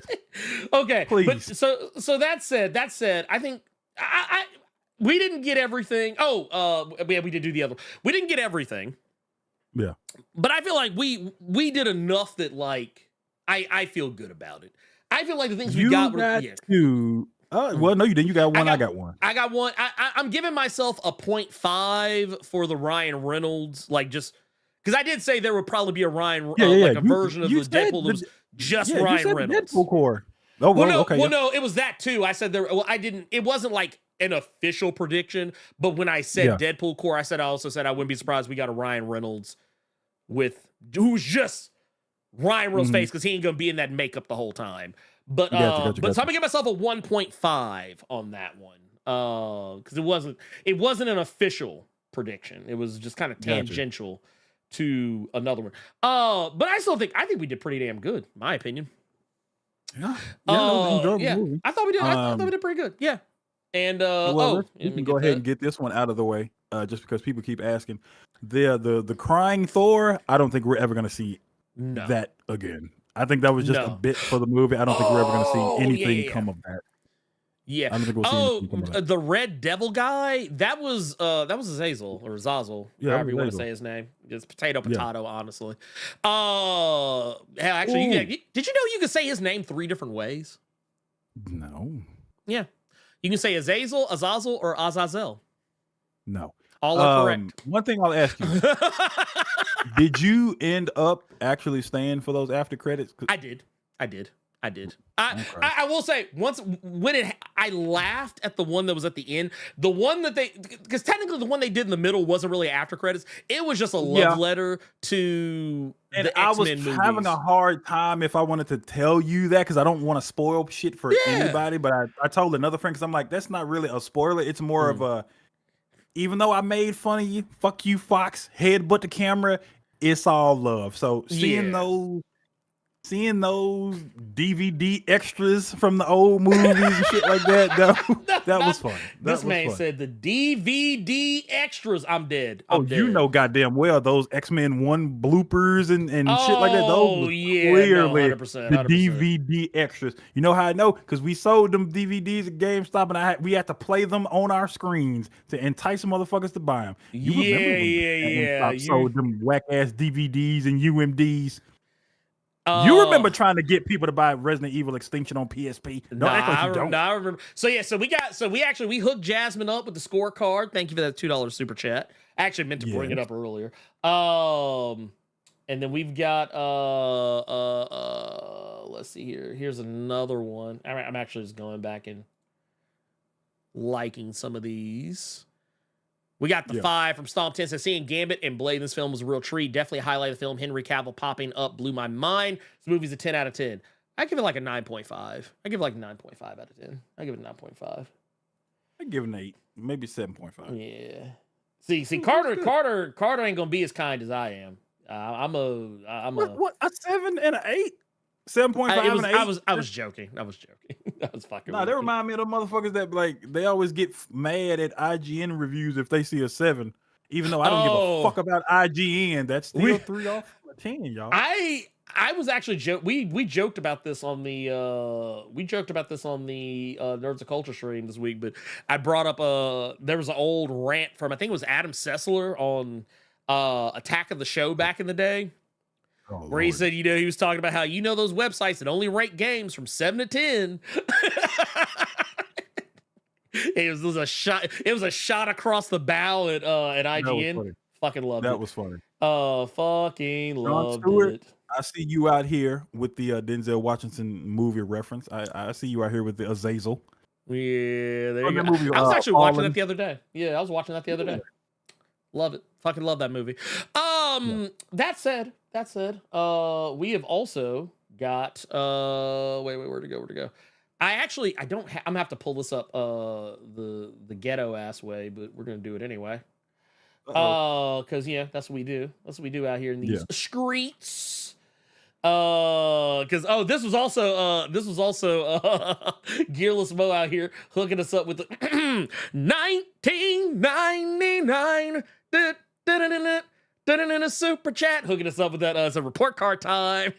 Speaker 4: Okay.
Speaker 5: Please.
Speaker 4: But so that said, I think we didn't get everything. We did do the other. We didn't get everything.
Speaker 5: Yeah.
Speaker 4: But I feel like we did enough that like I feel good about it. I feel like the things we got were
Speaker 5: two. Well, no, you didn't. You got one. I got one.
Speaker 4: I got one. I'm giving myself a 0.5 for the Ryan Reynolds, like just because I did say there would probably be a Ryan, like a version of the Deadpool that was just Ryan Reynolds.
Speaker 5: Deadpool core. Oh, well, okay.
Speaker 4: Well, no, it was that too. I said there. Well, I didn't. It wasn't like an official prediction, but when I said Deadpool core, I also said I wouldn't be surprised we got a Ryan Reynolds who's just Ryan Reynolds' face because he ain't gonna be in that makeup the whole time. But so I'm gonna give myself a 1.5 on that one because it wasn't an official prediction. It was just kind of tangential to another one. But I think we did pretty damn good, in my opinion.
Speaker 5: Yeah.
Speaker 4: I thought we did. I thought we did pretty good. Yeah. And
Speaker 5: we can go ahead and get this one out of the way, just because people keep asking. The crying Thor. I don't think we're ever gonna see that again. I think that was just a bit for the movie. I don't think we're ever gonna see anything come of that.
Speaker 4: Yeah.
Speaker 5: I don't think we'll see anything from that.
Speaker 4: The Red Devil guy. That was Azazel or Zazel,
Speaker 5: Yeah,
Speaker 4: however you want to
Speaker 5: Azazel.
Speaker 4: say his name. It's potato, honestly. Did you know you can say his name 3 different ways?
Speaker 5: No.
Speaker 4: Yeah, you can say Azazel, Azazel, or Azazel.
Speaker 5: No.
Speaker 4: All are correct.
Speaker 5: One thing I'll ask you: did you end up actually staying for those after credits?
Speaker 4: I did. I will say I laughed at the one that was at the end. The one that because technically the one they did in the middle wasn't really after credits. It was just a love letter to the X-Men movies.
Speaker 5: I was having a hard time if I wanted to tell you that because I don't want to spoil shit for anybody. But I told another friend because I'm like, that's not really a spoiler. It's more of a, even though I made fun of you, fuck you, Fox, headbutt the camera. It's all love. So seeing those DVD extras from the old movies and shit like that, that was fun.
Speaker 4: This man said the DVD extras. I'm dead. I'm dead.
Speaker 5: You know goddamn well those X-Men 1 bloopers and shit like that. Those clearly
Speaker 4: 100%,
Speaker 5: the DVD extras. You know how I know? Because we sold them DVDs at GameStop and we had to play them on our screens to entice motherfuckers to buy them. You remember when GameStop sold them whack-ass DVDs and UMDs? You remember trying to get people to buy Resident Evil Extinction on PSP?
Speaker 4: I remember. So we hooked Jasmine up with the scorecard. Thank you for that $2 super chat. I actually meant to bring it up earlier. And then we've got let's see here. Here's another one. I'm actually just going back and liking some of these. We got the 5 from Stomp 10 says seeing Gambit and Blade in this film was a real treat. Definitely highlight of the film. Henry Cavill popping up blew my mind. This movie's a 10 out of 10. I give it like a 9.5. I give it like 9.5 out of 10. I give it 9.5.
Speaker 5: I give it an 8, maybe 7.5.
Speaker 4: Yeah. See, Carter ain't gonna be as kind as I am. I'm
Speaker 5: a 7 and an 8. 7.5 and 8.
Speaker 4: I was joking. I was fucking.
Speaker 5: Nah, they remind me of the motherfuckers that like they always get mad at IGN reviews if they see a 7, even though I don't give a fuck about IGN. That's still 3 off 10, y'all.
Speaker 4: I was actually we joked about this on the Nerds of Culture stream this week, but I brought up there was an old rant from I think it was Adam Sessler on Attack of the Show back in the day. Where he said, he was talking about how, those websites that only rank games from 7 to 10. It was a shot. It was a shot across the bow at IGN. Fucking loved it.
Speaker 5: That was funny.
Speaker 4: Fucking loved it.
Speaker 5: I see you out here with the Denzel Washington movie reference. I see you out here with the Azazel.
Speaker 4: Yeah, there you go. Movie, I was actually watching that the other day. Yeah, I was watching that the other day. Love it. Fucking love that movie. That said, we have also got wait, where'd it go? I'm gonna have to pull this up the ghetto ass way, but we're gonna do it anyway. Because that's what we do. That's what we do out here in these streets. Because this was also Gearless Mo out here hooking us up with the 1999 a super chat, hooking us up with that as a report card time.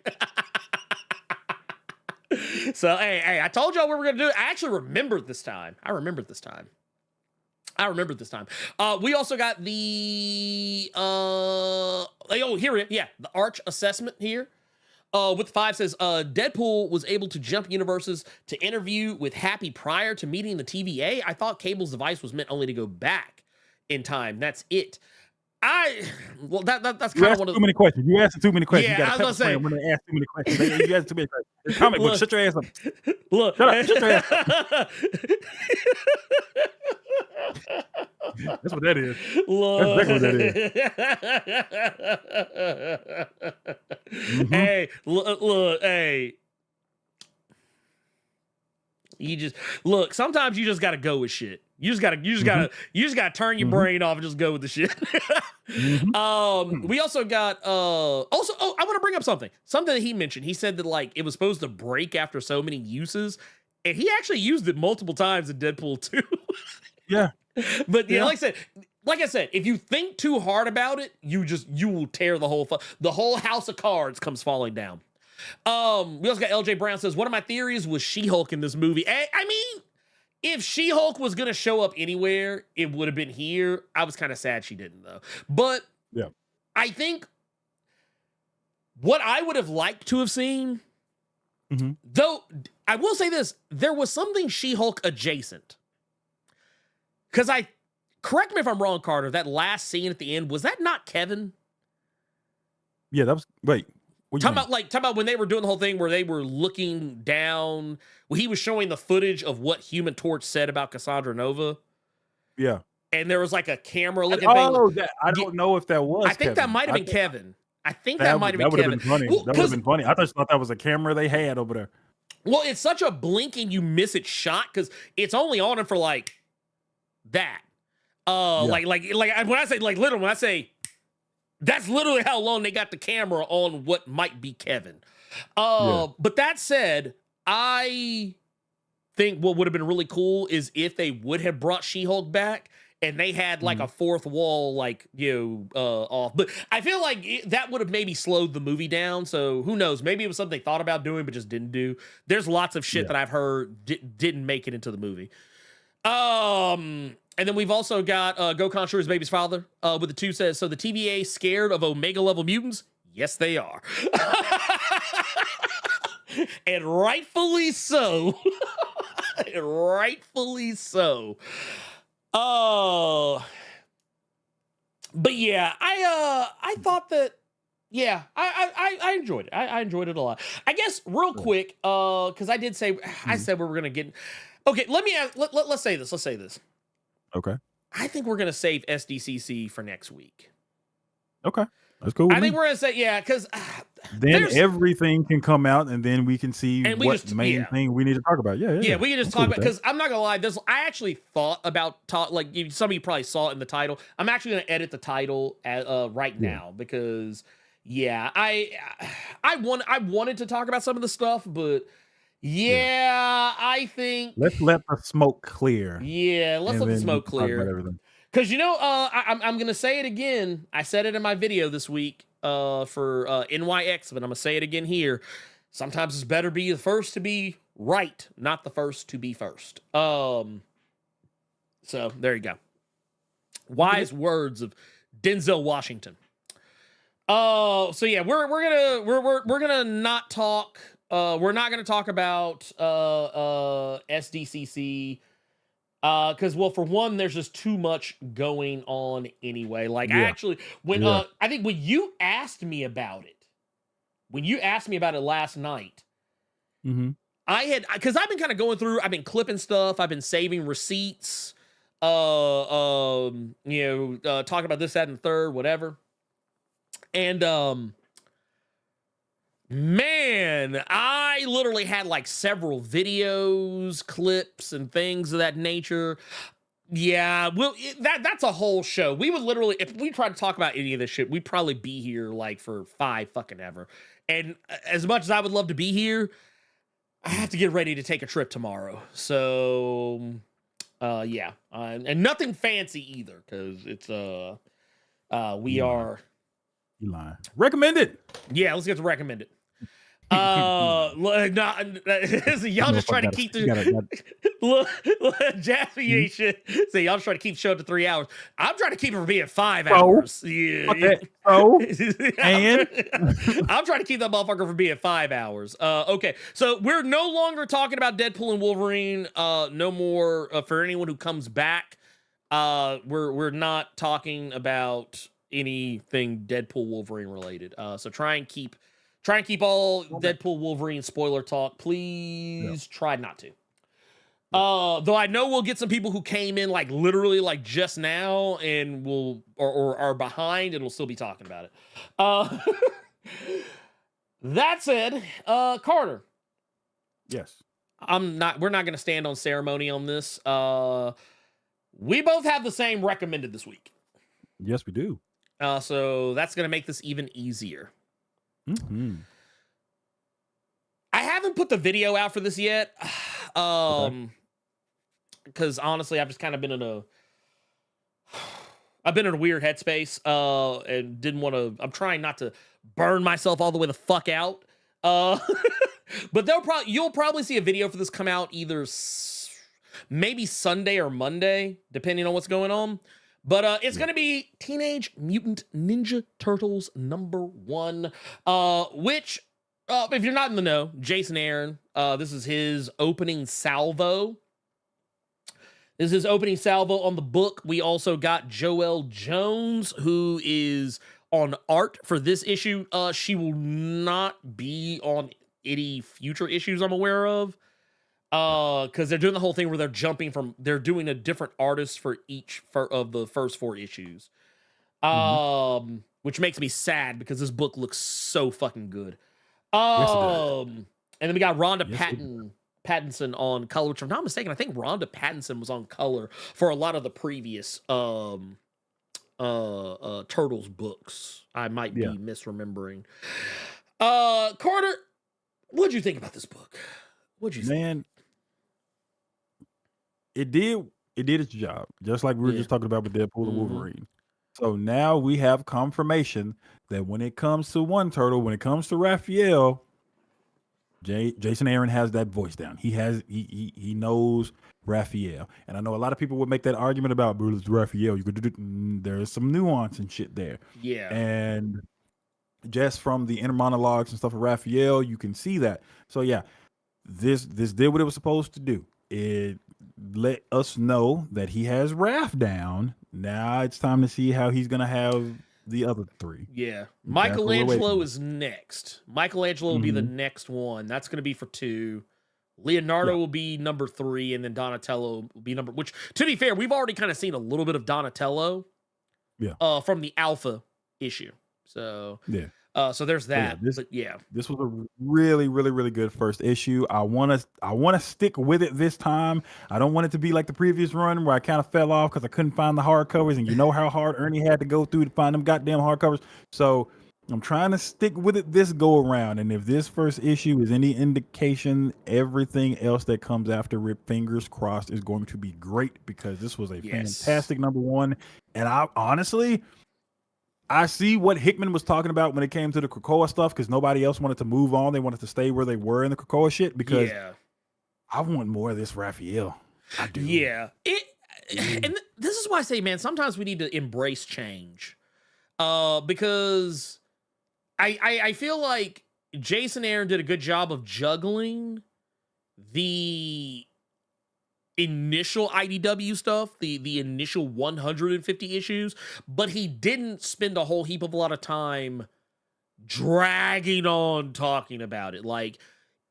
Speaker 4: So hey, I told y'all we were gonna do it. I actually remembered this time. We also got the the Arch assessment here. With 5 says Deadpool was able to jump universes to interview with Happy prior to meeting the TVA. I thought Cable's device was meant only to go back in time. That's it. That's kind of one of
Speaker 5: too many questions. You asked too many questions.
Speaker 4: Yeah,
Speaker 5: you got
Speaker 4: I was gonna say
Speaker 5: when they ask too many questions. You asked too many questions. It's comic book. Shut your ass up.
Speaker 4: Look,
Speaker 5: shut your ass up. That's what that is.
Speaker 4: Look.
Speaker 5: That's exactly what that is.
Speaker 4: Hey, look, hey. You just look. Sometimes you just gotta go with shit. You just gotta turn your brain off and just go with the shit. We also got I want to bring up something that he mentioned. He said that like it was supposed to break after so many uses, and he actually used it multiple times in Deadpool 2.
Speaker 5: Yeah.
Speaker 4: But like I said, if you think too hard about it, you will tear the whole house of cards comes falling down. We also got LJ Brown says, one of my theories was She-Hulk in this movie. I mean, if She-Hulk was gonna show up anywhere, it would have been here. I was kind of sad she didn't though. But
Speaker 5: Yeah.
Speaker 4: I think what I would have liked to have seen, though, I will say this: there was something She-Hulk adjacent. Because correct me if I'm wrong, Carter. That last scene at the end, was that not Kevin?
Speaker 5: Yeah, that was. Wait.
Speaker 4: Talking about when they were doing the whole thing where they were looking down. Well, he was showing the footage of what Human Torch said about Cassandra Nova.
Speaker 5: Yeah.
Speaker 4: And there was like a camera looking
Speaker 5: thing. I don't know if that was.
Speaker 4: I think
Speaker 5: Kevin.
Speaker 4: that might have been Kevin. I think that might have been Kevin.
Speaker 5: Been funny. That would have been funny. I just thought that was a camera they had over there.
Speaker 4: Well, it's such a blink and you miss it shot because it's only on him for like that. Like when I say like literally when I say that's literally how long they got the camera on what might be Kevin. But that said, I think what would have been really cool is if they would have brought She-Hulk back and they had like a fourth wall, like, off. But I feel like that would have maybe slowed the movie down. So who knows? Maybe it was something they thought about doing, but just didn't do. There's lots of shit that I've heard didn't make it into the movie. And then we've also got Gokhan Shure's baby's father with the two says, so the TVA scared of Omega level mutants? Yes, they are. And rightfully so. Rightfully so. But yeah, I thought that, yeah, I enjoyed it. I enjoyed it a lot. I guess real quick, because I did say, I said we were going to get, okay, let's say this. Let's say this.
Speaker 5: Okay.
Speaker 4: I think we're going to save SDCC for next week.
Speaker 5: Okay. That's cool.
Speaker 4: I think we're going to say, yeah, because
Speaker 5: then everything can come out and then we can see what main thing we need to talk about. Yeah,
Speaker 4: we can just talk about, because I'm not going to lie, I actually thought about, like some of you probably saw it in the title. I'm actually going to edit the title right now because, I wanted to talk about some of the stuff, but I think
Speaker 5: let's let the smoke clear.
Speaker 4: Yeah, let's let the smoke clear. Because I'm gonna say it again. I said it in my video this week for NYX, but I'm gonna say it again here. Sometimes it's better be the first to be right, not the first to be first. So there you go. Wise words of Denzel Washington. So yeah, we're gonna not talk. We're not going to talk about SDCC because, well, for one, there's just too much going on anyway. Like, I think when you asked me about it, last night, because I've been kind of going through, I've been clipping stuff, I've been saving receipts, talking about this, that, and the third, whatever, and man, I literally had like several videos, clips, and things of that nature. Yeah, well, that's a whole show. We would literally, if we tried to talk about any of this shit, we'd probably be here like for 5 fucking ever. And as much as I would love to be here, I have to get ready to take a trip tomorrow. So, and nothing fancy either, because it's we are.
Speaker 5: You lying? Recommended.
Speaker 4: Yeah, let's get to recommended. Y'all just trying to keep the look, Jazzy shit. Say y'all just trying to keep the show to 3 hours. I'm trying to keep it from being 5 hours. Yeah. And I'm trying to keep that motherfucker from being 5 hours. Okay, so we're no longer talking about Deadpool and Wolverine. No more for anyone who comes back. We're not talking about anything Deadpool Wolverine related. So try and keep all Deadpool Wolverine spoiler talk. Please try not to. Though I know we'll get some people who came in like literally like just now and will or are behind and will still be talking about it. That said, Carter.
Speaker 5: Yes.
Speaker 4: We're not going to stand on ceremony on this. We both have the same recommended this week.
Speaker 5: Yes, we do.
Speaker 4: So that's going to make this even easier.
Speaker 5: Mm-hmm.
Speaker 4: I haven't put the video out for this yet. Because honestly, I've just kind of been in a weird headspace. And didn't want to, I'm trying not to burn myself all the way the fuck out. But you'll probably see a video for this come out either maybe Sunday or Monday, depending on what's going on. But it's going to be Teenage Mutant Ninja Turtles #1, which, if you're not in the know, Jason Aaron, this is his opening salvo. This is his opening salvo on the book. We also got Joelle Jones, who is on art for this issue. She will not be on any future issues I'm aware of. Because they're doing the whole thing where they're doing a different artist for each of the first 4 issues. Which makes me sad because this book looks so fucking good. And then we got Rhonda Pattinson on color, which if I'm not mistaken, I think Rhonda Pattinson was on color for a lot of the previous Turtles books. I might be misremembering. Carter, what'd you think about this book? What'd you think?
Speaker 5: Man, it did its job, just like we were just talking about with Deadpool and Wolverine. So now we have confirmation that when it comes to one turtle, when it comes to Raphael, Jason Aaron has that voice down. He knows Raphael. And I know a lot of people would make that argument about it's Raphael. You could do there's some nuance and shit there.
Speaker 4: Yeah.
Speaker 5: And just from the inner monologues and stuff of Raphael, you can see that. So yeah, this did what it was supposed to do. It let us know that he has Raph down. Now it's time to see how he's gonna have the other 3.
Speaker 4: Yeah. Michelangelo is next. Michelangelo will be the next one. That's going to be for 2. Leonardo will be number 3, and then Donatello will be which, to be fair, we've already kind of seen a little bit of Donatello from the Alpha issue. So, so there's that. This was
Speaker 5: a really, really, really good first issue. I want to stick with it this time. I don't want it to be like the previous run where I kind of fell off because I couldn't find the hardcovers, and you know how hard Ernie had to go through to find them goddamn hardcovers. So I'm trying to stick with it this go around. And if this first issue is any indication, everything else that comes after it, fingers crossed, is going to be great, because this was a fantastic #1. And I honestly, I see what Hickman was talking about when it came to the Krakoa stuff, because nobody else wanted to move on. They wanted to stay where they were in the Krakoa shit, because I want more of this Raphael. I do.
Speaker 4: Yeah. And this is why I say, man, sometimes we need to embrace change. Because I feel like Jason Aaron did a good job of juggling the initial IDW stuff, the initial 150 issues, but he didn't spend a whole heap of a lot of time dragging on talking about it. Like,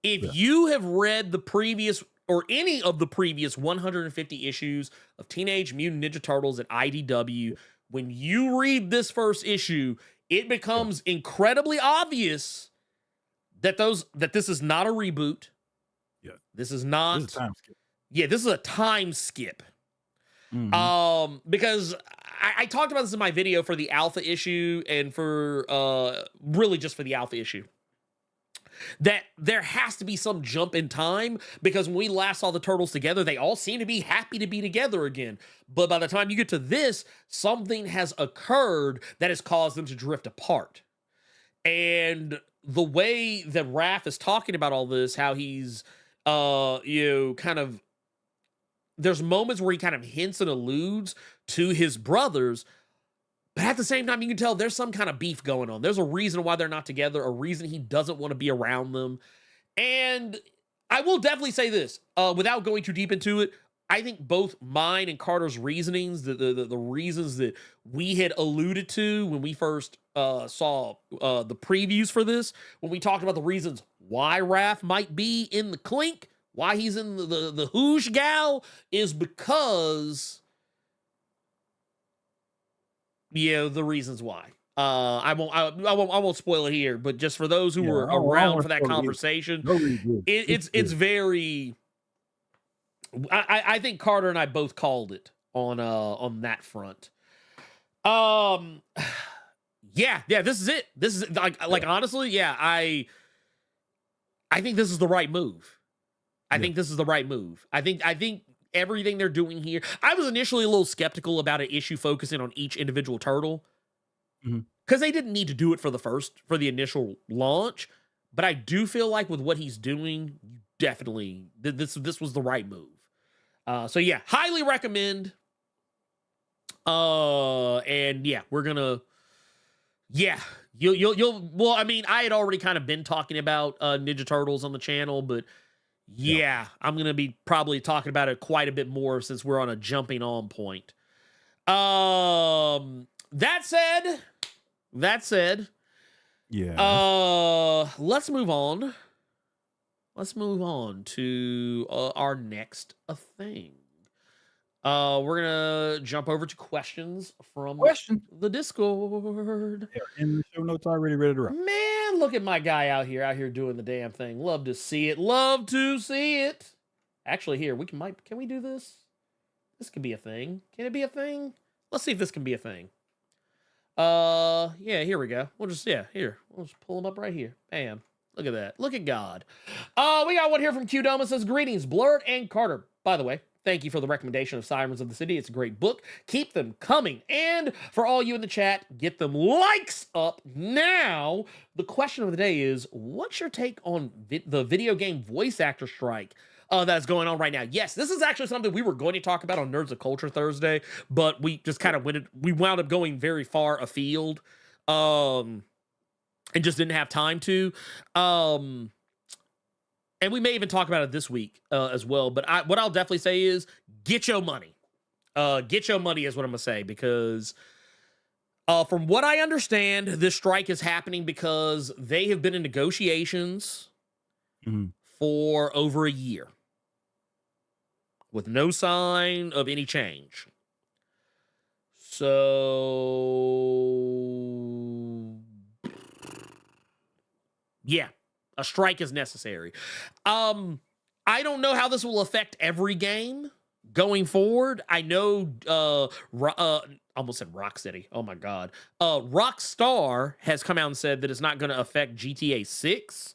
Speaker 4: if you have read the previous or any of the previous 150 issues of Teenage Mutant Ninja Turtles at IDW, when you read this first issue, it becomes incredibly obvious that this is not a reboot.
Speaker 5: Yeah.
Speaker 4: This is not.
Speaker 5: This is a time skip.
Speaker 4: Yeah, this is a time skip. Because I talked about this in my video for the Alpha issue and for really just for the Alpha issue, that there has to be some jump in time, because when we last saw the Turtles together, they all seem to be happy to be together again. But by the time you get to this, something has occurred that has caused them to drift apart. And the way that Raph is talking about all this, how he's kind of, there's moments where he kind of hints and alludes to his brothers, but at the same time, you can tell there's some kind of beef going on. There's a reason why they're not together, a reason he doesn't want to be around them. And I will definitely say this, without going too deep into it, I think both mine and Carter's reasonings, the reasons that we had alluded to when we first saw the previews for this, when we talked about the reasons why Raph might be in the clink, why he's in the Hoosh Gal, is because, the reasons why. I won't spoil it here, but just for those who were around for that conversation, it's very. I think Carter and I both called it on that front. This is it. This is like honestly, I think this is the right move. I think this is the right move. I think everything they're doing here. I was initially a little skeptical about an issue focusing on each individual turtle, because they didn't need to do it for the initial launch. But I do feel like with what he's doing, definitely this was the right move. So yeah, highly recommend. And yeah, we're gonna, yeah, you'll. Well, I mean, I had already kind of been talking about Ninja Turtles on the channel, but yeah, I'm gonna be probably talking about it quite a bit more since we're on a jumping on point. That said,
Speaker 5: yeah.
Speaker 4: Let's move on. Let's move on to our next thing. We're gonna jump over to questions from the Discord.
Speaker 5: In the show notes already ready to rock.
Speaker 4: Man, look at my guy out here doing the damn thing. Love to see it. Love to see it. Actually, here can we do this? This could be a thing. Can it be a thing? Let's see if this can be a thing. Yeah, here we go. We'll just pull them up right here. Bam. Look at that. Look at God. We got one here from Qdoma. Says, greetings, Blerd and Carter. By the way, thank you for the recommendation of Sirens of the City. It's a great book. Keep them coming. And for all you in the chat, get them likes up now. The question of the day is, what's your take on the video game voice actor strike that's going on right now? Yes, this is actually something we were going to talk about on Nerds of Culture Thursday, but we just kind of wound up going very far afield. And just didn't have time to. And we may even talk about it this week as well. But what I'll definitely say is get your money. Get your money is what I'm going to say. Because from what I understand, this strike is happening because they have been in negotiations for over a year with no sign of any change. So... yeah, a strike is necessary. I don't know how this will affect every game going forward. I know, almost said Rocksteady. Oh my God. Rockstar has come out and said that it's not going to affect GTA 6.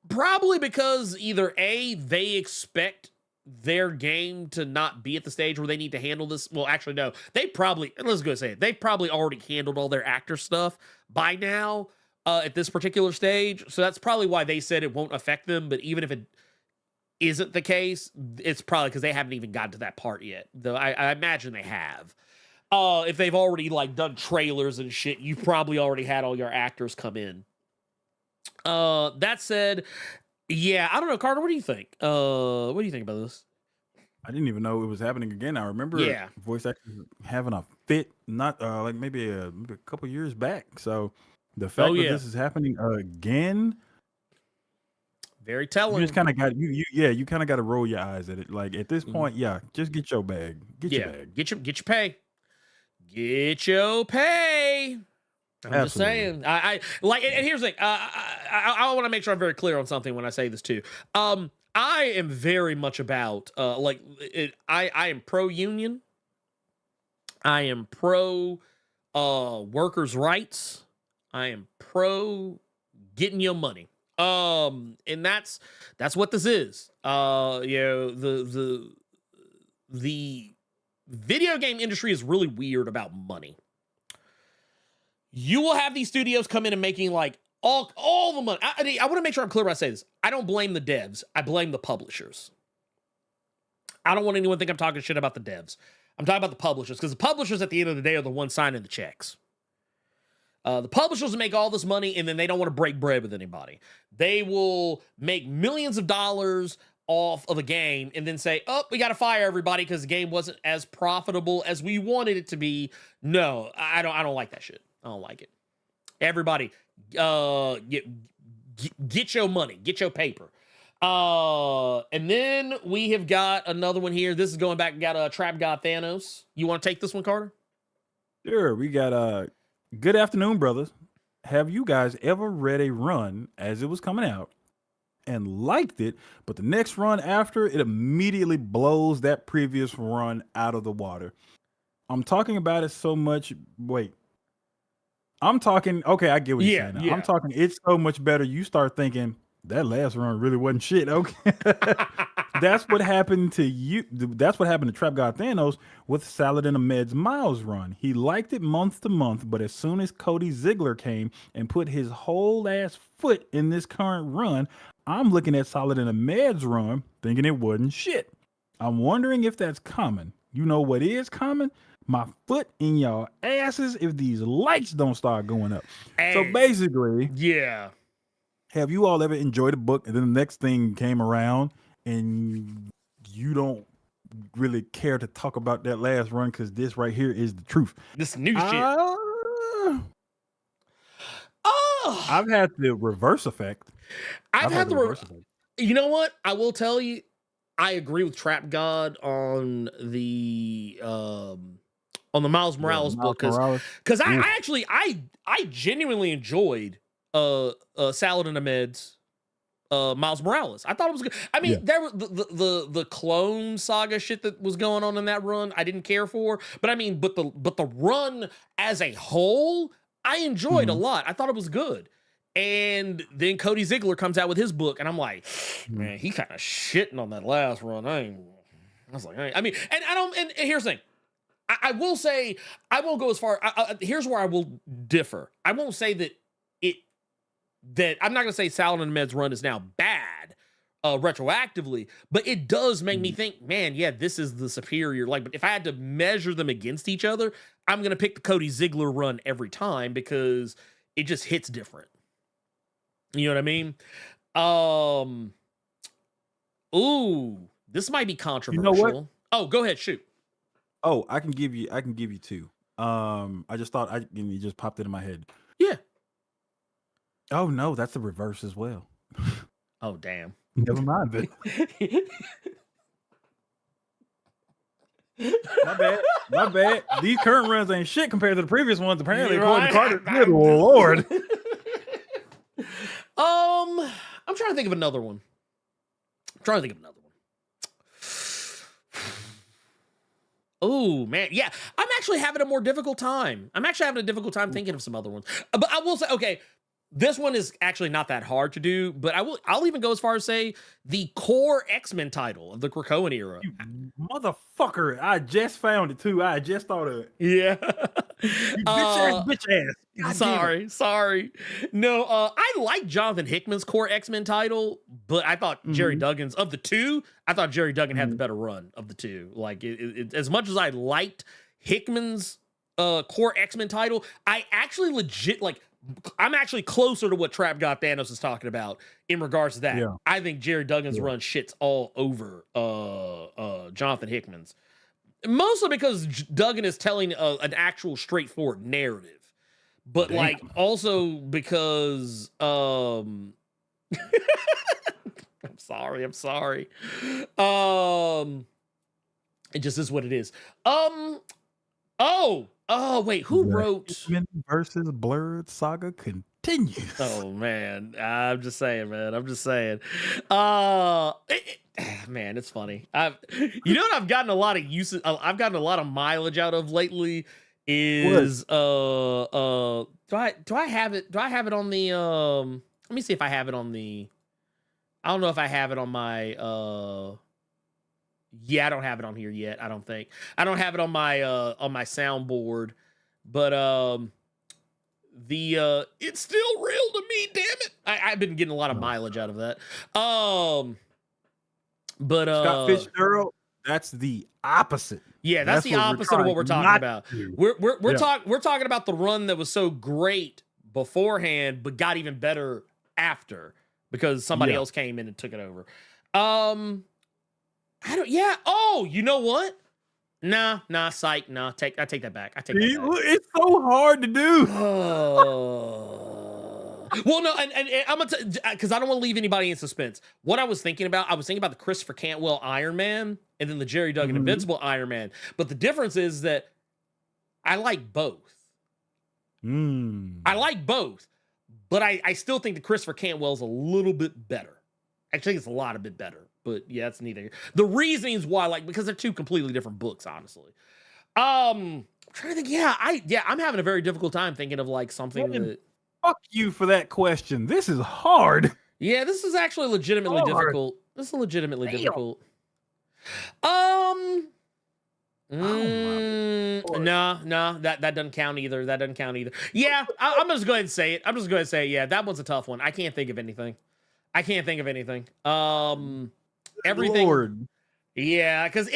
Speaker 4: Probably because either A, they expect their game to not be at the stage where they need to handle this. Well, actually, no. They've probably already handled all their actor stuff by now. At this particular stage. So that's probably why they said it won't affect them. But even if it isn't the case, it's probably because they haven't even gotten to that part yet. Though I imagine they have. If they've already done trailers and shit, you've probably already had all your actors come in. That said, yeah, I don't know, Carter, what do you think? What do you think about this?
Speaker 5: I didn't even know it was happening again. I remember voice actors having a fit, not maybe a couple years back. So the fact that this is happening again,
Speaker 4: very telling.
Speaker 5: You just kind of got you kind of got to roll your eyes at it. Like at this point, just get your bag. Get your bag.
Speaker 4: Get your pay. Get your pay. I'm just saying. I and here's the thing. I want to make sure I'm very clear on something when I say this too. I am very much about I am pro union. I am pro workers' rights. I am pro getting your money. And that's what this is. The video game industry is really weird about money. You will have these studios come in and making all the money. I want to make sure I'm clear when I say this. I don't blame the devs. I blame the publishers. I don't want anyone to think I'm talking shit about the devs. I'm talking about the publishers, because the publishers at the end of the day are the ones signing the checks. The publishers make all this money, and then they don't want to break bread with anybody. They will make millions of dollars off of a game and then say, oh, we got to fire everybody because the game wasn't as profitable as we wanted it to be. No, I don't like that shit. I don't like it. Everybody, get your money, get your paper. And then we have got another one here. This is going back. We got Trap God Thanos. You want to take this one, Carter?
Speaker 5: Sure. We got good afternoon, brothers. Have you guys ever read a run as it was coming out and liked it, but the next run after it immediately blows that previous run out of the water? I'm talking about it so much. Wait, I'm talking. Okay, I get what you're saying now. I'm talking. It's so much better. You start thinking that last run really wasn't shit. Okay. That's what happened to you. That's what happened to Trap God Thanos with Saladin Ahmed's Miles run. He liked it month to month, but as soon as Cody Ziegler came and put his whole ass foot in this current run, I'm looking at Saladin Ahmed's run thinking it wasn't shit. I'm wondering if that's common. You know what is common? My foot in y'all asses if these lights don't start going up. So basically,
Speaker 4: yeah.
Speaker 5: have you all ever enjoyed a book and then the next thing came around and you don't really care to talk about that last run because this right here is the truth?
Speaker 4: This new shit.
Speaker 5: I've had the reverse effect.
Speaker 4: I've had the reverse effect. You know what? I will tell you, I agree with Trap God on the Miles Morales book because I genuinely enjoyed Saladin Ahmed's Miles Morales. I thought it was good. I mean, there was the clone saga shit that was going on in that run. I didn't care for, but I mean, but the run as a whole, I enjoyed a lot. I thought it was good. And then Cody Ziegler comes out with his book, and I'm like, man, he kind of shitting on that last run. I was like, I mean, and I don't. And here's the thing, I will say, I won't go as far. Here's where I will differ. I won't say that I'm not gonna say Saladin Ahmed's run is now bad retroactively, but it does make me think, man, yeah, this is the superior. Like, but if I had to measure them against each other, I'm gonna pick the Cody Ziegler run every time because it just hits different. You know what I mean? Ooh, this might be controversial.
Speaker 5: You know what?
Speaker 4: Oh, go ahead, shoot.
Speaker 5: Oh, I can give you two. I just thought it just popped into my head.
Speaker 4: Yeah.
Speaker 5: Oh no, that's the reverse as well.
Speaker 4: Oh damn.
Speaker 5: Never mind then. My bad. These current runs ain't shit compared to the previous ones. Apparently, according to Carter. Good Lord.
Speaker 4: I'm trying to think of another one. Oh man, yeah. I'm actually having a more difficult time. Thinking of some other ones. But I will say, okay, this one is actually not that hard to do, but I'll even go as far as say the core X-Men title of the Krakoan era.
Speaker 5: You motherfucker, I just found it too. I just thought of it.
Speaker 4: Yeah.
Speaker 5: Bitch ass.
Speaker 4: Sorry. No, I like Jonathan Hickman's core X-Men title, but I thought Jerry Duggan's, of the two, I thought Jerry Duggan had the better run of the two. Like, it, as much as I liked Hickman's core X-Men title, I actually I'm actually closer to what Trap God Thanos is talking about in regards to that. Yeah. I think Jerry Duggan's run shits all over Jonathan Hickman's. Mostly because Duggan is telling an actual straightforward narrative. But like also because I'm sorry. It just is what it is. Oh, wait, who wrote
Speaker 5: X-Men versus Blerd saga continues?
Speaker 4: Oh man, I'm just saying. Man, it's funny. You know what I've gotten a lot of use. I've gotten a lot of mileage out of lately. Is do I have it? Do I have it on the let me see if I have it on the. I don't know if I have it on my yeah, I don't have it on here yet. I don't think. I don't have it on my soundboard, but it's still real to me, damn it. I've been getting a lot of mileage out of that. But
Speaker 5: Scott Fitzgerald, that's the opposite.
Speaker 4: Yeah, that's the opposite of what we're talking about. We're talking about the run that was so great beforehand, but got even better after because somebody else came in and took it over. Oh, you know what? Nah, psych. Nah, I take that back.
Speaker 5: It's so hard to do.
Speaker 4: Well, no, and I'm gonna because I don't want to leave anybody in suspense. What I was thinking about the Christopher Cantwell Iron Man and then the Jerry Duggan Invincible Iron Man. But the difference is that I like both. I like both, but I still think the Christopher Cantwell's a little bit better. I think it's a lot bit better. But yeah, it's neither. The reasons why, because they're two completely different books, honestly. I'm trying to think. I'm having a very difficult time thinking of something that.
Speaker 5: Fuck you for that question. This is hard.
Speaker 4: Yeah, this is actually legitimately difficult. This is legitimately difficult. No, that doesn't count either. Yeah, I'm just going to say it. Yeah, that one's a tough one. I can't think of anything. Everything.
Speaker 5: Lord.
Speaker 4: Yeah, because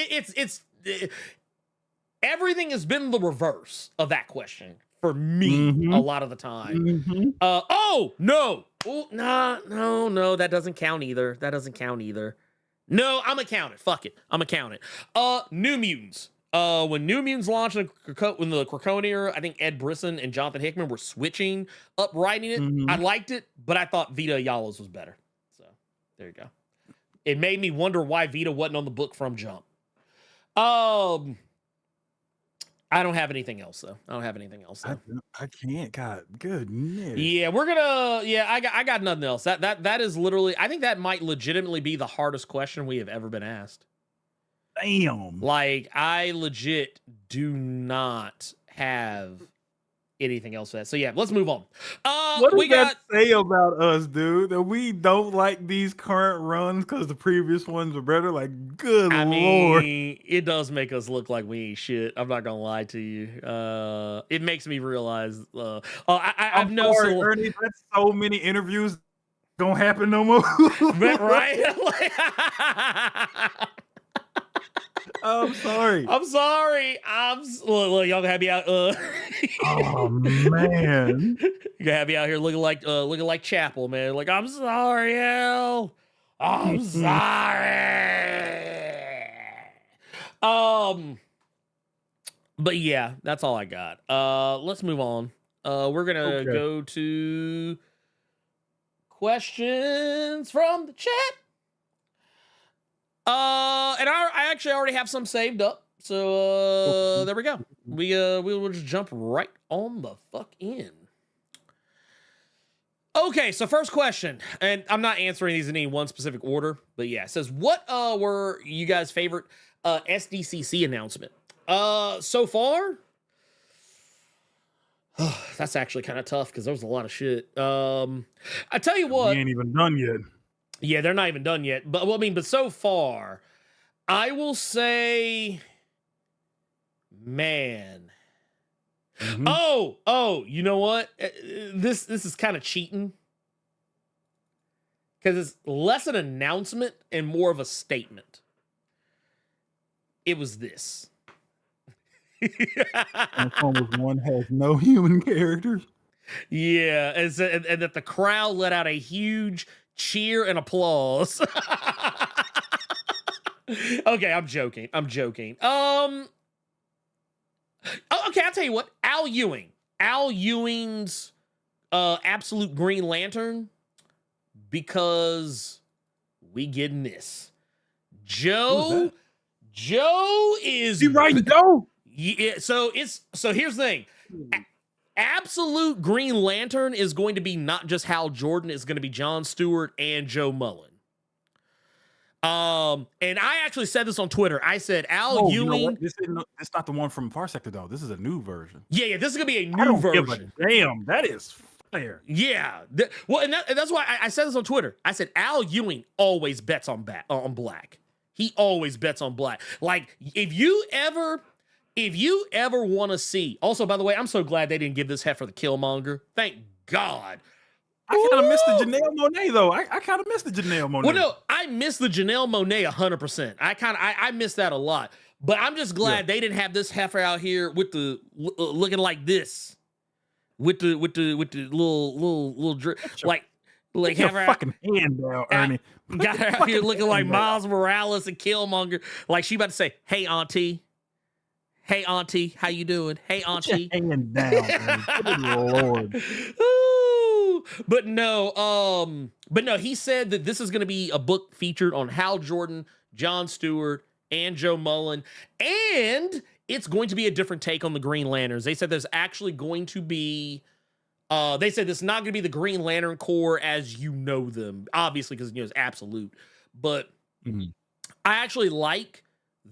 Speaker 4: everything has been the reverse of that question for me a lot of the time. Oh no, no, that doesn't count either. No, I'm gonna count it. Fuck it, I'm gonna count it. New Mutants. When New Mutants launched in the Krakoa era, I think Ed Brisson and Jonathan Hickman were switching up writing it. I liked it, but I thought Vita Ayala's was better. So there you go. It made me wonder why Vita wasn't on the book from jump. I don't have anything else though.
Speaker 5: I can't. God, goodness.
Speaker 4: Yeah, we're gonna. Yeah, I got nothing else. That is literally. I think that might legitimately be the hardest question we have ever been asked.
Speaker 5: Damn.
Speaker 4: Like, I legit do not have anything else for that. So yeah, let's move on.
Speaker 5: What does that say about us, dude? That we don't like these current runs because the previous ones were better? Like, good
Speaker 4: I
Speaker 5: lord.
Speaker 4: mean, it does make us look like we ain't shit. I'm not gonna lie to you. It makes me realize. I've known
Speaker 5: Ernie, that's so many interviews gonna happen no more.
Speaker 4: Right?
Speaker 5: I'm sorry.
Speaker 4: Look, y'all gonna have me out.
Speaker 5: Oh man,
Speaker 4: you gonna have me out here looking like Chapel, man. Like, I'm sorry, Al. I'm sorry. But yeah, that's all I got. Let's move on. We're gonna go to questions from the chat. And I actually already have some saved up. So there we go. We will just jump right on the fuck in. Okay, so first question, and I'm not answering these in any one specific order, but yeah, it says, what were you guys' favorite SDCC announcement? So far, that's actually kind of tough because there was a lot of shit. I tell you what,
Speaker 5: we ain't even done yet.
Speaker 4: Yeah, they're not even done yet. But well, I mean, but so far, I will say, man. Oh, you know what? This is kind of cheating. Because it's less an announcement and more of a statement. It was this.
Speaker 5: Transformers 1 has no human characters.
Speaker 4: Yeah, and that the crowd let out a huge cheer and applause. Okay, I'm joking. Okay, I'll tell you what. Al Ewing's Absolute Green Lantern, because we getting this. Joe is
Speaker 5: you right, Joe.
Speaker 4: Yeah, so here's the thing. Absolute Green Lantern is going to be not just Hal Jordan, it's going to be John Stewart and Joe Mullen. And I actually said this on Twitter. I said Ewing.
Speaker 5: You know it's not the one from Far Sector though. This is a new version.
Speaker 4: Yeah, this is gonna be a new version.
Speaker 5: Damn, that is fair.
Speaker 4: Yeah. And that's why I said this on Twitter. I said Al Ewing always bets on black. He always bets on black. Like, if you ever want to see, also, by the way, I'm so glad they didn't give this heifer the Killmonger. Thank God.
Speaker 5: I kind of missed the Janelle Monáe though. I kind of missed the Janelle Monáe.
Speaker 4: Well, no, I missed the Janelle Monáe 100%. I missed that a lot. But I'm just glad they didn't have this heifer out here with the looking like this, with the little drip, like
Speaker 5: your fucking hand down, Ernie.
Speaker 4: Got her out here looking like Miles Morales and Killmonger, like she about to say, "Hey, auntie." Hey, auntie, how you doing? Hey, auntie.
Speaker 5: Hanging down, good Lord.
Speaker 4: Ooh. But no, he said that this is going to be a book featured on Hal Jordan, John Stewart, and Joe Mullen, and it's going to be a different take on the Green Lanterns. They said there's actually going to be, they said it's not going to be the Green Lantern Corps as you know them, obviously, because it's absolute. But I actually like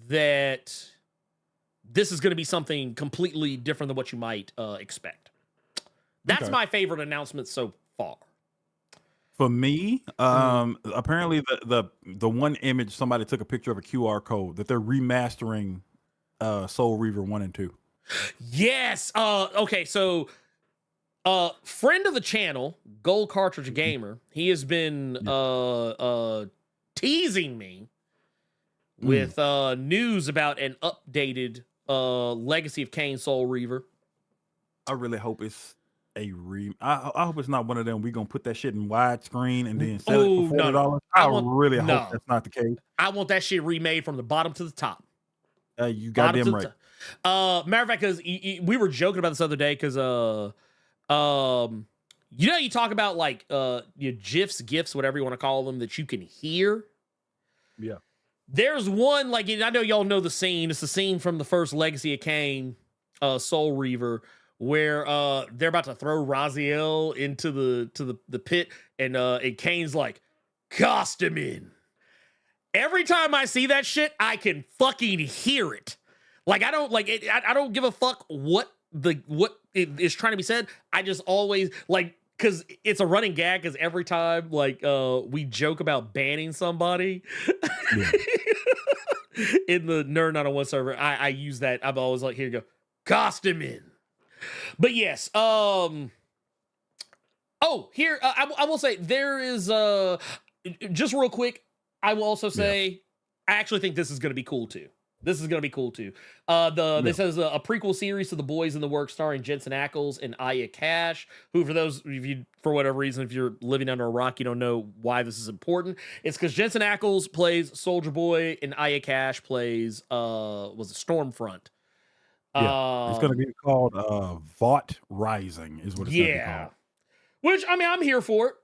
Speaker 4: that this is going to be something completely different than what you might expect. That's my favorite announcement so far.
Speaker 5: For me, apparently the one image, somebody took a picture of a QR code that they're remastering Soul Reaver 1 and 2.
Speaker 4: Yes. Okay, so friend of the channel, Gold Cartridge Gamer, he has been teasing me with news about an updated Legacy of Kain Soul Reaver.
Speaker 5: I really hope it's a I hope it's not one of them. We gonna put that shit in widescrreen and then sell it for $40. I really hope that's not the case.
Speaker 4: I want that shit remade from the bottom to the top.
Speaker 5: You got them right.
Speaker 4: Matter of fact, because we were joking about this other day, because you know, you talk about like your GIFs, whatever you want to call them, that you can hear.
Speaker 5: Yeah.
Speaker 4: There's one, like, I know y'all know the scene. It's the scene from the first Legacy of Kain Soul Reaver, where they're about to throw Raziel into the pit, and Kane's like, "Cast him in." Every time I see that shit, I can fucking hear it. Like, I don't like it. I don't give a fuck what is trying to be said. I just always like, because it's a running gag. Because every time like we joke about banning somebody in the Nerd 901 server, I use that. I'm always like, here you go, cast him in. But yes, here I will say there is just real quick. I will also say, I actually think this is going to be cool too. This says a prequel series to The Boys in the Work, starring Jensen Ackles and Aya Cash, who, for those of you, for whatever reason, if you're living under a rock, you don't know why this is important. It's because Jensen Ackles plays Soldier Boy and Aya Cash plays was it Stormfront.
Speaker 5: Yeah, it's going to be called Vought Rising is what it's going to be called.
Speaker 4: Which, I mean, I'm here for it.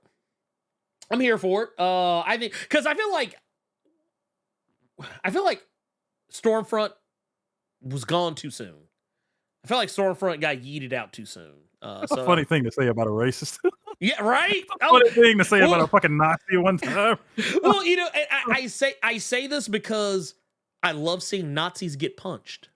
Speaker 4: I think, because I feel like Stormfront was gone too soon. I feel like Stormfront got yeeted out too soon.
Speaker 5: That's a funny thing to say about a racist.
Speaker 4: Yeah, right?
Speaker 5: Funny thing to say about a fucking Nazi one time.
Speaker 4: Well, you know, I say this because I love seeing Nazis get punched.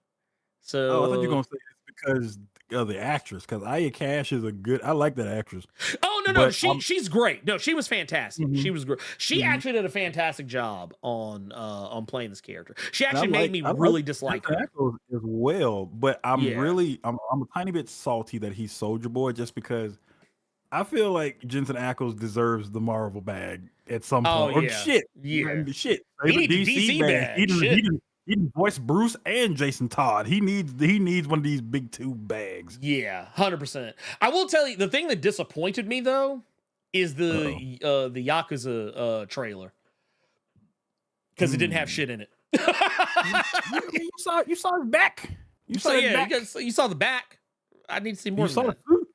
Speaker 4: So
Speaker 5: I thought you were gonna say it's because of the actress, because Aya Cash is I like that actress.
Speaker 4: Oh no, she's great. No, she was fantastic. She was great. She actually did a fantastic job on playing this character. She actually made me really dislike her
Speaker 5: as well. But I'm a tiny bit salty that he's Soldier Boy, just because I feel like Jensen Ackles deserves the Marvel bag at some point. Or shit.
Speaker 4: He needs
Speaker 5: DC bag. He didn't voice Bruce and Jason Todd. He needs one of these big two bags.
Speaker 4: Yeah, 100%. I will tell you, the thing that disappointed me though is the Yakuza trailer, because it didn't have shit in it.
Speaker 5: You saw his back. You saw
Speaker 4: the back. I need to see more.
Speaker 5: You saw the fruit.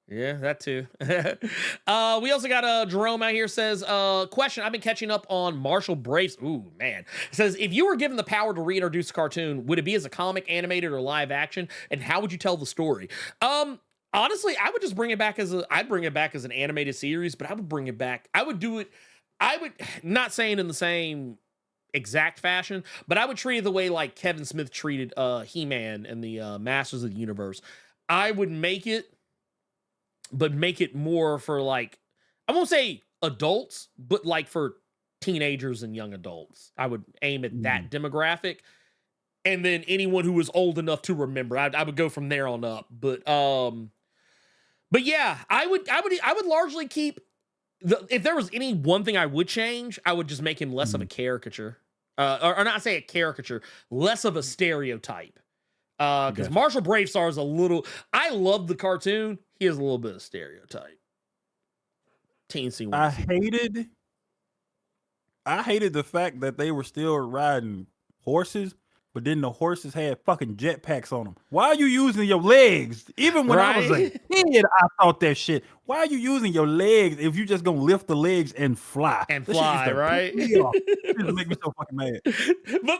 Speaker 4: Yeah, that too. We also got Jerome out here says, question, I've been catching up on Marshall Braves. Ooh, man. It says, if you were given the power to reintroduce a cartoon, would it be as a comic, animated, or live action? And how would you tell the story? Honestly, I would just bring it back I'd bring it back as an animated series, but I would bring it back. I would not saying in the same exact fashion, but I would treat it the way like Kevin Smith treated He-Man and the Masters of the Universe. I would make it more for, like, I won't say adults, but like for teenagers and young adults. I would aim at that demographic, and then anyone who was old enough to remember. I would go from there on up. But yeah, I would largely keep if there was any one thing I would change, I would just make him less of a caricature, or not say a caricature, less of a stereotype. Because Marshall Bravestarr is I love the cartoon. He has a little bit of stereotype. Teensy.
Speaker 5: I hated the fact that they were still riding horses, but then the horses had fucking jetpacks on them. Why are you using your legs? Even when I was a kid, I thought that shit. Why are you using your legs if you just gonna lift the legs and fly?
Speaker 4: Right?
Speaker 5: It just make me so fucking mad.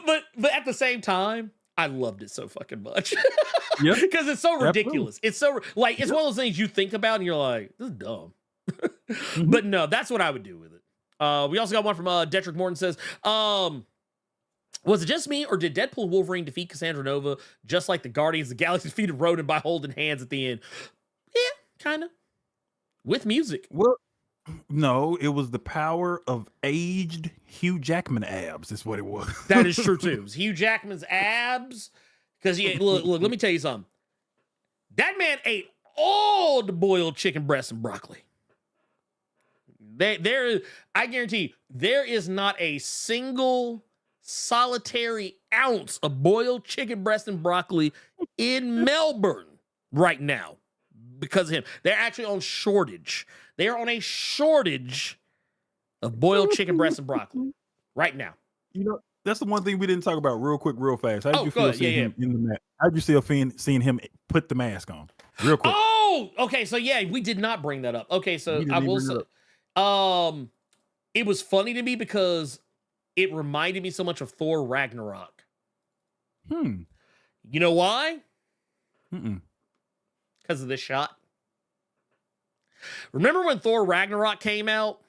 Speaker 4: But at the same time, I loved it so fucking much.
Speaker 5: Yeah,
Speaker 4: because it's so ridiculous. Absolutely. It's so like it's one of those things you think about and you're like, this is dumb. But no, that's what I would do with it. We also got one from Detrick Morton says, was it just me, or did Deadpool and Wolverine defeat Cassandra Nova just like the Guardians of the Galaxy defeated Ronan by holding hands at the end? Yeah, kind of. With music.
Speaker 5: Well, no, it was the power of aged Hugh Jackman abs. Is what it was.
Speaker 4: That is true too. It was Hugh Jackman's abs. Because look, let me tell you something. That man ate all the boiled chicken breasts and broccoli. I guarantee you, there is not a single solitary ounce of boiled chicken breast and broccoli in Melbourne right now because of him. They're actually on shortage. They are on a shortage of boiled chicken breast and broccoli right now.
Speaker 5: You know, that's the one thing we didn't talk about real quick, real fast. How did you
Speaker 4: go
Speaker 5: feel
Speaker 4: ahead.
Speaker 5: seeing him in the mask? How did you feel seeing him put the mask on? Real quick.
Speaker 4: Oh, okay. So yeah, we did not bring that up. Okay, so I will say, it was funny to me because it reminded me so much of Thor Ragnarok. You know why? Because of this shot. Remember when Thor Ragnarok came out?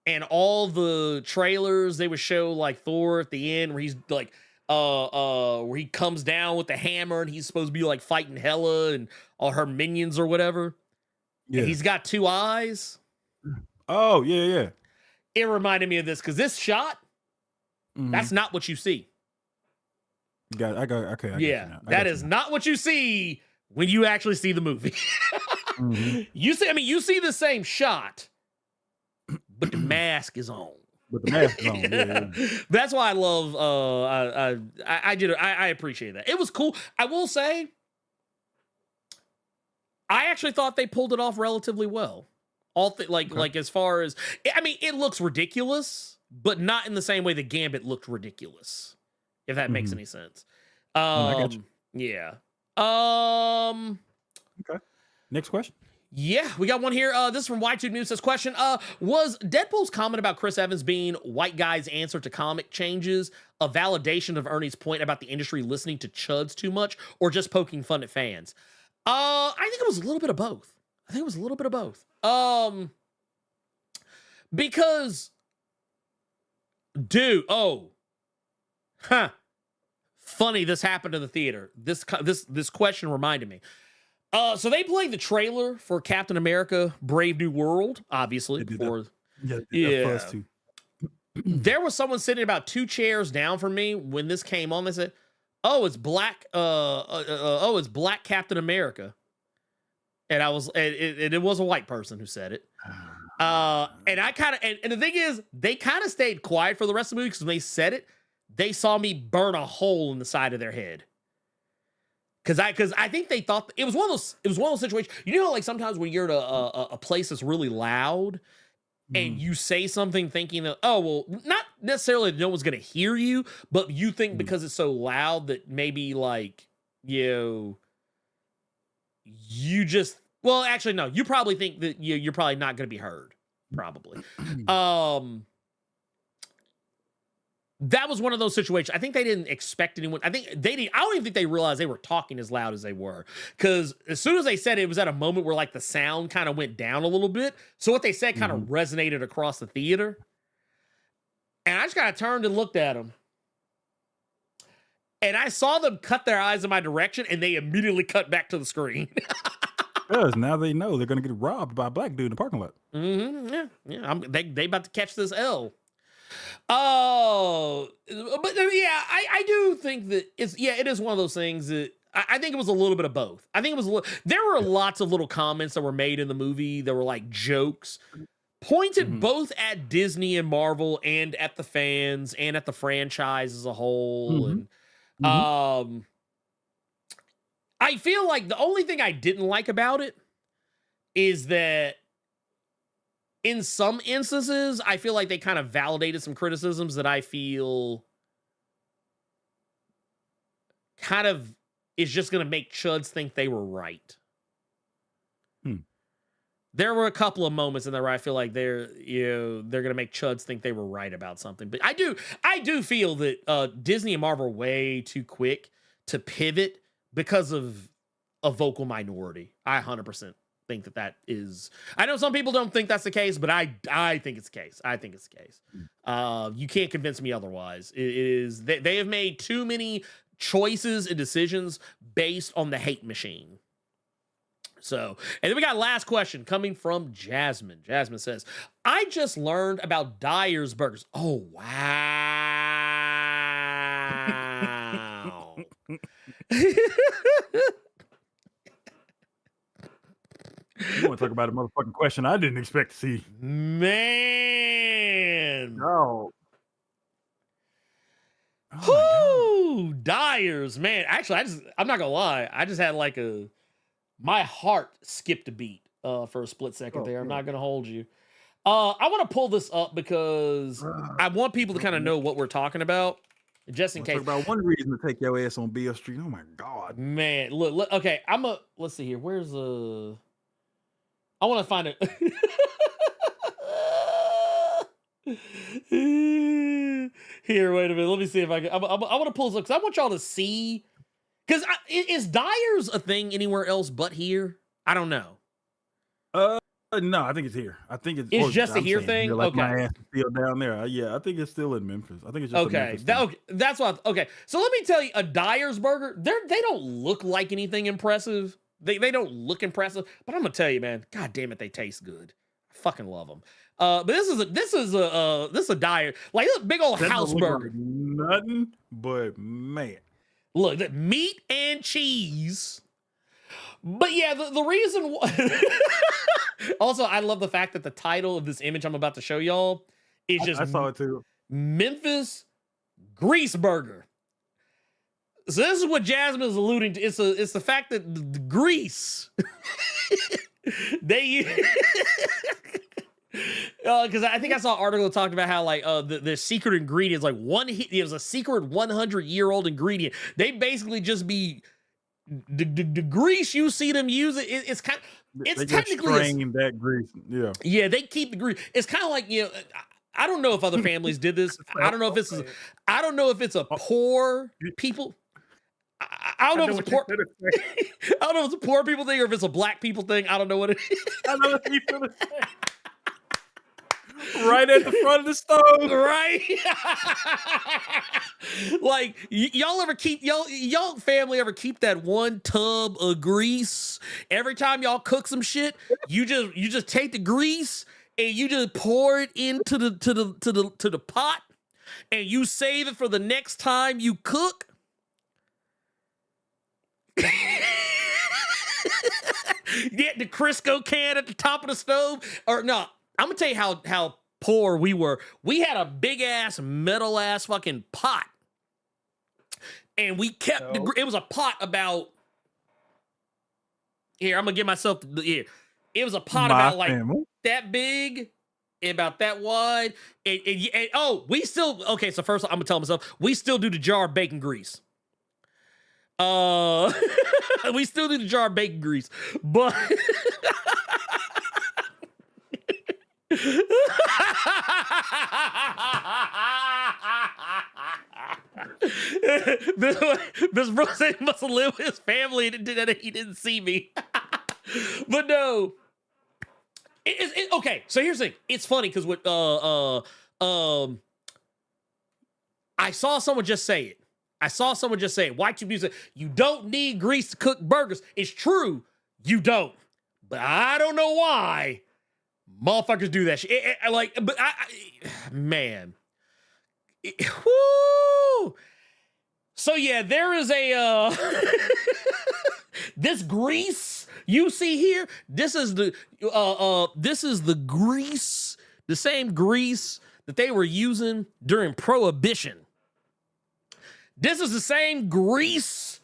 Speaker 4: And all the trailers, they would show like Thor at the end where he's like, where he comes down with the hammer and he's supposed to be like fighting Hela and all her minions or whatever. Yeah. And he's got two eyes.
Speaker 5: Oh, yeah.
Speaker 4: It reminded me of this because this shot, that's not what you see. That is not what you see when you actually see the movie. You see the same shot, but the mask is on.
Speaker 5: Yeah.
Speaker 4: That's why I love. I appreciate that. It was cool. I will say, I actually thought they pulled it off relatively well. Like as far as it looks ridiculous, but not in the same way the Gambit looked ridiculous. If that makes any sense.
Speaker 5: I got you.
Speaker 4: Yeah.
Speaker 5: Okay. Next question.
Speaker 4: Yeah, we got one here. This is from Y2 News. Says question: was Deadpool's comment about Chris Evans being white guy's answer to comic changes a validation of Ernie's point about the industry listening to chuds too much, or just poking fun at fans? I think it was a little bit of both. Because, dude, funny. This happened in the theater. This question reminded me. So they played the trailer for Captain America: Brave New World, obviously. There was someone sitting about 2 chairs down from me when this came on. They said, "Oh, it's black. It's Black Captain America." And it was a white person who said it. And I kind of and the thing is, they kind of stayed quiet for the rest of the movie because when they said it, they saw me burn a hole in the side of their head. Because I think they thought it was one of those situations. You know, like sometimes when you're at a place that's really loud and you say something thinking that, not necessarily that no one's gonna hear you, but you think because it's so loud that maybe like you just no, you probably think that you're probably not gonna be heard. Probably. That was one of those situations. I think they didn't expect anyone. I don't even think they realized they were talking as loud as they were. Because as soon as they said it was at a moment where like the sound kind of went down a little bit. So what they said kind of resonated across the theater. And I just kind of turned and looked at them. And I saw them cut their eyes in my direction and they immediately cut back to the screen.
Speaker 5: Because now they know they're going to get robbed by a black dude in the parking lot.
Speaker 4: Yeah. They about to catch this L. Oh, but yeah, I do think that it is one of those things that I think it was a little bit of both. I think it was there were lots of little comments that were made in the movie that were like jokes pointed both at Disney and Marvel and at the fans and at the franchise as a whole. And I feel like the only thing I didn't like about it is that in some instances, I feel like they kind of validated some criticisms that I feel kind of is just going to make chuds think they were right. There were a couple of moments in there where I feel like they're going to make chuds think they were right about something. But I do feel that Disney and Marvel are way too quick to pivot because of a vocal minority. I 100% think that is. I know some people don't think that's the case, but I think it's the case. I think it's the case. You can't convince me otherwise. It is they have made too many choices and decisions based on the hate machine. So, and then we got last question coming from Jasmine. Jasmine says, "I just learned about Dyer's Burgers." Oh wow.
Speaker 5: You want to talk about a motherfucking question I didn't expect to see.
Speaker 4: Man.
Speaker 5: No. Oh
Speaker 4: Whoo, Dyers, man. Actually, I'm not gonna lie. I just had like my heart skipped a beat for a split second there. I'm not gonna hold you. I want to pull this up because I want people to kind of know what we're talking about, just in case.
Speaker 5: Talk about one reason to take your ass on BF Street. Oh my God,
Speaker 4: man. Look. Okay, let's see here. Where's I want to find it. Here, wait a minute. Let me see if I can. I want to pull this up because I want y'all to see. Because is Dyers a thing anywhere else but here? I don't know.
Speaker 5: No, I think it's here. I think
Speaker 4: it's just a here thing.
Speaker 5: Like
Speaker 4: okay,
Speaker 5: my ass is still down there. Yeah, I think it's still in Memphis. I think it's just
Speaker 4: okay. That's what. Okay, so let me tell you, a Dyers burger. They don't look like anything impressive. They don't look impressive. But I'm gonna tell you, man. God damn it, they taste good. I fucking love them. But this is a Dyer, like this big old house burger.
Speaker 5: Like nothing but man.
Speaker 4: Look, that meat and cheese. But yeah, the reason also, I love the fact that the title of this image I'm about to show y'all is just
Speaker 5: I saw it too.
Speaker 4: Memphis Grease Burger. So this is what Jasmine is alluding to. It's the fact that the grease they because I think I saw an article that talked about how like the secret ingredient is like it was a secret 100-year-old ingredient. They basically just be the grease you see them use it's kind it's
Speaker 5: they
Speaker 4: technically
Speaker 5: that grease.
Speaker 4: Yeah, they keep the grease. It's kind of like, you know, I don't know if other families did this. I don't know if it's a poor people. I don't know if it's a poor. I don't know if it's a poor people thing or if it's a black people thing. I don't know what it is.
Speaker 5: I know what you're gonna say. Right at the front of the stove,
Speaker 4: right? Like y'all ever keep y'all family ever keep that one tub of grease every time y'all cook some shit? You just take the grease and you just pour it into the pot and you save it for the next time you cook. Get the Crisco can at the top of the stove. Or no, I'm gonna tell you how poor we were. We had a big ass metal ass fucking pot, and we kept it was a pot about here. I'm gonna give myself here. It was a pot about like that big, about that wide. And we still okay. So first, I'm gonna tell myself we still do the jar of bacon grease. We still do the jar of bacon grease, but this bro said he must have lived with his family and he didn't see me. But no, okay. So here's the thing. It's funny because what I saw someone just say it. White music. You don't need grease to cook burgers. It's true, you don't. But I don't know why motherfuckers do that shit. Man. Woo! So yeah, there is a this grease you see here. This is the grease, the same grease that they were using during Prohibition. This is the same grease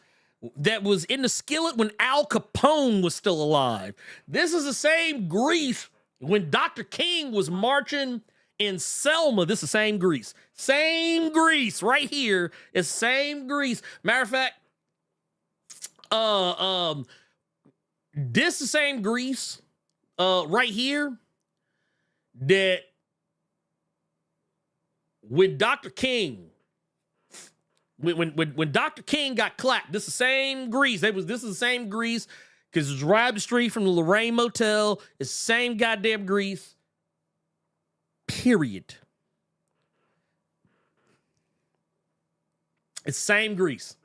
Speaker 4: that was in the skillet when Al Capone was still alive. This is the same grease when Dr. King was marching in Selma. This is the same grease. Same grease right here is same grease. Matter of fact, this is the same grease right here that when Dr. King When Dr. King got clapped, this is the same grease. This is the same grease because it's right up the street from the Lorraine Motel. It's the same goddamn grease. Period. It's the same grease.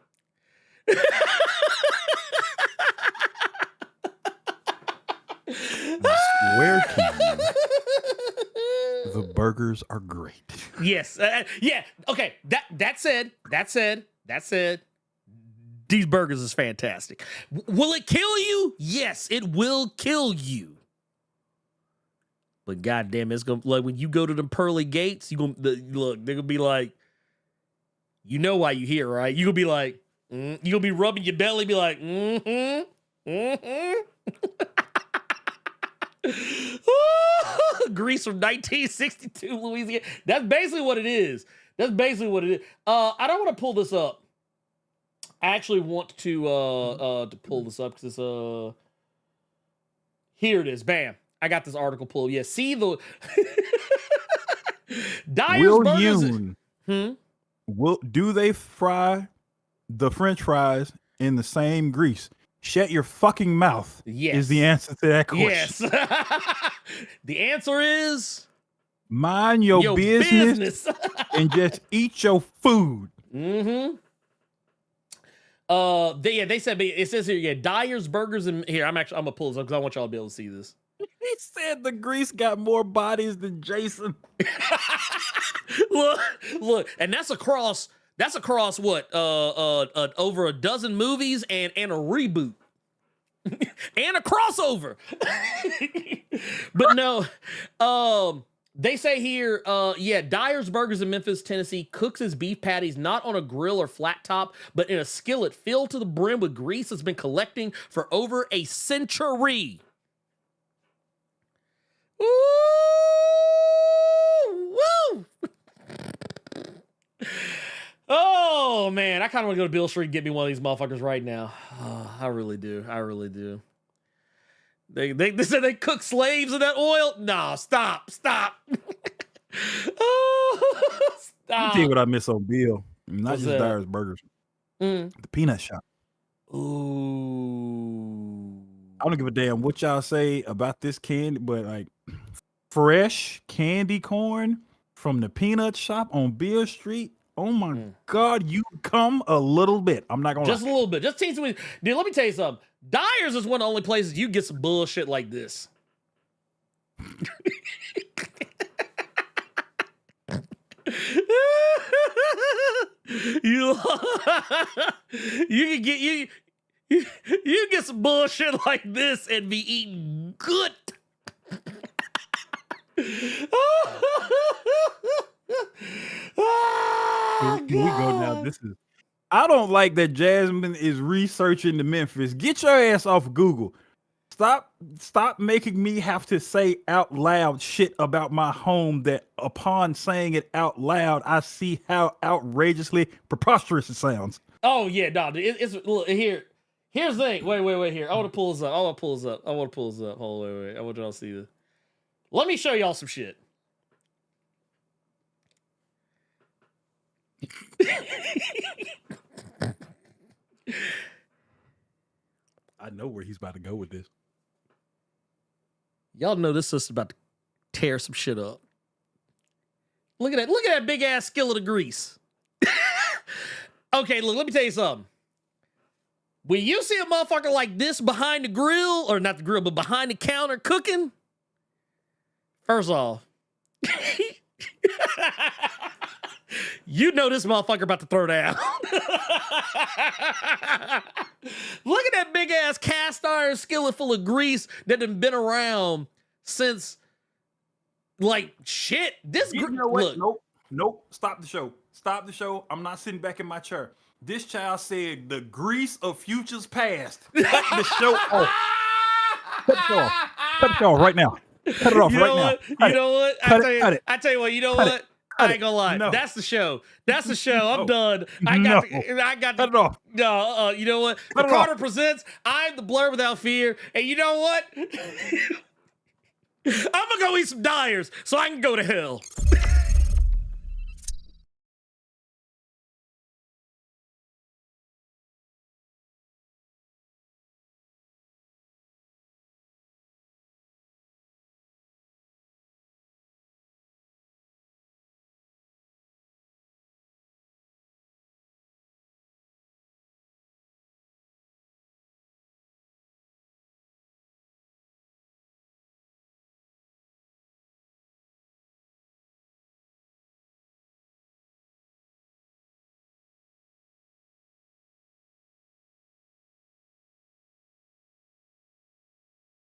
Speaker 5: Where can you? The burgers are great.
Speaker 4: Yes. Yeah. Okay. That said, these burgers is fantastic. Will it kill you? Yes, it will kill you. But goddamn, it's gonna like when you go to the pearly gates, they're gonna be like, You know why you here, right? You'll be like, you'll be rubbing your belly, be like, Grease from 1962, Louisiana. That's basically what it is. That's basically what it is. I don't want to pull this up. I actually want to pull this up because here it is. Bam. I got this article pulled. Yeah, see the Dyer's Burgers.
Speaker 5: Do they fry the French fries in the same grease? Shut your fucking mouth.
Speaker 4: Yes.
Speaker 5: Is the answer to that question.
Speaker 4: Yes. The answer is
Speaker 5: mind your business and just eat your food.
Speaker 4: They said it says here, Dyer's Burgers and here, I'm gonna pull this up because I want y'all to be able to see this.
Speaker 5: He said the grease got more bodies than Jason.
Speaker 4: look, and that's across what? Over a dozen movies and a reboot. And a crossover. But no, they say here, Dyer's Burgers in Memphis, Tennessee cooks his beef patties not on a grill or flat top, but in a skillet filled to the brim with grease that's been collecting for over a century. Ooh, woo! Oh man, I kind of want to go to Bill Street and get me one of these motherfuckers right now. Oh, I really do. I really do. They said they cook slaves in that oil. No, stop. Oh, stop.
Speaker 5: Let me tell you what I miss on Bill. Not
Speaker 4: What's
Speaker 5: just
Speaker 4: that?
Speaker 5: Dyer's Burgers. The peanut shop.
Speaker 4: Ooh.
Speaker 5: I don't give a damn what y'all say about this candy, but like fresh candy corn from the peanut shop on Beale Street. Oh my God, you come a little bit. I'm not gonna
Speaker 4: Just
Speaker 5: lie.
Speaker 4: a little bit. Just tease me. Dude, let me tell you something. Dyer's is one of the only places you get some bullshit like this. you can get some bullshit like this and be eating good.
Speaker 5: Here we go now. I don't like that Jasmine is researching the Memphis. Get your ass off Google. Stop making me have to say out loud shit about my home that upon saying it out loud, I see how outrageously preposterous it sounds.
Speaker 4: Oh yeah, no, it's look, here's the thing. Wait here. I want to pull this up. Hold on, wait. I want y'all to see this. Let me show y'all some shit.
Speaker 5: I know where he's about to go with this.
Speaker 4: Y'all know this sister's about to tear some shit up. Look at that big ass skillet of grease. Okay, look, let me tell you something. When you see a motherfucker like this behind the grill, or not the grill, but behind the counter cooking, first off, you know this motherfucker about to throw down. Look at that big ass cast iron skillet full of grease that done been around since, like, shit.
Speaker 5: You know what?
Speaker 4: Look.
Speaker 5: Nope. Stop the show. I'm not sitting back in my chair. This child said the grease of futures past. Cut the show off. Cut the show off right now. Cut it off right now.
Speaker 4: You know what? I tell you what. You know what? I ain't gonna lie.
Speaker 5: No.
Speaker 4: That's the show. I'm done. I got
Speaker 5: Cut it off.
Speaker 4: No, you know what? The Carter presents I'm the Blerd Without Fear. And you know what? I'm gonna go eat some Dyers so I can go to hell.